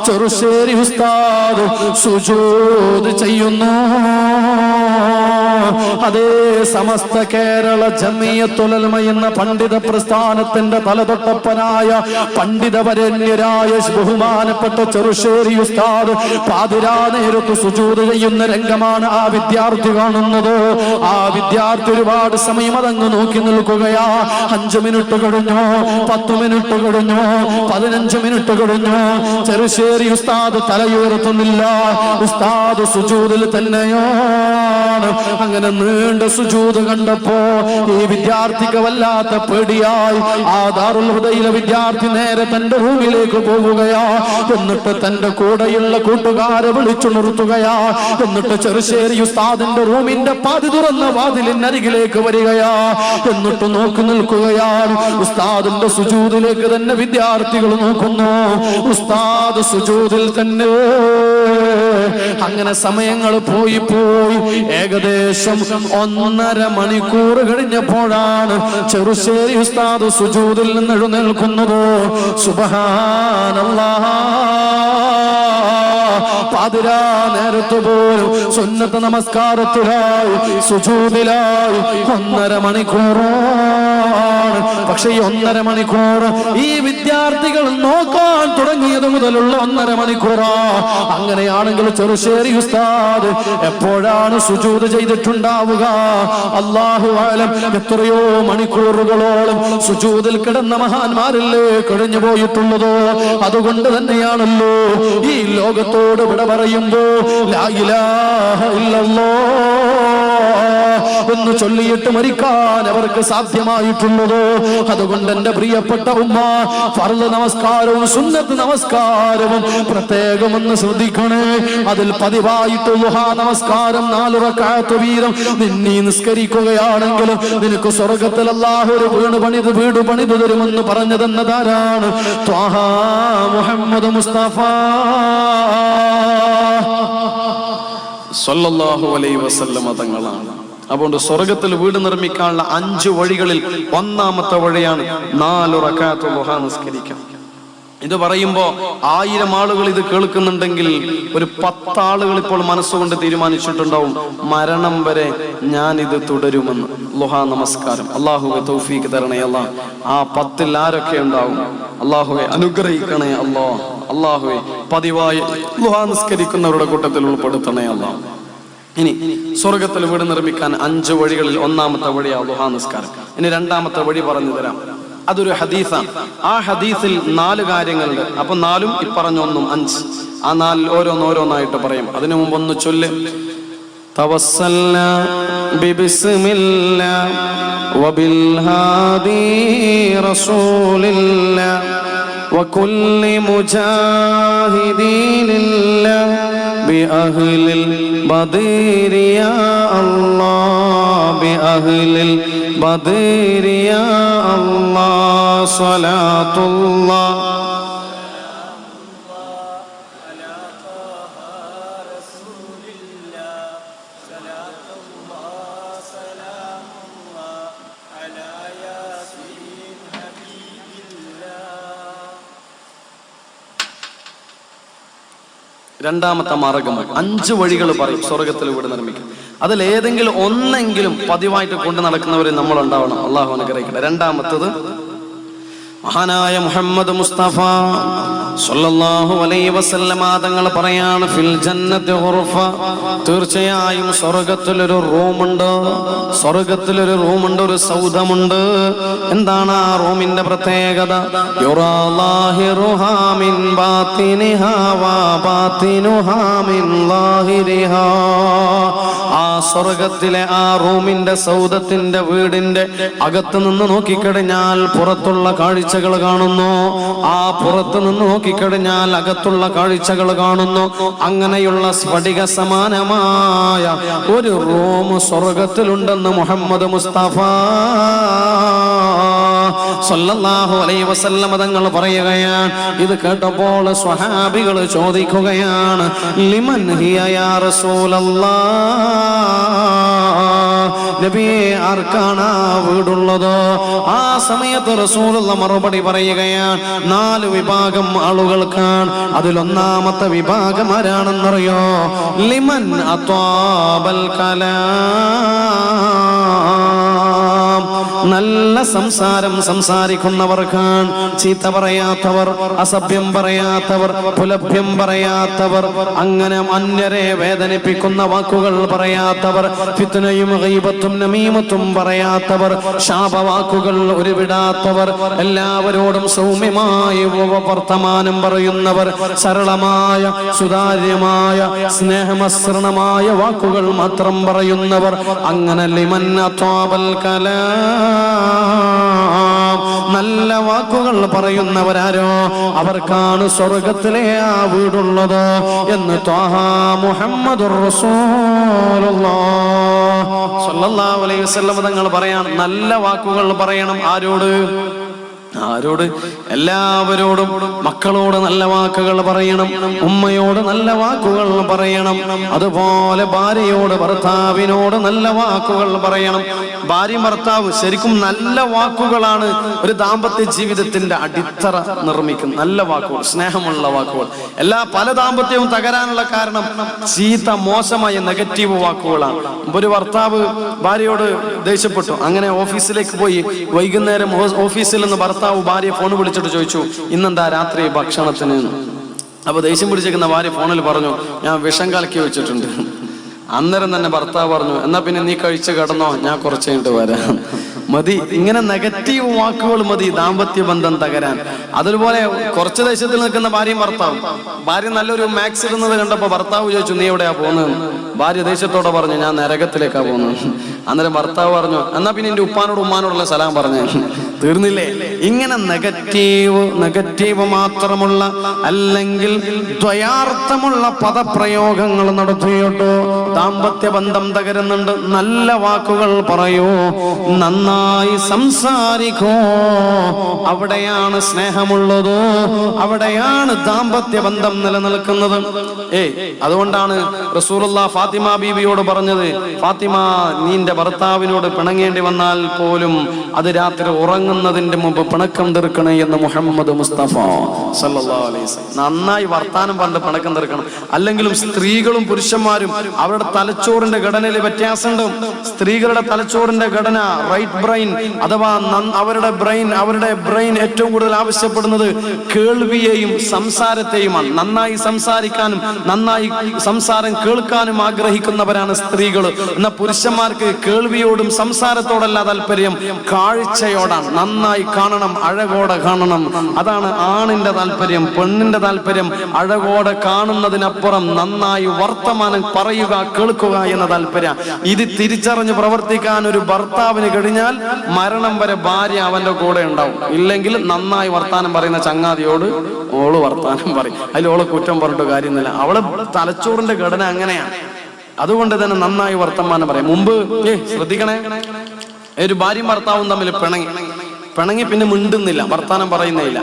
S1: ചെറുശ്ശേരി ഉസ്താദ് സുജൂദ് ചെയ്യുന്നു. അതേ സമസ്ത കേരള ജമിയത്തുൽ ഉലമ എന്ന പണ്ഡിത പ്രസ്ഥാനത്തിന്റെ തലതൊട്ടപ്പനായ പണ്ഡിതവരണ്യരായ ബഹുമാനപ്പെട്ട ചെറുശ്ശേരി ഉസ്താദ് പാതിരാ നേരത്ത് സുജൂദ് ചെയ്യുന്ന രംഗമാണ് ആ വിദ്യാർത്ഥി കാണുന്നത്. ആ വിദ്യാർത്ഥി ഒരുപാട് സമയം അതങ്ങ് നോക്കി നിൽക്കുകയാ. 5 മിനിറ്റ് കഴിഞ്ഞു, 10 10 മിനിറ്റ് കഴിഞ്ഞു, 15 മിനിറ്റ് കഴിഞ്ഞു. ചെറുശ്ശേരി ഉസ്താദ് തലയുയർത്തുന്നില്ല. ഉസ്താദ് സുജൂദിൽ തന്നെയാണ്. അങ്ങനെ നീണ്ട സുജൂദ് കണ്ടപ്പോ ഈ വിദ്യാർത്ഥിക്ക് വല്ലാത്ത പേടിയായി. ആ ദാറുൽ ഹുദയിലെ വിദ്യാർത്ഥി നേരെ തന്റെ റൂമിലേക്ക് പോവുകയാ. എന്നിട്ട് തന്റെ കൂടെയുള്ള കൂട്ടുകാരെ വിളിച്ചു നിർത്തുകയാ. എന്നിട്ട് ചെറുശ്ശേരി ഉസ്താദിന്റെ റൂമിന്റെ പാതി തുറന്ന വാതിലിനരികിലേക്ക് വരികയാ. എന്നിട്ട് നോക്കി നിൽക്കുകയാണ്. ഉസ്താദിന്റെ സുജൂദിലേക്ക് തന്നെ വിദ്യാർത്ഥികൾ നോക്കുന്നു. ഉസ്താദ് സുജൂദിൽ തന്നെ. അങ്ങനെ സമയങ്ങൾ പോയി ഏകദേശം 1.5 മണിക്കൂർ കഴിഞ്ഞപ്പോഴാണ് ചെറുശ്ശേരി ഉസ്താദ് സുജൂദിൽ നിന്ന് എഴുന്നേൽക്കുന്നത്. സുബ്ഹാനല്ലാഹ്. പാതിരാ നേരത്ത് പോലും സുന്നത്ത് നമസ്കാരത്തിലായി സുജൂദിലായി 1.5 മണിക്കൂറാണ്. പക്ഷെ ഈ 1.5 മണിക്കൂർ ഈ വിദ്യാർത്ഥികൾ നോക്കാൻ തുടങ്ങിയത് മുതലുള്ള 1.5 മണിക്കൂറാ. അങ്ങനെയാണെങ്കിൽ ചെറുശ്ശേരി ഉസ്താദ് എപ്പോഴാണ് സുജൂദ് ചെയ്തിട്ടുണ്ടാവുക? അല്ലാഹു അലം. എത്രയോ മണിക്കൂറുകളോളം സുജൂദിൽ കിടന്ന മഹാന്മാരില്ലേ കഴിഞ്ഞു പോയിട്ടുള്ളതോ. അതുകൊണ്ട് തന്നെയാണല്ലോ ഈ ലോകത്തോട് വിട പറയുമ്പോ ലാ ഇലാഹ ഇല്ലല്ലാഹ് എന്ന് ചൊല്ലിയിട്ട് മരിക്കാൻ അവർക്ക് സാധ്യമായിട്ടുള്ളതോ. അതുകൊണ്ട് എന്റെ പ്രിയപ്പെട്ട ഉമ്മ, ഫർള് നമസ്കാരവും സുന്നത്ത് നമസ്കാരവും പ്രത്യേകം ഒന്ന് ശ്രദ്ധിക്കണേ. അതിൽ പതിവായിട്ട് ദുഹാ നമസ്കാരം 4 റക്അത്ത് വീതം നിന്നീ നിസ്കരിക്കുകയാണെങ്കിൽ നിനക്ക് സ്വർഗത്തിൽ അല്ലാഹു ഒരു വീട് പണിതു തരുമെന്ന് പറഞ്ഞു തന്നതാരാണ്? ത്വാഹ മുഹമ്മദ് മുസ്തഫ സല്ലല്ലാഹു അലൈഹി വസല്ലം തങ്ങളാണ്. അതുകൊണ്ട് സ്വർഗത്തിൽ വീട് നിർമ്മിക്കാനുള്ള 5 വഴികളിൽ ഒന്നാമത്തെ വഴിയാണ് 4 റക്അത്ത് ദുഹാ നിസ്കരിക്കുക. ഇത് പറയുമ്പോ 1000 ആളുകൾ ഇത് കേൾക്കുന്നുണ്ടെങ്കിൽ ഒരു 10 ആളുകൾ ഇപ്പോൾ മനസ്സുകൊണ്ട് തീരുമാനിച്ചിട്ടുണ്ടാവും മരണം വരെ ഞാൻ ഇത് തുടരുമെന്ന്. ദുഹാ നമസ്കാരം അല്ലാഹുവേ തൗഫീഖ് തരണേ അല്ലാഹ്. ആ 10ൽ ആരൊക്കെ ഉണ്ടാവും? അല്ലാഹുവേ അനുഗ്രഹിക്കണേ അല്ലാഹ്. അല്ലാഹുവേ പതിവായി ദുഹാ നിസ്കരിക്കുന്നവരുടെ കൂട്ടത്തിൽ ഉൾപ്പെടുത്തണേ അല്ലാഹ്. ഇനി സ്വർഗത്തിൽ വീട് നിർമ്മിക്കാൻ 5 വഴികളിൽ ഒന്നാമത്തെ വഴിയാണ് ദുഹാ നിസ്കാരം. ഇനി രണ്ടാമത്തെ വഴി പറഞ്ഞു തരാം. അതൊരു ഹദീസാണ്. ആ ഹദീസിൽ 4 കാര്യങ്ങളുണ്ട്. അപ്പൊ 4ഉം ഇപ്പറഞ്ഞ 1ഉം 5. ആ 4 ഓരോന്നായിട്ട് പറയും. അതിനു മുമ്പ് ഒന്ന് ചൊല്ല്. തവസ്സൽനാ ബിബിസ്മില്ലാ വബിൽ ഹാദി റസൂലില്ലാ വകുല്ലി മുജാഹിദീനില്ലാ ബിഅഹ്ലിൽ ബദരി യാ അല്ലാഹ് ബിഅഹ്ലിൽ ബദരി യാ അല്ലാഹ് സ്വലാത്തുല്ലാഹ് രണ്ടാമത്തെ മാർഗം. 5 വഴികൾ പറയും സ്വർഗത്തിൽ വീട് നിർമ്മിക്കും. അതിൽ ഏതെങ്കിലും ഒന്നെങ്കിലും പതിവായിട്ട് കൊണ്ട് നടക്കുന്നവരെ നമ്മൾ ഉണ്ടാവണം. അള്ളാഹു അനുഗ്രഹിക്കട്ടെ. രണ്ടാമത്തത് മഹാനായ മുഹമ്മദ് മുസ്തഫ സല്ലല്ലാഹു അലൈഹി വസല്ലമ തങ്ങൾ പറയാണ് ഫിൽ ജന്നത്തി ഖുർഫ. തീർച്ചയായും സ്വർഗ്ഗത്തിലൊരു റൂമുണ്ട്. സ്വർഗ്ഗത്തിലൊരു റൂമുണ്ട്, ഒരു സൗധമുണ്ട്. എന്താണ് ആ റൂമിന്റെ പ്രത്യേകത? യുറാ ലാഹിറുഹാ മിൻ ബാത്തിനിഹാ വ ബാത്തിനുഹാ മിൻ ലാഹിരിഹാ. ആ സ്വർഗ്ഗത്തിലെ ആ റൂമിന്റെ സൗധത്തിന്റെ വീടിന്റെ അകത്ത് നിന്ന് നോക്കിക്കഴിഞ്ഞാൽ പുറത്തുള്ള കാഴ്ചകൾ കാണുന്നു. ആ പുറത്ത് നിന്ന് നോക്കിക്കഴിഞ്ഞാൽ അകത്തുള്ള കാഴ്ചകൾ കാണുന്നു. അങ്ങനെയുള്ള സ്ഫടിക സമാനമായ ഒരു റൂം സ്വർഗത്തിലുണ്ടെന്ന് മുഹമ്മദ് മുസ്തഫ സല്ലല്ലാഹു അലൈഹി വസല്ലം തങ്ങൾ പറയുകയാണ്. ഇത് കേട്ടപ്പോൾ സ്വഹാബികൾ ചോദിക്കുകയാണ്, ലിമൻ ഹിയ യാ റസൂലല്ലാഹ്, നബിയെ ആർക്കാണ് വീടുള്ളത്? ആ സമയത്ത് റസൂലുള്ള മറുപടി പറയുകയാണ്, 4 വിഭാഗം ആളുകൾക്കാണ്. അതിലൊന്നാമത്തെ വിഭാഗം ആരാണെന്നറിയോ? ലിമൻ അത്വാബൽ കലാം, നല്ല സംസാരം സംസാരിക്കുന്നവർക്കാണ്. ചീത്ത പറയാത്തവർ, അസഭ്യം പറയാത്തവർ, പുലഭ്യം പറയാത്തവർ, അങ്ങനെ അന്യരെ വേദനിപ്പിക്കുന്ന വാക്കുകൾ പറയാത്തവർ, ഫിത്നയും ഗീബത്തും നമീമത്തും പറയാത്തവർ, ശാപവാക്കുകൾ ഉരുവിടാത്തവർ, എല്ലാവരോടും സൗമ്യമായ വർത്തമാനം പറയുന്നവർ, സരളമായ സുതാര്യമായ സ്നേഹമസൃണമായ വാക്കുകൾ മാത്രം പറയുന്നവർ, അങ്ങനെ ലിമൻ അത്വാബൽ കലാം, നല്ല വാക്കുകൾ പറയുന്നവരാരോ അവർക്കാണ് സ്വർഗത്തിലെ ആ വീടുള്ളത് എന്ന് ത്വാഹ മുഹമ്മദുർ റസൂലുള്ളാഹ് സ്വല്ലല്ലാഹു അലൈഹി വസല്ലം തങ്ങൾ പറയാൻ. നല്ല വാക്കുകൾ പറയണം. ആരോട്? എല്ലാവരോടും. മക്കളോട് നല്ല വാക്കുകൾ പറയണം, ഉമ്മയോട് നല്ല വാക്കുകൾ പറയണം, അതുപോലെ ഭാര്യയോട് ഭർത്താവിനോട് നല്ല വാക്കുകൾ പറയണം. ഭാര്യ ഭർത്താവ് ശരിക്കും നല്ല വാക്കുകളാണ് ഒരു ദാമ്പത്യ ജീവിതത്തിന്റെ അടിത്തറ നിർമ്മിക്കുന്നത്. നല്ല വാക്കുകൾ, സ്നേഹമുള്ള വാക്കുകൾ. പല ദാമ്പത്യവും തകരാനുള്ള കാരണം ചീത്ത, മോശമായ നെഗറ്റീവ് വാക്കുകളാണ്. ഒരു ഭർത്താവ് ഭാര്യയോട് ദേഷ്യപ്പെട്ടു, അങ്ങനെ ഓഫീസിലേക്ക് പോയി. വൈകുന്നേരം ഓഫീസിൽ നിന്ന് ഭാര്യ ഫോൺ വിളിച്ചിട്ട് ചോദിച്ചു, ഇന്നെന്താ രാത്രി ഭക്ഷണത്തിന്? അപ്പൊ ദേഷ്യം പിടിച്ചേക്കുന്ന ഭാര്യ ഫോണിൽ പറഞ്ഞു, ഞാൻ വിഷം കലക്കി വെച്ചിട്ടുണ്ട്. അന്നേരം തന്നെ ഭർത്താവ് പറഞ്ഞു, എന്നാ പിന്നെ നീ കഴിച്ച് കിടന്നോ, ഞാൻ കുറച്ച് കഴിഞ്ഞിട്ട് വരാം. മതി. ഇങ്ങനെ നെഗറ്റീവ് വാക്കുകൾ മതി ദാമ്പത്യ ബന്ധം തകരാൻ. അതുപോലെ കുറച്ച് ദേശത്തിൽ നിൽക്കുന്ന ഭാര്യയും ഭർത്താവും. ഭാര്യ നല്ലൊരു മാക്സ് ഇടുന്നത് കണ്ടപ്പോ ഭർത്താവ് ചോദിച്ചു, നീ എവിടെയാ പോകുന്നത്? ഭാര്യ ദേഷ്യത്തോടെ പറഞ്ഞു, ഞാൻ നരകത്തിലേക്കാ പോകുന്നത്. അന്നേരം ഭർത്താവ് പറഞ്ഞു, എന്നാ പിന്നെ എന്റെ ഉപ്പാനോട് ഉമ്മാനോടുള്ള സലാം പറഞ്ഞു. തീർന്നില്ലേ? ഇങ്ങനെ നെഗറ്റീവ് മാത്രമുള്ള അല്ലെങ്കിൽ ദ്വയാർത്ഥമുള്ള പദപ്രയോഗങ്ങൾ നടത്തിയിട്ടോ ദാമ്പത്യ ബന്ധം തകരുന്നുണ്ട്. നല്ല വാക്കുകൾ പറയൂ, നന്നായി സംസാരിക്കൂ. അവിടെയാണ് സ്നേഹമുള്ളത്, അവിടെയാണ് ദാമ്പത്യ ബന്ധം നിലനിൽക്കുന്നത്. അതുകൊണ്ടാണ് റസൂലുള്ളാഹി ഫാത്തിമ ബീവിയോട് പറഞ്ഞത്, ഫാത്തിമ, നിന്റെ ഭർത്താവിനോട് പിണങ്ങേണ്ടി വന്നാൽ പോലും അത് രാത്രി ഉറങ്ങുന്നതിന്റെ മുമ്പ് പിണക്കം തീർക്കണേ എന്ന് മുഹമ്മദ് മുസ്തഫ സല്ലല്ലാഹു അലൈഹി വസല്ലം. നന്നായി വർത്താനം പറഞ്ഞ് പിണക്കം തീർക്കണം. അല്ലെങ്കിലും സ്ത്രീകളും പുരുഷന്മാരും അവരുടെ തലച്ചോറിന്റെ ഘടനയിൽ വ്യത്യാസമുണ്ട്. സ്ത്രീകളുടെ തലച്ചോറിന്റെ ഘടന റൈറ്റ് ബ്രെയിൻ അഥവാ അവരുടെ ബ്രെയിൻ ഏറ്റവും കൂടുതൽ ആവശ്യപ്പെടുന്നത് കേൾവിയെയും സംസാരത്തെയുമാണ്. നന്നായി സംസാരിക്കാനും നന്നായി സംസാരം കേൾക്കാനും ആഗ്രഹിക്കുന്നവരാണ് സ്ത്രീകൾ. എന്നാൽ പുരുഷന്മാർക്ക് കേൾവിയോടും സംസാരത്തോടല്ല താല്പര്യം, കാഴ്ചയോടാണ്. നന്നായി കാണണം, അഴകോടെ കാണണം. അതാണ് ആണിന്റെ താല്പര്യം. പെണ്ണിന്റെ താല്പര്യം അഴകോടെ കാണുന്നതിനപ്പുറം നന്നായി വർത്തമാനം പറയുക, കേൾക്കുക എന്ന താല്പര്യം. ഇത് തിരിച്ചറിഞ്ഞ് പ്രവർത്തിക്കാൻ ഒരു ഭർത്താവിന് കഴിഞ്ഞാൽ മരണം വരെ ഭാര്യ അവന്റെ കൂടെ ഉണ്ടാവും. ഇല്ലെങ്കിൽ നന്നായി വർത്താനം പറയുന്ന ചങ്ങാതിയോട് ഓള് വർത്താനം പറയും. അതിൽ ഓളെ കുറ്റം പറഞ്ഞിട്ട് കാര്യമൊന്നുമില്ല. അവളെ തലച്ചോറിന്റെ ഘടന അങ്ങനെയാണ്. അതുകൊണ്ട് തന്നെ നന്നായി വർത്തമാനം പറയാം. മുമ്പ് ശ്രദ്ധിക്കണേ, ഒരു ഭാര്യയും ഭർത്താവും തമ്മിൽ പിണങ്ങി പിന്നെ മിണ്ടുന്നില്ല, വർത്താനം പറയുന്നില്ല.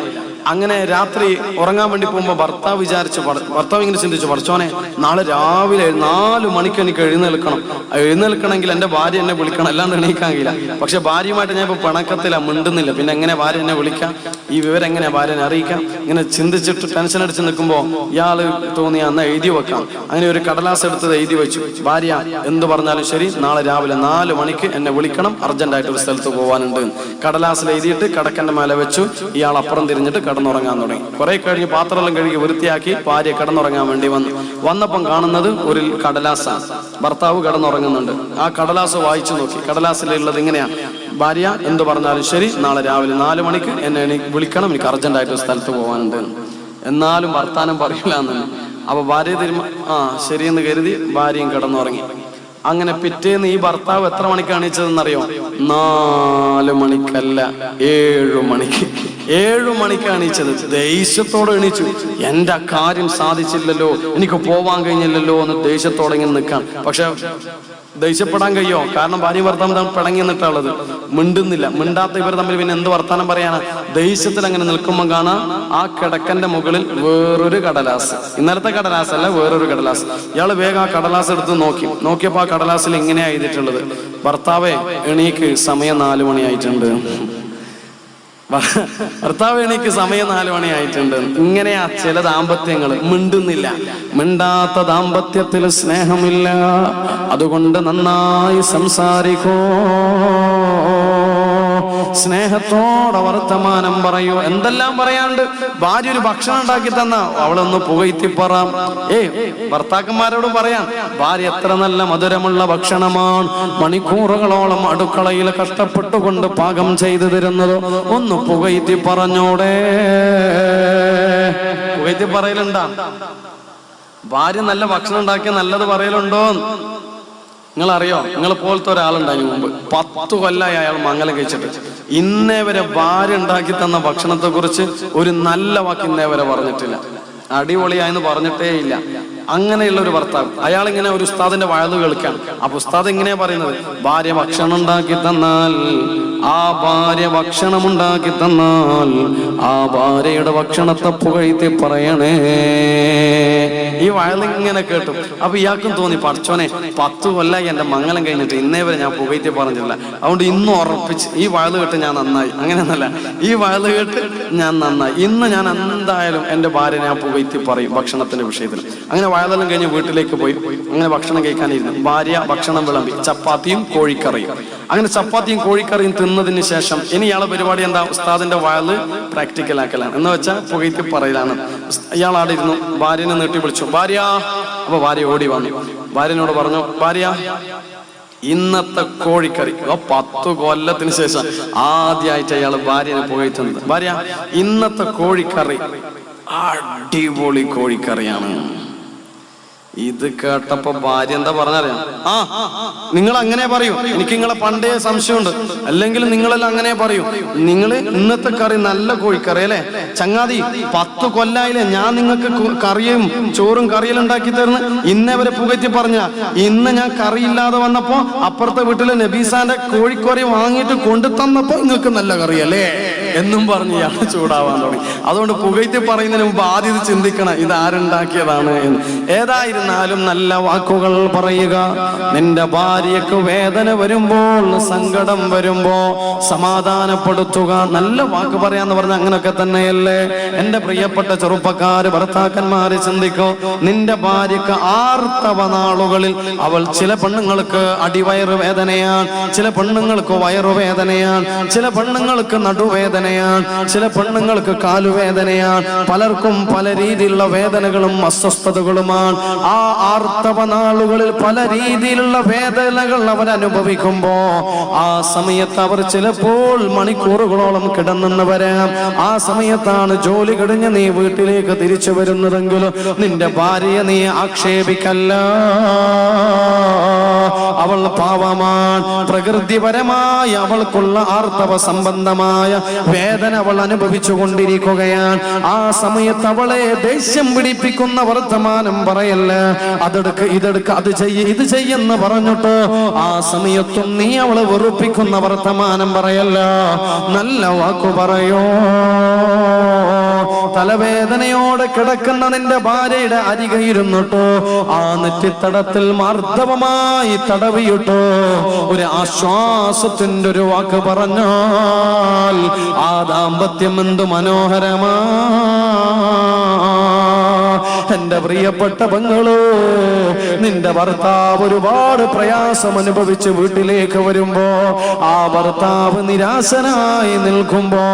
S1: അങ്ങനെ രാത്രി ഉറങ്ങാൻ വേണ്ടി പോകുമ്പോൾ ഭർത്താവ് ഇങ്ങനെ ചിന്തിച്ചു, പഠിച്ചോനെ, നാളെ രാവിലെ 4 മണിക്ക് എനിക്ക് എഴുന്നേൽക്കണമെങ്കിൽ എൻ്റെ ഭാര്യ എന്നെ വിളിക്കണം, അല്ലാണ്ട് എണീക്കാൻ കഴിയില്ല. പക്ഷെ ഭാര്യയുമായിട്ട് ഞാൻ ഇപ്പൊ പിണക്കത്തില്ല, മിണ്ടുന്നില്ല. പിന്നെ എങ്ങനെ ഭാര്യ എന്നെ വിളിക്കാം? ഈ വിവരം എങ്ങനെ ഭാര്യനെ അറിയിക്കാം? ഇങ്ങനെ ചിന്തിച്ചിട്ട് ടെൻഷൻ അടിച്ച് നിൽക്കുമ്പോൾ ഇയാള് തോന്നിയ അന്ന് എഴുതി വെക്കാം. അങ്ങനെ ഒരു കടലാസ് എടുത്തത് എഴുതി വെച്ചു, ഭാര്യ എന്ത് പറഞ്ഞാലും ശരി നാളെ രാവിലെ 4 മണിക്ക് എന്നെ വിളിക്കണം, അർജന്റായിട്ട് ഒരു സ്ഥലത്ത് പോകാനുണ്ട്. കടലാസിൽ എഴുതിയിട്ട് കടക്കന്റെ മേലെ വെച്ചു. ഇയാൾ അപ്പുറം തിരിഞ്ഞിട്ട് കിടന്നുറങ്ങാൻ തുടങ്ങി. കുറെ കഴിഞ്ഞ് പാത്രമെല്ലാം കഴുകി വൃത്തിയാക്കി ഭാര്യ കിടന്നുറങ്ങാൻ വേണ്ടി വന്നപ്പം കാണുന്നത് ഒരു കടലാസാണ്. ഭർത്താവ് കിടന്നുറങ്ങുന്നുണ്ട്. ആ കടലാസ് വായിച്ചു നോക്കി. കടലാസിലുള്ളത് ഇങ്ങനെയാണ്, ഭാര്യ എന്ത് പറഞ്ഞാലും ശരി നാളെ രാവിലെ 4 മണിക്ക് എന്നെ വിളിക്കണം, എനിക്ക് അർജന്റായിട്ട് സ്ഥലത്ത് പോകാനുണ്ട്. എന്നാലും വർത്താനം പറയില്ല എന്നു. അപ്പൊ ഭാര്യ ശരിയെന്ന് കരുതി ഭാര്യയും കിടന്നുറങ്ങി. അങ്ങനെ പിറ്റേന്ന് ഈ ഭർത്താവ് എത്ര മണിക്കാണ് എണീച്ചതെന്നറിയോ? 4 മണിക്കല്ല, 7 മണിക്ക്. 7 മണിക്കാണ് എണീച്ചത്. ദേഷ്യത്തോടെ എണീച്ചു. എന്റെ കാര്യം സാധിച്ചില്ലല്ലോ, എനിക്ക് പോവാൻ കഴിഞ്ഞില്ലല്ലോ എന്ന് ദേഷ്യത്തോടെ ഇങ്ങനെ നിൽക്കാൻ. പക്ഷെ ദേഷ്യപ്പെടാൻ കഴിയോ? കാരണം ഭാര്യ ഭർത്താവ് തമ്മിൽ പിണങ്ങി നിന്നിട്ടുള്ളത്. മിണ്ടുന്നില്ല. മിണ്ടാത്ത ഇവർ തമ്മിൽ പിന്നെ എന്ത് വർത്താനം പറയാനാ? ദേഷ്യത്തിൽ അങ്ങനെ നിൽക്കുമ്പോൾ കാണാം ആ കിടക്കന്റെ മുകളിൽ വേറൊരു കടലാസ്. ഇന്നലത്തെ കടലാസ് അല്ല, വേറൊരു കടലാസ്. ഇയാള് വേഗം ആ കടലാസ് എടുത്ത് നോക്കിയപ്പോ ആ കടലാസിൽ ഇങ്ങനെയാ എഴുതിയിട്ടുള്ളത്, ഭർത്താവേ എണീക്ക്, സമയം 4 മണിയായിട്ടുണ്ട്. ഭർത്താവ് എണീക്ക്, സമയം 4 മണിയായിട്ടുണ്ട്. ഇങ്ങനെയാ ചില ദാമ്പത്യങ്ങൾ. മിണ്ടുന്നില്ല. മിണ്ടാത്ത ദാമ്പത്യത്തിൽ സ്നേഹമില്ല. അതുകൊണ്ട് നന്നായി സംസാരിക്കൂ. സ്നേഹത്തോടെ വർത്തമാനം പറയൂ. എന്തെല്ലാം പറയാണ്ട്. ഭാര്യ ഒരു ഭക്ഷണം ഉണ്ടാക്കി തന്ന അവളൊന്ന് പുകഴ്ത്തിപ്പറ. ഭർത്താക്കന്മാരോട് പറയാം, ഭാര്യ എത്ര നല്ല മധുരമുള്ള ഭക്ഷണമാണ്, മണിക്കൂറുകളോളം അടുക്കളയിൽ കഷ്ടപ്പെട്ടുകൊണ്ട് പാകം ചെയ്തു തരുന്നത്, ഒന്ന് പുകഴ്ത്തി പറഞ്ഞോടെ. പുകഴ്ത്തി പറയലുണ്ടാ? ഭാര്യ നല്ല ഭക്ഷണം ഉണ്ടാക്കിയ നല്ലത് പറയലുണ്ടോ? നിങ്ങളറിയോ, നിങ്ങൾ പോലത്തെ ഒരാളുണ്ടായി മുമ്പ് 10 കൊല്ലമായി അയാൾ മംഗലം കഴിച്ചിട്ട് ഇന്നേ വരെ ഭാര്യ ഉണ്ടാക്കി തന്ന ഭക്ഷണത്തെ കുറിച്ച് ഒരു നല്ല വാക്ക് ഇന്നേ വരെ പറഞ്ഞിട്ടില്ല. അടിപൊളിയായെന്ന് പറഞ്ഞിട്ടേ ഇല്ല. അങ്ങനെയുള്ള ഒരു ഭർത്താവ്. അയാൾ ഇങ്ങനെ ഒരു ഉസ്താദിന്റെ വഴല് കേൾക്കാൻ. അപ്പൊ ഉസ്താദ് ഇങ്ങനെയാ പറയുന്നത്, ഭാര്യ ഭക്ഷണം ഉണ്ടാക്കി തന്നാൽ, ആ ഭാര്യ ഭക്ഷണം ഉണ്ടാക്കി തന്നാൽ ആ ഭാര്യയുടെ ഭക്ഷണത്തെ പുകഴ്ത്തി പറയണേ. ഈ വയലിങ്ങനെ കേട്ടു. അപ്പൊ ഇയാൾക്കും തോന്നി, പഠിച്ചോനെ 10 കൊല്ലമായി എന്റെ മംഗലം കഴിഞ്ഞിട്ട് ഇന്നേ വരെ ഞാൻ പുകഴ്ത്തി പറഞ്ഞില്ല, അതുകൊണ്ട് ഇന്ന് ഉറപ്പിച്ച് ഈ വയല് കേട്ട് ഞാൻ നന്നായി. അങ്ങനെയൊന്നല്ല, ഈ വയല് കേട്ട് ഞാൻ നന്നായി, ഇന്ന് ഞാൻ എന്തായാലും എന്റെ ഭാര്യ ഞാൻ പുകഴ്ത്തി പറയും ഭക്ഷണത്തിന്റെ വിഷയത്തിൽ. അങ്ങനെ വയലെല്ലാം കഴിഞ്ഞ് വീട്ടിലേക്ക് പോയി. അങ്ങനെ ഭക്ഷണം കഴിക്കാനിരുന്നു. ഭാര്യ ഭക്ഷണം വിളമ്പി, ചപ്പാത്തിയും കോഴിക്കറിയും. അങ്ങനെ ചപ്പാത്തിയും കോഴിക്കറിയും തിന്നതിന് ശേഷം ഇനി ഇയാളെ പരിപാടി എന്താ? ഉസ്താദിന്റെ വയല് പ്രാക്ടിക്കൽ ആക്കലാണ്. എന്ന് വെച്ചാൽ പുകഴ്ത്തി പറയലാണ്. ഇയാൾ അവിടെ ഇരുന്നു. ഭാര്യനെ നീട്ടി വിളിച്ചു, ഭാര്യ. അപ്പൊ ഭാര്യ ഓടി വന്നു. ഭാര്യനോട് പറഞ്ഞു, ഭാര്യ ഇന്നത്തെ കോഴിക്കറി. 10 കൊല്ലത്തിന് ശേഷം ആദ്യമായിട്ട് അയാൾ ഭാര്യനെ പുകഴ്ത്തുന്നത്. ഭാര്യ ഇന്നത്തെ കോഴിക്കറി അടിപൊളി കോഴിക്കറിയാണ്. ഇത് കേട്ടപ്പോ ഭാര്യ എന്താ പറഞ്ഞറിയാം? നിങ്ങൾ അങ്ങനെ പറയൂ, എനിക്ക് നിങ്ങളെ പണ്ടേ സംശയമുണ്ട്, അല്ലെങ്കിൽ നിങ്ങളെല്ലാം അങ്ങനെ പറയൂ. നിങ്ങൾ ഇന്നത്തെ കറി നല്ല കോഴിക്കറി അല്ലേ ചങ്ങാതി, 10 കൊല്ലായില്ലേ ഞാൻ നിങ്ങൾക്ക് കറിയും ചോറും കറിയെല്ലാം ഉണ്ടാക്കി തരുന്ന, ഇന്നേ വരെ പുകഴ്ത്തി പറഞ്ഞ. ഇന്ന് ഞാൻ കറിയില്ലാതെ വന്നപ്പോ അപ്പുറത്തെ വീട്ടിലെ നബീസാന്റെ കോഴിക്കറി വാങ്ങിയിട്ട് കൊണ്ടു തന്നപ്പോ നിങ്ങൾക്ക് നല്ല കറിയല്ലേ എന്നും പറഞ്ഞ് ഇയാൾ ചൂടാവാൻ തുടങ്ങി. അതുകൊണ്ട് പുകഴ്ത്തി പറയുന്നതിന് മുമ്പ് ആദ്യം ഇത് ചിന്തിക്കണം, ഇത് ആരുണ്ടാക്കിയതാണ് എന്ന്. ഏതായിരുന്നാലും നല്ല വാക്കുകൾ പറയുക. നിന്റെ ഭാര്യക്ക് വേദന വരുമ്പോൾ, സങ്കടം വരുമ്പോ സമാധാനപ്പെടുത്തുക. നല്ല വാക്ക് പറയാന്ന് പറഞ്ഞ അങ്ങനൊക്കെ തന്നെയല്ലേ? എന്റെ പ്രിയപ്പെട്ട ചെറുപ്പക്കാര്, ഭർത്താക്കന്മാര് ചിന്തിക്കോ, നിന്റെ ഭാര്യക്ക് ആർത്തവ നാളുകളിൽ അവൾ, ചില പെണ്ണുങ്ങൾക്ക് അടിവയറ് വേദനയാണ്, ചില പെണ്ണുങ്ങൾക്ക് വയറുവേദനയാണ്, ചില പെണ്ണുങ്ങൾക്ക് നടുവേദന, ചില പെണ്ണുങ്ങൾക്ക് കാലുവേദനയാണ്. പലർക്കും പല രീതിയിലുള്ള വേദനകളും അസ്വസ്ഥതകളുമാണ്. ആ ആർത്തവ നാളുകളിൽ പല രീതിയിലുള്ള വേദനകൾ അവർ അനുഭവിക്കുമ്പോ ആ സമയത്ത് അവർ ചിലപ്പോൾ മണിക്കൂറുകളോളം കിടന്നു വരാം. ആ സമയത്താണ് ജോലി കഴിഞ്ഞ് നീ വീട്ടിലേക്ക് തിരിച്ചു വരുന്നതെങ്കിലും നിന്റെ ഭാര്യയെ നീ ആക്ഷേപിക്കല്ല. അവൾ പാവമാണ്. പ്രകൃതിപരമായി അവൾക്കുള്ള ആർത്തവ സംബന്ധമായ വേദന അവൾ അനുഭവിച്ചു കൊണ്ടിരിക്കുകയാണ്. ആ സമയത്ത് അവളെ ദേഷ്യം പിടിപ്പിക്കുന്ന വർത്തമാനം പറയല്ല. അതെടുക്ക്, ഇതെടുക്ക്, അത് ചെയ്യ്, ഇത് ചെയ്യെന്ന് പറഞ്ഞിട്ട് ആ സമയത്തും നീ അവളെ വെറുപ്പിക്കുന്ന വർത്തമാനം പറയല്ല. നല്ല വാക്കു പറയോ. തലവേദനയോടെ കിടക്കുന്ന നിന്റെ ഭാര്യയുടെ അരികെ ഇരുന്നിട്ടോ ആ നെറ്റിത്തടത്തിൽ മാർദ്ദവമായി തടവിയിട്ടോ ഒരു ആശ്വാസത്തിന്റെ ഒരു വാക്ക് പറഞ്ഞാൽ ആ ദാമ്പത്യം എന്ത് മനോഹരമാ. എന്റെ പ്രിയപ്പെട്ട പെങ്ങളോ, നിന്റെ ഭർത്താവ് ഒരുപാട് പ്രയാസം അനുഭവിച്ച് വീട്ടിലേക്ക് വരുമ്പോ, ആ ഭർത്താവ് നിരാശനായി നിൽക്കുമ്പോ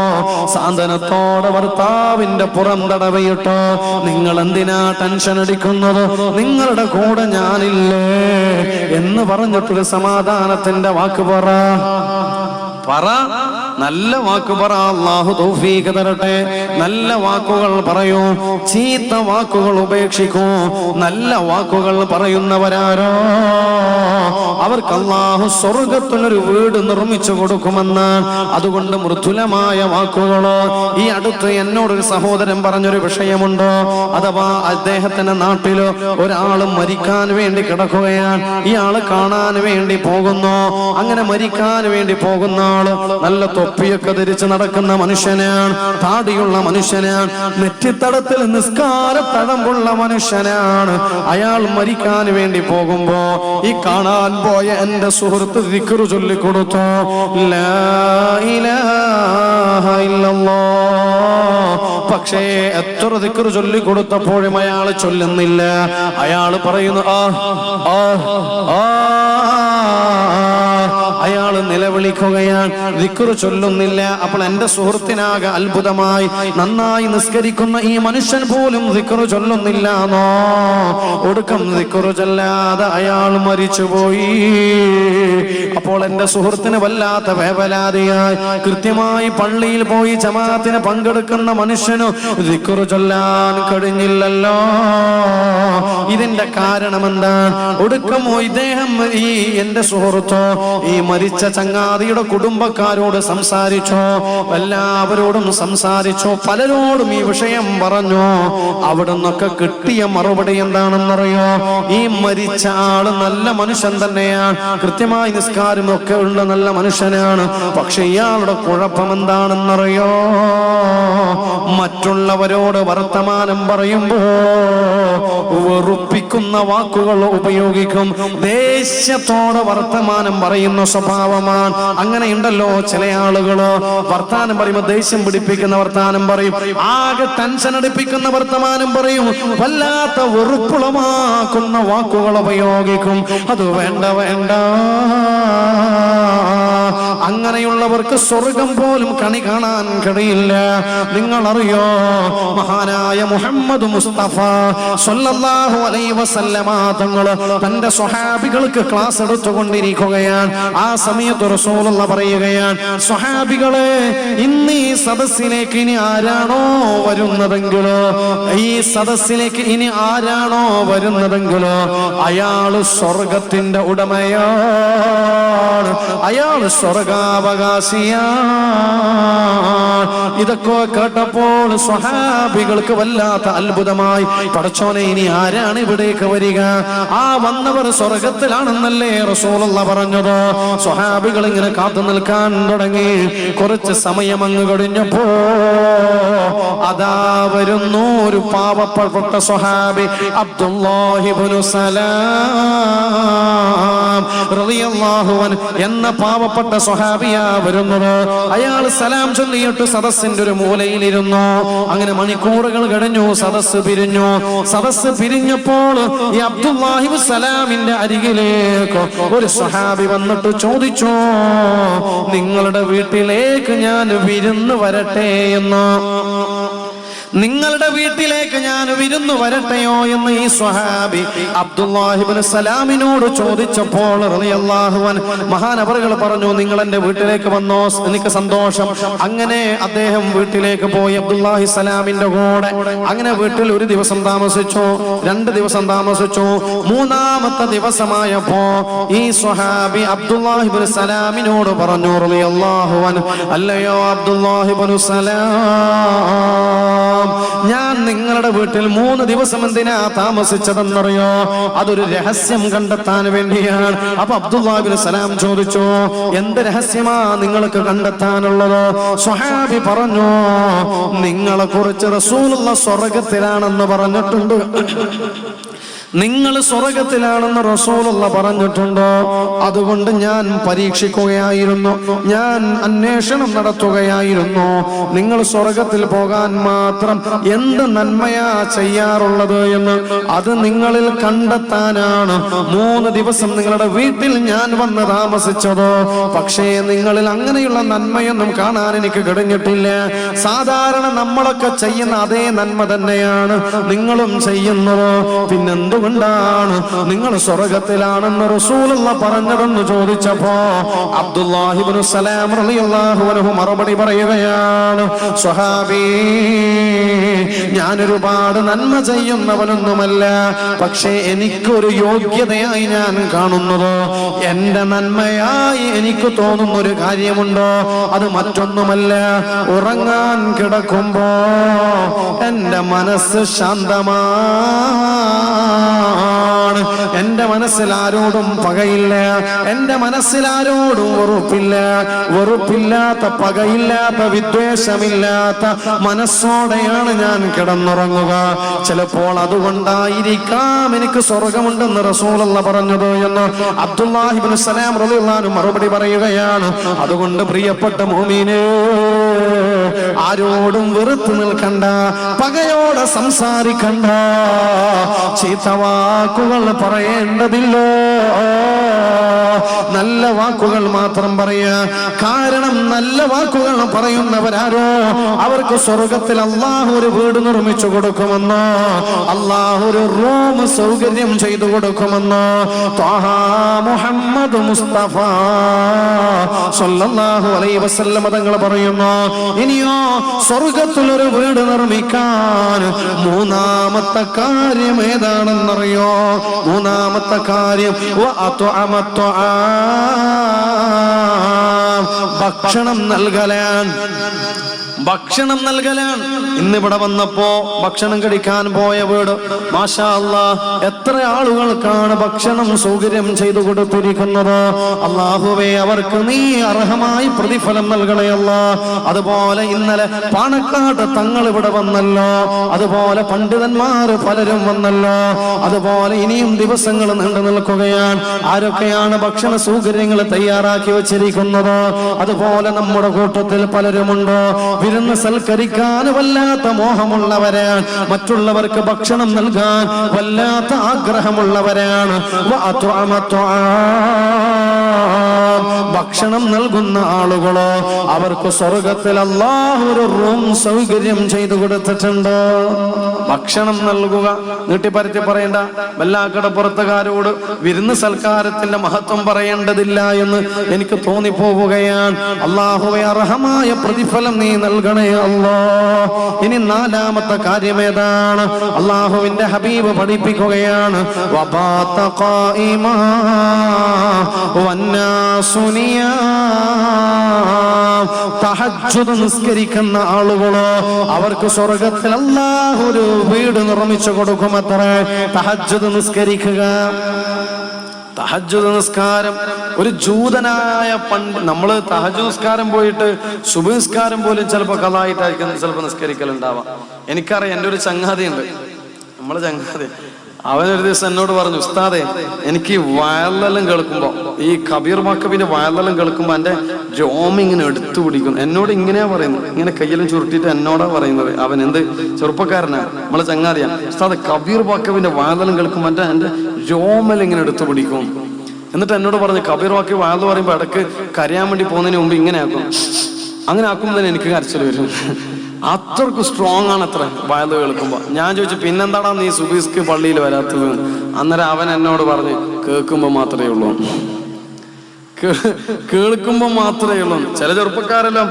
S1: സാന്ത്വനത്തോടെ ഭർത്താവിന്റെ പുറം തടവിയിട്ടോ, നിങ്ങൾ എന്തിനാ ടെൻഷൻ അടിക്കുന്നത്, നിങ്ങളുടെ കൂടെ ഞാനില്ലേ എന്ന് പറഞ്ഞിട്ടൊരു സമാധാനത്തിന്റെ വാക്ക് പറ. നല്ല വാക്ക് പറ. അല്ലാഹു തൗഫീഖ് തരട്ടെ. നല്ല വാക്കുകൾ പറയൂ, ചീത്ത വാക്കുകൾ ഉപേക്ഷിക്കൂ. നല്ല വാക്കുകൾ പറയുന്നവരാരോ അവർക്ക് അല്ലാഹു സ്വർഗത്തിലൊരു വീട് നിർമ്മിച്ചു കൊടുക്കുമെന്ന്. അതുകൊണ്ട് മൃദുലമായ വാക്കുകളോ. ഈ അടുത്ത് എന്നോടൊരു സഹോദരൻ പറഞ്ഞൊരു വിഷയമുണ്ടോ, അഥവാ അദ്ദേഹത്തിന്റെ നാട്ടിലോ ഒരാൾ മരിക്കാൻ വേണ്ടി കിടക്കുകയാണ്. ഇയാള് കാണാൻ വേണ്ടി പോകുന്നു. അങ്ങനെ മരിക്കാൻ വേണ്ടി പോകുന്ന ആള് നല്ല തൊപ്പിയൊക്കെ ധരിച്ച് നടക്കുന്ന മനുഷ്യനാണ്, താടിയുള്ള മനുഷ്യനാണ്, നെറ്റിത്തടത്തിൽ നിസ്കാര തടമ്പുള്ള മനുഷ്യനാണ്. അയാൾ മരിക്കാൻ വേണ്ടി പോകുമ്പോ ഈ കാണാൻ പോയ എന്റെ സുഹൃത്ത് ദിക്ർ ചൊല്ലിക്കൊടുത്തു, ലാ ഇലാഹ ഇല്ലല്ലാഹ്. പക്ഷേ എത്ര ദിക്ർ ചൊല്ലിക്കൊടുത്തപ്പോഴും അയാൾ ചൊല്ലുന്നില്ല. അയാൾ പറയുന്നു, അയാൾ നിലവിളിക്കുകയാണ്, ദിക്ർ ചൊല്ലുന്നില്ല. അപ്പോൾ എന്റെ സുഹൃത്തിനാകെ അത്ഭുതമായി, നന്നായി നിസ്കരിക്കുന്ന ഈ മനുഷ്യൻ പോലും ദിക്ർ ചൊല്ലുന്നില്ലാന്നോ? ഒടുക്കം ദിക്ർ ചൊല്ലാതെ അയാൾ മരിച്ചുപോയി. അപ്പോൾ എന്റെ സുഹൃത്തിന് വല്ലാത്ത വേവലാതിയായി. കൃത്യമായി പള്ളിയിൽ പോയി ജമാഅത്തിന് പങ്കെടുക്കുന്ന മനുഷ്യനു ദിക്ർ ചൊല്ലാൻ കഴിഞ്ഞില്ലല്ലോ. ഇതിന്റെ കാരണം എന്താണ്? ഒടുക്കമോ ഇദ്ദേഹം ഈ എന്റെ സുഹൃത്തോ ഈ മരിച്ച ചങ്ങാതിയുടെ കുടുംബക്കാരോട് സംസാരിച്ചോ? എല്ലാവരോടും സംസാരിച്ചോ? പലരോടും ഈ വിഷയം പറഞ്ഞു. അവിടുന്നൊക്കെ കിട്ടിയ മറുപടി എന്താണെന്നറിയോ? ഈ മരിച്ച ആള് നല്ല മനുഷ്യൻ തന്നെയാണ്, കൃത്യമായി നിസ്കാരം ഒക്കെ ഉള്ള നല്ല മനുഷ്യനാണ്. പക്ഷെ ഇയാളുടെ കുഴപ്പം എന്താണെന്നറിയോ? മറ്റുള്ളവരോട് വർത്തമാനം പറയുമ്പോ വെറുപ്പിക്കുന്ന വാക്കുകൾ ഉപയോഗിക്കും. ദേഷ്യത്തോടെ വർത്തമാനം പറയുന്ന സ്വഭാവമാണ്. അങ്ങനെയുണ്ടല്ലോ ചില ആളുകള്, വർത്താനം പറയുമ്പോ ദേഷ്യം പിടിപ്പിക്കുന്ന വർത്താനം പറയും, ആകെ ടെൻഷൻ അടിപ്പിക്കുന്ന വർത്തമാനം പറയും, വല്ലാത്ത വെറുപ്പുളമാക്കുന്ന വാക്കുകൾ ഉപയോഗിക്കും. അത് വേണ്ട വേണ്ട. അങ്ങനെയുള്ളവർക്ക് സ്വർഗം പോലും കണി കാണാൻ കഴിയില്ല. നിങ്ങൾ അറിയോ, മഹാനായ മുഹമ്മദ് മുസ്തഫ സ്വല്ലല്ലാഹു അലൈഹി വസല്ലമ തങ്ങൾ തന്റെ സ്വഹാബികൾക്ക് ക്ലാസ് എടുത്തുകൊണ്ടിരിക്കുകയാണ്. ആ സമയത്ത് റസൂലുള്ളാഹി പറയുകയാണ്, സ്വഹാബികളെ, ഇന്ന് ഈ സദസ്സിലേക്ക് ഇനി ആരാണോ വരുന്നതെങ്കിലോ, ഈ സദസ്സിലേക്ക് ഇനി ആരാണോ വരുന്നതെങ്കിലോ അയാള് സ്വർഗത്തിന്റെ ഉടമയാണ്, അയാൾ സ്വർഗാവകാശിയാണ്. ഇതൊക്കെ കേട്ടപ്പോൾ സ്വഹാബികൾക്ക് വല്ലാത്ത അത്ഭുതമായി. പടച്ചോനെ, ഇനി ആരാണ് ഇവിടേക്ക് വരിക? ആ വന്നവർ സ്വർഗത്തിലാണെന്നല്ലേ റസൂലുള്ളാഹി പറഞ്ഞത്. സ്വഹാബികൾ ഇങ്ങനെ കാത്തു നിൽക്കാൻ തുടങ്ങി. കുറച്ച് സമയം അങ്ങ് കഴിഞ്ഞപ്പോ അതാ വരുന്നു ഒരു പാവപ്പെട്ട സ്വഹാബി, അബ്ദുല്ലാഹി ഇബ്നു സലാം റളിയല്ലാഹു അൻഹു എന്ന പാവപ്പെട്ട സ്വഹാബിയാ വരുന്നത്. അയാൾ സലാം ചൊല്ലിയിട്ട് സദസ്സിന്റെ ഒരു മൂലയിലിരുന്നു. അങ്ങനെ മണിക്കൂറുകൾ കഴിഞ്ഞു, സദസ്സ് പിരിഞ്ഞു. സദസ്സ് പിരിഞ്ഞപ്പോൾ ഈ അബ്ദുല്ലാഹി ഇബ്നു സലാമിന്റെ അരികിലേക്ക് ഒരു സ്വഹാബി വന്നിട്ട് ചോദിച്ചു, നിങ്ങളുടെ വീട്ടിലേക്ക് ഞാൻ വിരുന്ന് വരട്ടെ എന്ന്. നിങ്ങളുടെ വീട്ടിലേക്ക് ഞാൻ വിരുന്നു വരട്ടെയോ എന്ന് ഈ സ്വഹാബി അബ്ദുല്ലാഹി ഇബ്നു സലാമിനോട് ചോദിച്ചപ്പോൾ റളിയല്ലാഹു അൻഹു മഹാനവറുകൾ പറഞ്ഞു, നിങ്ങൾ എന്റെ വീട്ടിലേക്ക് വന്നോ, എനിക്ക് സന്തോഷം. അങ്ങനെ അദ്ദേഹം വീട്ടിലേക്ക് പോയി അബ്ദുല്ലാഹി സലാമിന്റെ കൂടെ. അങ്ങനെ വീട്ടിൽ ഒരു ദിവസം താമസിച്ചു, 2 ദിവസം താമസിച്ചു. 3ാമത്തെ ദിവസമായപ്പോ ഈ സ്വഹാബി അബ്ദുല്ലാഹി ഇബ്നു സലാമിനോട് പറഞ്ഞു, റളിയല്ലാഹു അൻഹു, അല്ലയോ അബ്ദുല്ലാഹി ഇബ്നു സലാം, ഞാൻ നിങ്ങളുടെ വീട്ടിൽ 3 ദിവസം എന്തിനാ താമസിച്ചതെന്നറിയോ? അതൊരു രഹസ്യം കണ്ടെത്താൻ വേണ്ടിയാണ്. അപ്പൊ അബ്ദുല്ലാഹി ഇബ്നു സലാം ചോദിച്ചു, എന്ത് രഹസ്യമാ നിങ്ങൾക്ക് കണ്ടെത്താനുള്ളത്? സ്വഹാബി പറഞ്ഞു, നിങ്ങളെ കുറിച്ച് റസൂലുള്ളാഹി സ്വർഗ്ഗത്തിലാണെന്ന് പറഞ്ഞിട്ടുണ്ട്. നിങ്ങൾ സ്വർഗ്ഗത്തിലാണെന്ന് റസൂലുള്ളാഹി പറഞ്ഞിട്ടുണ്ടോ? അതുകൊണ്ട് ഞാൻ പരീക്ഷിക്കുകയായിരുന്നു, ഞാൻ അന്വേഷണം നടത്തുകയായിരുന്നു. നിങ്ങൾ സ്വർഗ്ഗത്തിൽ പോകാൻ മാത്രം എന്ത് നന്മയാ ചെയ്യാറുള്ളത് എന്ന് അത് നിങ്ങളിൽ കണ്ടെത്താനാണ് 3 ദിവസം നിങ്ങളുടെ വീട്ടിൽ ഞാൻ വന്ന് താമസിച്ചത്. പക്ഷേ നിങ്ങളിൽ അങ്ങനെയുള്ള നന്മയൊന്നും കാണാൻ എനിക്ക് കഴിഞ്ഞിട്ടില്ല. സാധാരണ നമ്മളൊക്കെ ചെയ്യുന്ന അതേ നന്മ തന്നെയാണ് നിങ്ങളും ചെയ്യുന്നത്. പിന്നെന്ത് ാണ് നിങ്ങൾ സ്വർഗ്ഗത്തിലാണെന്ന് റസൂലുള്ളാഹി പറഞ്ഞതെന്ന് ചോദിച്ചപ്പോ അബ്ദുല്ലാഹി ഇബ്നു സലാം റളിയല്ലാഹു അൻഹു മറുപടി പറയുകയാണ്, സ്വഹാബി, ഞാൻ ഒരുപാട് നന്മ ചെയ്യുന്നവനൊന്നുമല്ല. പക്ഷേ എനിക്കൊരു യോഗ്യതയായി ഞാൻ കാണുന്നത്, എന്റെ നന്മയായി എനിക്ക് തോന്നുന്നൊരു കാര്യമുണ്ടോ? അത് മറ്റൊന്നുമല്ല, ഉറങ്ങാൻ കിടക്കുമ്പോ എന്റെ മനസ്സ് ശാന്തമാണ്. എന്റെ മനസ്സിൽ ആരോടും പകയില്ല, എന്റെ മനസ്സിൽ ആരോടും വെറുപ്പില്ലാത്ത പകയില്ലാത്ത വിദ്വേഷമില്ലാത്ത മനസ്സോടെയാണ് ഞാൻ കിടന്നുറങ്ങുക. ചിലപ്പോൾ അതുകൊണ്ടായിരിക്കാം എനിക്ക് സ്വർഗമുണ്ടെന്ന് റസൂലുള്ളാഹി പറഞ്ഞത് എന്ന് അബ്ദുല്ലാഹി ഇബ്നു സലാം റളിയല്ലാഹു അൻഹു മറുപടി പറയുകയാണ്. അതുകൊണ്ട് പ്രിയപ്പെട്ട മുഅ്മിനേ, ആരോടും വെറുത്തു നിൽക്കണ്ട, പകയോടെ സംസാരിക്കണ്ട, ചീത്തവാക്കുകൾ പറയേണ്ടതില്ല, നല്ല വാക്കുകൾ മാത്രം പറയാ. കാരണം നല്ല വാക്കുകൾ പറയുന്നവരാരോ അവർക്ക് സ്വർഗത്തിൽ അള്ളാഹു ഒരു വീട് നിർമ്മിച്ചു കൊടുക്കുമെന്നോ, അള്ളാഹു ഒരു റൂം സൗകര്യം ചെയ്തു കൊടുക്കുമെന്നോ ത്വാഹ മുഹമ്മദ് മുസ്തഫ സ്വല്ലല്ലാഹു അലൈഹി വസല്ലം തങ്ങൾ പറയുന്നു. ഇനിയോ സ്വർഗത്തിലൊരു വീട് നിർമ്മിക്കാൻ മൂന്നാമത്തെ കാര്യം ഏതാണെന്നറിയോ? മൂന്നാമത്തെ കാര്യം ഭക്ഷണം നൽകലാണ്. ഭക്ഷണം നൽകലാണ്. ഇന്നിവിടെ വന്നപ്പോ ഭക്ഷണം കഴിക്കാൻ പോയ വീട് മാഷാ അല്ലാഹ് എത്ര ആളുകൾക്കാണ് ഭക്ഷണം സൗകര്യം ചെയ്തു കൊടുത്തിരിക്കുന്നത്. അല്ലാഹുവേ അവർക്ക് നീ അർഹമായി പ്രതിഫലം നൽകണേ അല്ലാഹ്. അതുപോലെ ഇന്നലെ പാണക്കാട് തങ്ങൾ ഇവിടെ വന്നല്ലോ, അതുപോലെ പണ്ഡിതന്മാർ പലരും വന്നല്ലോ, അതുപോലെ ഇനിയും ദിവസങ്ങൾ നീണ്ടു നിൽക്കുകയാണ്. ആരൊക്കെയാണ് ഭക്ഷണ സൗകര്യങ്ങൾ തയ്യാറാക്കി വെച്ചിരിക്കുന്നത്? അതുപോലെ നമ്മുടെ കൂട്ടത്തിൽ പലരുമുണ്ടോ വിരുന്ന് സൽക്കരിക്കാൻ വല്ലാത്ത മോഹമുള്ളവരാണ്, മറ്റുള്ളവർക്ക് ഭക്ഷണം നൽകാൻ വല്ലാത്ത ആഗ്രഹമുള്ളവരാണ്. ഭക്ഷണം നൽകുന്ന ആളുകളോ അവർക്ക് സ്വർഗത്തിൽ അല്ലാഹു ഒരു റൂം സൗകര്യം ചെയ്തു കൊടുത്തിട്ടുണ്ട്. ഭക്ഷണം നൽകുക, നീട്ടിപ്പരത്തി പറയേണ്ട, വെല്ലാക്കടപ്പുറത്തുകാരോട് വിരുന്ന് സൽക്കാരത്തിന്റെ മഹത്വം പറയേണ്ടതില്ല എന്ന് എനിക്ക് തോന്നിപ്പോവുകയാണ്. അല്ലാഹുവേ അർഹമായ പ്രതിഫലം നീ നൽകണേ അല്ലാഹ്. ഇനി നാലാമത്തെ കാര്യം ഏതാണ്? അല്ലാഹുവിന്റെ ഹബീബ് പഠിപ്പിക്കുകയാണ്, വബാത ഖായിമാ വന്നാസു നിയാം. തഹജ്ജുദ് നിസ്കരിക്കുന്ന ആളുകളോ അവർക്ക് സ്വർഗത്തിൽ അല്ലാഹു ഒരു വീട് നിർമ്മിച്ചു കൊടുക്കുമത്രേ. തഹജ്ജുദ് നിസ്കരിക്കുക, തഹജ്ജുദ് നിസ്കാരം. ഒരു ജൂതനായ നമ്മള് തഹജ്ജുദ് നിസ്കാരം പോയിട്ട് സുബ്ഹ് നിസ്കാരം പോലും ചിലപ്പോൾ ഖളായിട്ടായിരിക്കും ചിലപ്പോൾ നിസ്കരിക്കലുണ്ടാവാം. എനിക്കറിയാം, എൻ്റെ ഒരു ചങ്ങാതിയുണ്ട്, നമ്മളെ ചങ്ങാതി, അവനൊരു ദിവസം എന്നോട് പറഞ്ഞു, ഉസ്താദേ എനിക്ക് വയലെല്ലാം കേൾക്കുമ്പോ, ഈ കബീർ മക്കബിന്റെ വയലെല്ലാം കേൾക്കുമ്പോ എന്റെ രോമം ഇങ്ങനെ എടുത്തു പിടിക്കും. എന്നോട് ഇങ്ങനെയാ പറയുന്നത്, ഇങ്ങനെ കയ്യെല്ലാം ചുരുട്ടിയിട്ട് എന്നോടാ പറയുന്നത്. അവൻ എന്ത് ചെറുപ്പക്കാരനാ, നമ്മളെ ചങ്ങാതിയാ. ഉസ്താദ് കബീർ മക്കബിന്റെ വയലെല്ലാം കേൾക്കുമ്പോ എന്റെ രോമൽ ഇങ്ങനെ എടുത്തു പിടിക്കും. എന്നിട്ട് എന്നോട് പറഞ്ഞു, കബീർ മക്കബ് വയൽ പറയുമ്പോ ഇടക്ക് കരയാൻ വേണ്ടി പോകുന്നതിന് മുമ്പ് ഇങ്ങനെ ആക്കും. അങ്ങനെ ആക്കുമ്പോൾ തന്നെ എനിക്ക് കരച്ചിൽ വരും. അത്രക്ക് സ്ട്രോങ് ആണ് അത്ര വയല് കേൾക്കുമ്പോ. ഞാൻ ചോദിച്ചു, പിന്നെന്താടാ നീ സുബീസ്ക്ക് പള്ളിയിൽ വരാത്തത്? അന്നേരം അവൻ എന്നോട് പറഞ്ഞു, കേൾക്കുമ്പോ മാത്രമേ ഉള്ളൂ, കേൾക്കുമ്പോ മാത്രമേ ഉള്ളൂ. ചില ചെറുപ്പക്കാരെല്ലാം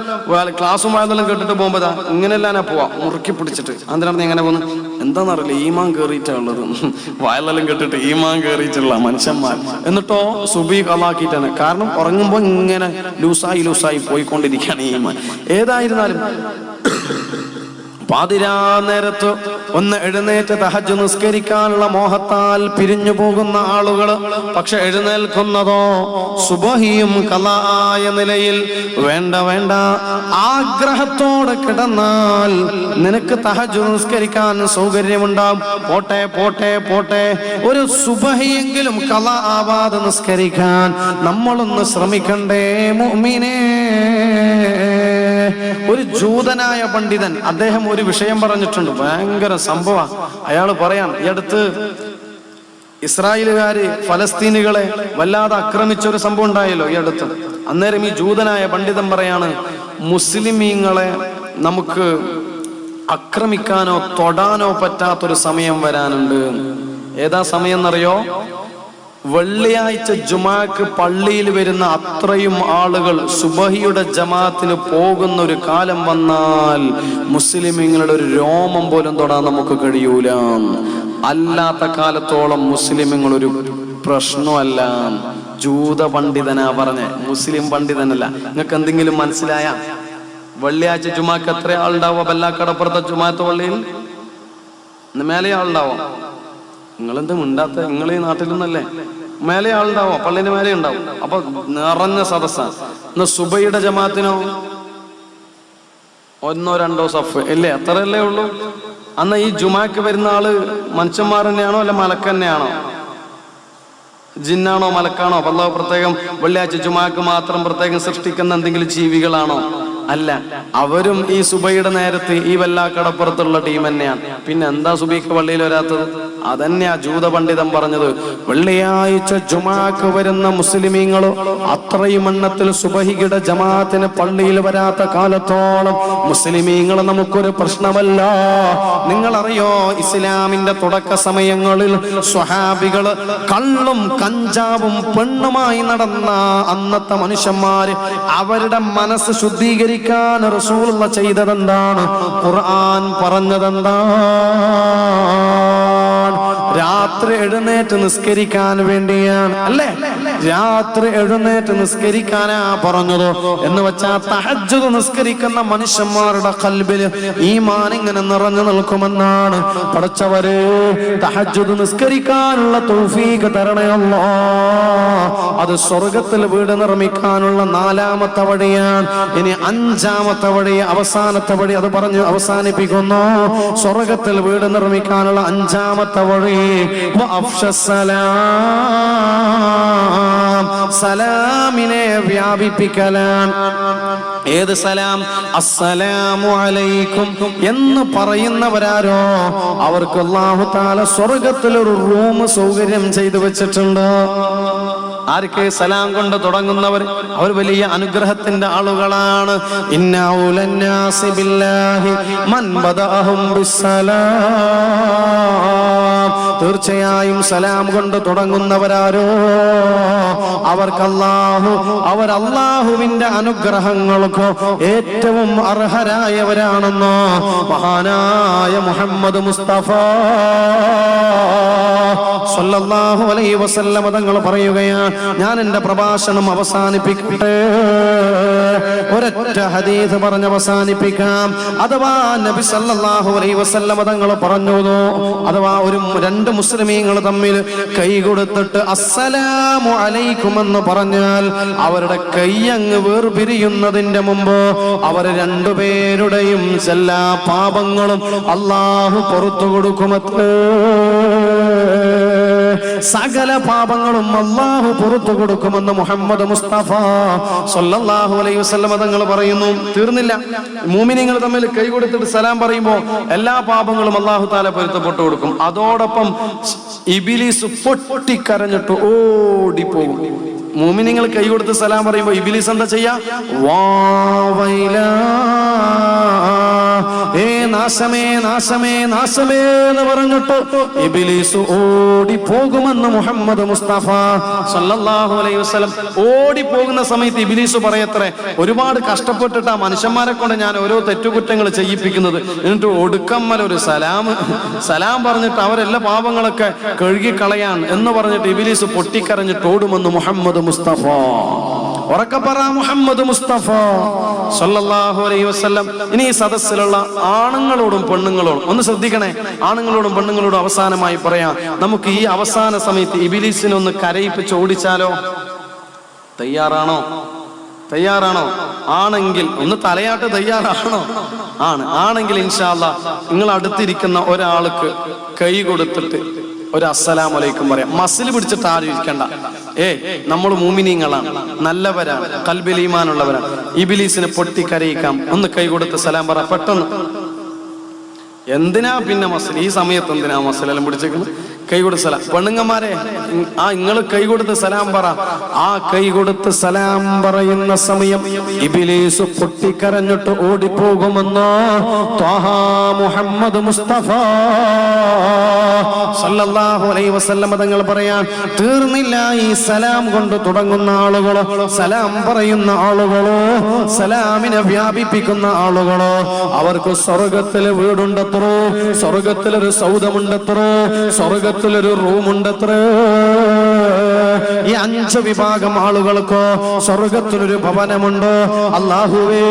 S1: ക്ലാസ്സും വയലെല്ലാം കേട്ടിട്ട് പോകുമ്പോ ഇങ്ങനെല്ലാം പോവാ മുറുക്കി പിടിച്ചിട്ട്. അതിനാണ് നീ എങ്ങനെ പോകുന്നു? എന്താന്നറിയില്ല, ഈമാൻ കേറിയിട്ടുള്ളത്, വയലെല്ലാം കേട്ടിട്ട് ഈമാൻ കേറിയിട്ടുള്ള മനുഷ്യന്മാർ. എന്നിട്ടോ സുബി കളാക്കിയിട്ടാണ്. കാരണം ഉറങ്ങുമ്പോ ഇങ്ങനെ ലൂസായി പോയിക്കൊണ്ടിരിക്കുകയാണ് ഈമാൻ. ഏതായിരുന്നാലും പാതിരാ നേരത്ത് ഒന്ന് എഴുന്നേറ്റ് തഹജ്ജുദ് നിസ്കരിക്കാനുള്ള മോഹത്താൽ പിരിഞ്ഞു പോകുന്ന ആളുകൾ പക്ഷെ എഴുന്നേൽക്കുന്നതോ സുബഹിയും ഖളായ നിലയിൽ. വേണ്ട ആഗ്രഹത്തോടെ കിടന്നാൽ നിനക്ക് തഹജ്ജുദ് നിസ്കരിക്കാൻ സൗകര്യമുണ്ടാവും. പോട്ടെ ഒരു സുബഹിയെങ്കിലും ഖളാ ആവാതെ നിസ്കരിക്കാൻ നമ്മളൊന്ന് ശ്രമിക്കണ്ടേ മുഅ്മിനേ? ഒരു ജൂതനായ പണ്ഡിതൻ അദ്ദേഹം ഒരു വിഷയം പറഞ്ഞിട്ടുണ്ട്, ഭയങ്കര സംഭവ. അയാൾ പറയാൻ, ഈ അടുത്ത് ഇസ്രായേലുകാര് ഫലസ്തീനികളെ വല്ലാതെ ആക്രമിച്ച ഒരു സംഭവം ഉണ്ടായല്ലോ ഈ അടുത്ത്. അന്നേരം ഈ ജൂതനായ പണ്ഡിതൻ പറയാണ്, മുസ്ലിമീങ്ങളെ നമുക്ക് ആക്രമിക്കാനോ തൊടാനോ പറ്റാത്തൊരു സമയം വരാനുണ്ട്. ഏതാ സമയം എന്നറിയോ? വെള്ളിയാഴ്ച ജുമാക്ക് പള്ളിയിൽ വരുന്ന അത്രയും ആളുകൾ സുബഹിയുടെ ജമാഅത്തിന് പോകുന്ന ഒരു കാലം വന്നാൽ മുസ്ലിമീങ്ങളുടെ ഒരു രോമം പോലും തൊടാൻ നമുക്ക് കഴിയൂല. അല്ലാത്ത കാലത്തോളം മുസ്ലിമീങ്ങൾ ഒരു പ്രശ്നമല്ല. ജൂത പണ്ഡിതനാ പറഞ്ഞേ, മുസ്ലിം പണ്ഡിതനല്ല. നിങ്ങൾക്ക് എന്തെങ്കിലും മനസ്സിലായ? വെള്ളിയാഴ്ച ജുമാക്ക് എത്ര ആളുണ്ടാവുക? ബെല്ലാക്കടപ്പുറത്തെ ജുമാഅത്ത് പള്ളിയിൽ മേലെ ആളുണ്ടാവും. നിങ്ങളെന്ത് മിണ്ടാത്ത? നിങ്ങൾ ഈ നാട്ടിൽ നിന്നല്ലേ? മേലെ ആളുണ്ടാവും, പള്ളിന്റെ മേലെ ഉണ്ടാവും. അപ്പൊ നിറഞ്ഞ സദസ്സാണ്. ഇന്ന് സുബൈയുടെ ജമാഅത്തിനോ 1-2 സഫ് ഇല്ലേ? അത്രയല്ലേ ഉള്ളൂ. അന്ന് ഈ ജുമാക്ക് വരുന്ന ആള് മനുഷ്യന്മാർ തന്നെയാണോ അല്ല മലക്ക് തന്നെയാണോ? ജിന്നാണോ മലക്കാണോ? അല്ലാഹു പ്രത്യേകം വെള്ളിയാഴ്ച ജുമാക്ക് മാത്രം പ്രത്യേകം സൃഷ്ടിക്കുന്ന എന്തെങ്കിലും ജീവികളാണോ? അല്ല, അവരും ഈ സുബൈയുടെ നേരത്ത് ഈ വെള്ളാക്കടപ്പുറത്തുള്ള ടീം തന്നെയാണ്. പിന്നെ എന്താ സുബൈക്ക് പള്ളിയിൽ വരാത്തത്? അതന്നെയാ ജൂത പണ്ഡിതൻ പറഞ്ഞത്. വെള്ളിയാഴ്ച ജുമാക്ക് വരുന്ന മുസ്ലിമീങ്ങളോ അത്രയും എണ്ണത്തിൽ സുബഹിയുടെ ജമാഅത്തിന് പള്ളിയിൽ വരാത്ത കാലത്തോളം മുസ്ലിമീങ്ങൾ നമുക്കൊരു പ്രശ്നമല്ല. നിങ്ങളറിയോ, ഇസ്ലാമിന്റെ തുടക്ക സമയങ്ങളിൽ സ്വഹാബികള് കള്ളും കഞ്ചാവും പെണ്ണുമായി നടന്ന അന്നത്തെ മനുഷ്യന്മാര് അവരുടെ മനസ്സ് ശുദ്ധീകരിക്കാൻ റസൂലുള്ള ചെയ്തതെന്താണ്? ഖുർആൻ പറഞ്ഞതെന്താണ്? രാത്രി എഴുന്നേറ്റ് നിസ്കരിക്കാൻ വേണ്ടിയാണ്, അല്ലേ? രാത്രി എഴുന്നേറ്റ് നിസ്കരിക്കാനാ പറഞ്ഞതോ എന്ന് വെച്ചാൽ തഹജ്ജുദ് നിസ്കരിക്കുന്ന മനുഷ്യന്മാരുടെ ഖൽബില് ഈമാൻ ഇങ്ങനെ നിറഞ്ഞു നിൽക്കുമെന്നാണ്. പടച്ചവരെ, തഹജ്ജുദ് നിസ്കരിക്കാനുള്ള തൗഫീഖ് തരണേ അല്ലാഹ്. അത് സ്വർഗത്തിൽ വീട് നിർമ്മിക്കാനുള്ള 4ാമത്തെ വഴിയാണ്. ഇനി 5ാമത്തെ വഴി, അവസാനത്തെ വഴി, അത് പറഞ്ഞ് അവസാനിപ്പിക്കുന്നു. സ്വർഗത്തിൽ വീട് നിർമ്മിക്കാനുള്ള 5ാമത്തെ വഴി സലാമിനെ വ്യാപിപ്പിക്കലാണ്. ഏത് സലാം? അസ്സലാമു അലൈക്കും എന്ന് പറയുന്നവരാരോ അവർക്ക് അല്ലാഹു തആല സ്വർഗത്തിൽ ഒരു റൂം സൗകര്യം ചെയ്തു വെച്ചിട്ടുണ്ട്. ആർക്ക്? സലാം കൊണ്ട് തുടങ്ങുന്നവർ. അവർ വലിയ അനുഗ്രഹത്തിന്റെ ആളുകളാണ്. ഇന്ന ഔലന്നാസി ബില്ലാഹി മൻ ബദഅഹും ബിസ്സലാം. തീർച്ചയായും സലാം കൊണ്ട് തുടങ്ങുന്നവരാരോ അവർക്ക് അവർ അല്ലാഹുവിന്റെ അനുഗ്രഹങ്ങൾക്ക് ഏറ്റവും അർഹരായവരാണെന്ന് മഹാനായ മുഹമ്മദ് മുസ്തഫ സല്ലല്ലാഹു അലൈഹി വസല്ലം തങ്ങൾ പറയുകയാണ്. ഞാൻ എന്റെ പ്രഭാഷണം അവസാനിപ്പിക്കട്ടെ. ഒരൊറ്റ ഹദീസ് പറഞ്ഞ് അവസാനിപ്പിക്കാം. അഥവാ നബി സല്ലല്ലാഹു അലൈഹി വസല്ലം തങ്ങൾ പറഞ്ഞു, അഥവാ രണ്ട് മുസ്ലിമീങ്ങൾ തമ്മിൽ കൈ കൊടുത്തിട്ട് അസ്സലാമു അലൈക്കും എന്ന് പറഞ്ഞാൽ അവരുടെ കൈയങ്ങ് വേർപിരിയുന്നതിന്റെ മുമ്പ് അവർ രണ്ടുപേരുടെയും എല്ലാ പാപങ്ങളും അല്ലാഹു പുറത്തു കൊടുക്കുമത്രേ. സകല പാപങ്ങളും അല്ലാഹു പുറത്തു കൊടുക്കുമെന്ന് മുഹമ്മദ് മുസ്തഫ സല്ലല്ലാഹു അലൈഹി വസല്ലം തങ്ങൾ പറയുന്നു. തീർന്നില്ല. മുഅ്മിനീങ്ങൾ തമ്മിൽ കൈ കൊടുത്തിട്ട് സലാം പറയുമ്പോൾ എല്ലാ പാപങ്ങളും അല്ലാഹു തആല പൊരുത്തപ്പെട്ടു കൊടുക്കും. അതോടൊപ്പം ഇബ്ലീസ് പൊട്ടിക്കരഞ്ഞിട്ട് ഓടിപ്പോകും. മുഅ്മിനീങ്ങൾ കൈ കൊടുത്ത് സലാം പറയുമ്പോൾ ഇബ്ലീസ് എന്താ ചെയ്യാ? നാശമേ നാശമേ നാശമേ എന്ന് പറഞ്ഞിട്ട് ഇബ്ലീസ് ഓടിപ്പോകുമെന്ന് മുഹമ്മദ് മുസ്തഫ സല്ലല്ലാഹു അലൈഹി വസല്ലം. ഓടിപ്പോകുന്ന സമയത്ത് ഇബ്ലീസ് പറയത്രേ, ഒരുപാട് കഷ്ടപ്പെട്ടിട്ട് ആ മനുഷ്യന്മാരെ കൊണ്ട് ഞാൻ ഓരോ തെറ്റുകുറ്റങ്ങൾ ചെയ്യിപ്പിക്കുന്നത്, എന്നിട്ട് ഒടുക്കമ്മൽ ഒരു സലാം പറഞ്ഞിട്ട് അവരെല്ലാ പാപങ്ങളൊക്കെ കഴുകിക്കളയാൻ എന്ന് പറഞ്ഞിട്ട് ഇബ്ലീസ് പൊട്ടിക്കരഞ്ഞിട്ട് ഓടുമെന്ന് മുഹമ്മദ് മുസ്തഫ. ഉറക്കപ്പറ മുഹമ്മദ് മുസ്തഫ സല്ലല്ലാഹു അലൈഹി വസല്ലം. ഇനി ഈ സദസ്സിലുള്ള ആണുങ്ങളോടും പെണ്ണുങ്ങളോടും ഒന്ന് ശ്രദ്ധിക്കണേ. ആണുങ്ങളോടും പെണ്ണുങ്ങളോടും അവസാനമായി പറയാം, നമുക്ക് ഈ അവസാന സമയത്ത് ഇബ്ലീസിനെ ഒന്ന് കരയിപ്പിച്ച് ഓടിച്ചാലോ? തയ്യാറാണോ? ആണെങ്കിൽ ഒന്ന് തലയാട്ട്. തയ്യാറാണോ? ആണെങ്കിൽ ഇൻഷാ അല്ലാഹ് നിങ്ങൾ അടുത്തിരിക്കുന്ന ഒരാൾക്ക് കൈ കൊടുത്തിട്ട് ഒരു അസ്സലാമു അലൈക്കും പറയാം. മസിൽ പിടിച്ചിട്ട് ആരും ഇരിക്കണ്ട. നമ്മൾ മുഅ്മിനീങ്ങളാണ്, നല്ലവരാണ്, ഖൽബിൽ ഈമാനുള്ളവരാണ്. ഇബ്ലീസിനെ പൊട്ടിക്കരയിക്കാം. ഒന്ന് കൈ കൊടുത്ത് സലാം പറ പെട്ടെന്ന്. എന്തിനാ പിന്നെ മസിൽ? ഈ സമയത്ത് എന്തിനാ മസിലെല്ലാം പിടിച്ചേക്കുന്നത്? കൈ കൊടുത്ത് സലാം. പെണ്ണുങ്ങന്മാരെ, നിങ്ങൾ കൈ കൊടുത്ത് സലാം പറ. ആ കൈ കൊടുത്ത് സലാം പറയുന്ന സമയം ഇബ്ലീസ് പൊട്ടിക്കരഞ്ഞിട്ട് ഓടിപ്പോകുമെന്ന് ത്വാഹ മുഹമ്മദ് മുസ്തഫ സല്ലല്ലാഹു അലൈഹി വസല്ലം തങ്ങൾ പറയാൻ. തീർന്നില്ല. ഈ സലാം കൊണ്ട് തുടങ്ങുന്ന ആളുകളോ, സലാം പറയുന്ന ആളുകളോ, സലാമിനെ വ്യാപിപ്പിക്കുന്ന ആളുകളോ അവർക്ക് സ്വർഗത്തില് വീടുണ്ടത്രോ, സ്വർഗത്തിലൊരു സൗധമുണ്ടത്രോ, സ്വർഗത്തിലൊരു റൂമുണ്ടത്രോ. ഈ 5 വിഭാഗം ആളുകൾക്കോ സ്വർഗത്തിലൊരു ഭവനമുണ്ടോ. അല്ലാഹുവേ,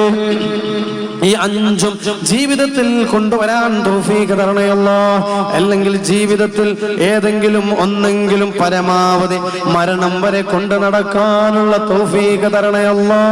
S1: ഈ 5ഉം ജീവിതത്തിൽ കൊണ്ടുവരാൻ തൗഫീഖ് തരണേ അല്ലാഹ്. അല്ലെങ്കിൽ ജീവിതത്തിൽ ഏതെങ്കിലും ഒന്നെങ്കിലും പരമാവധി മരണം വരെ കൊണ്ട് നടക്കാനുള്ള തൗഫീഖ് തരണേ അല്ലാഹ്.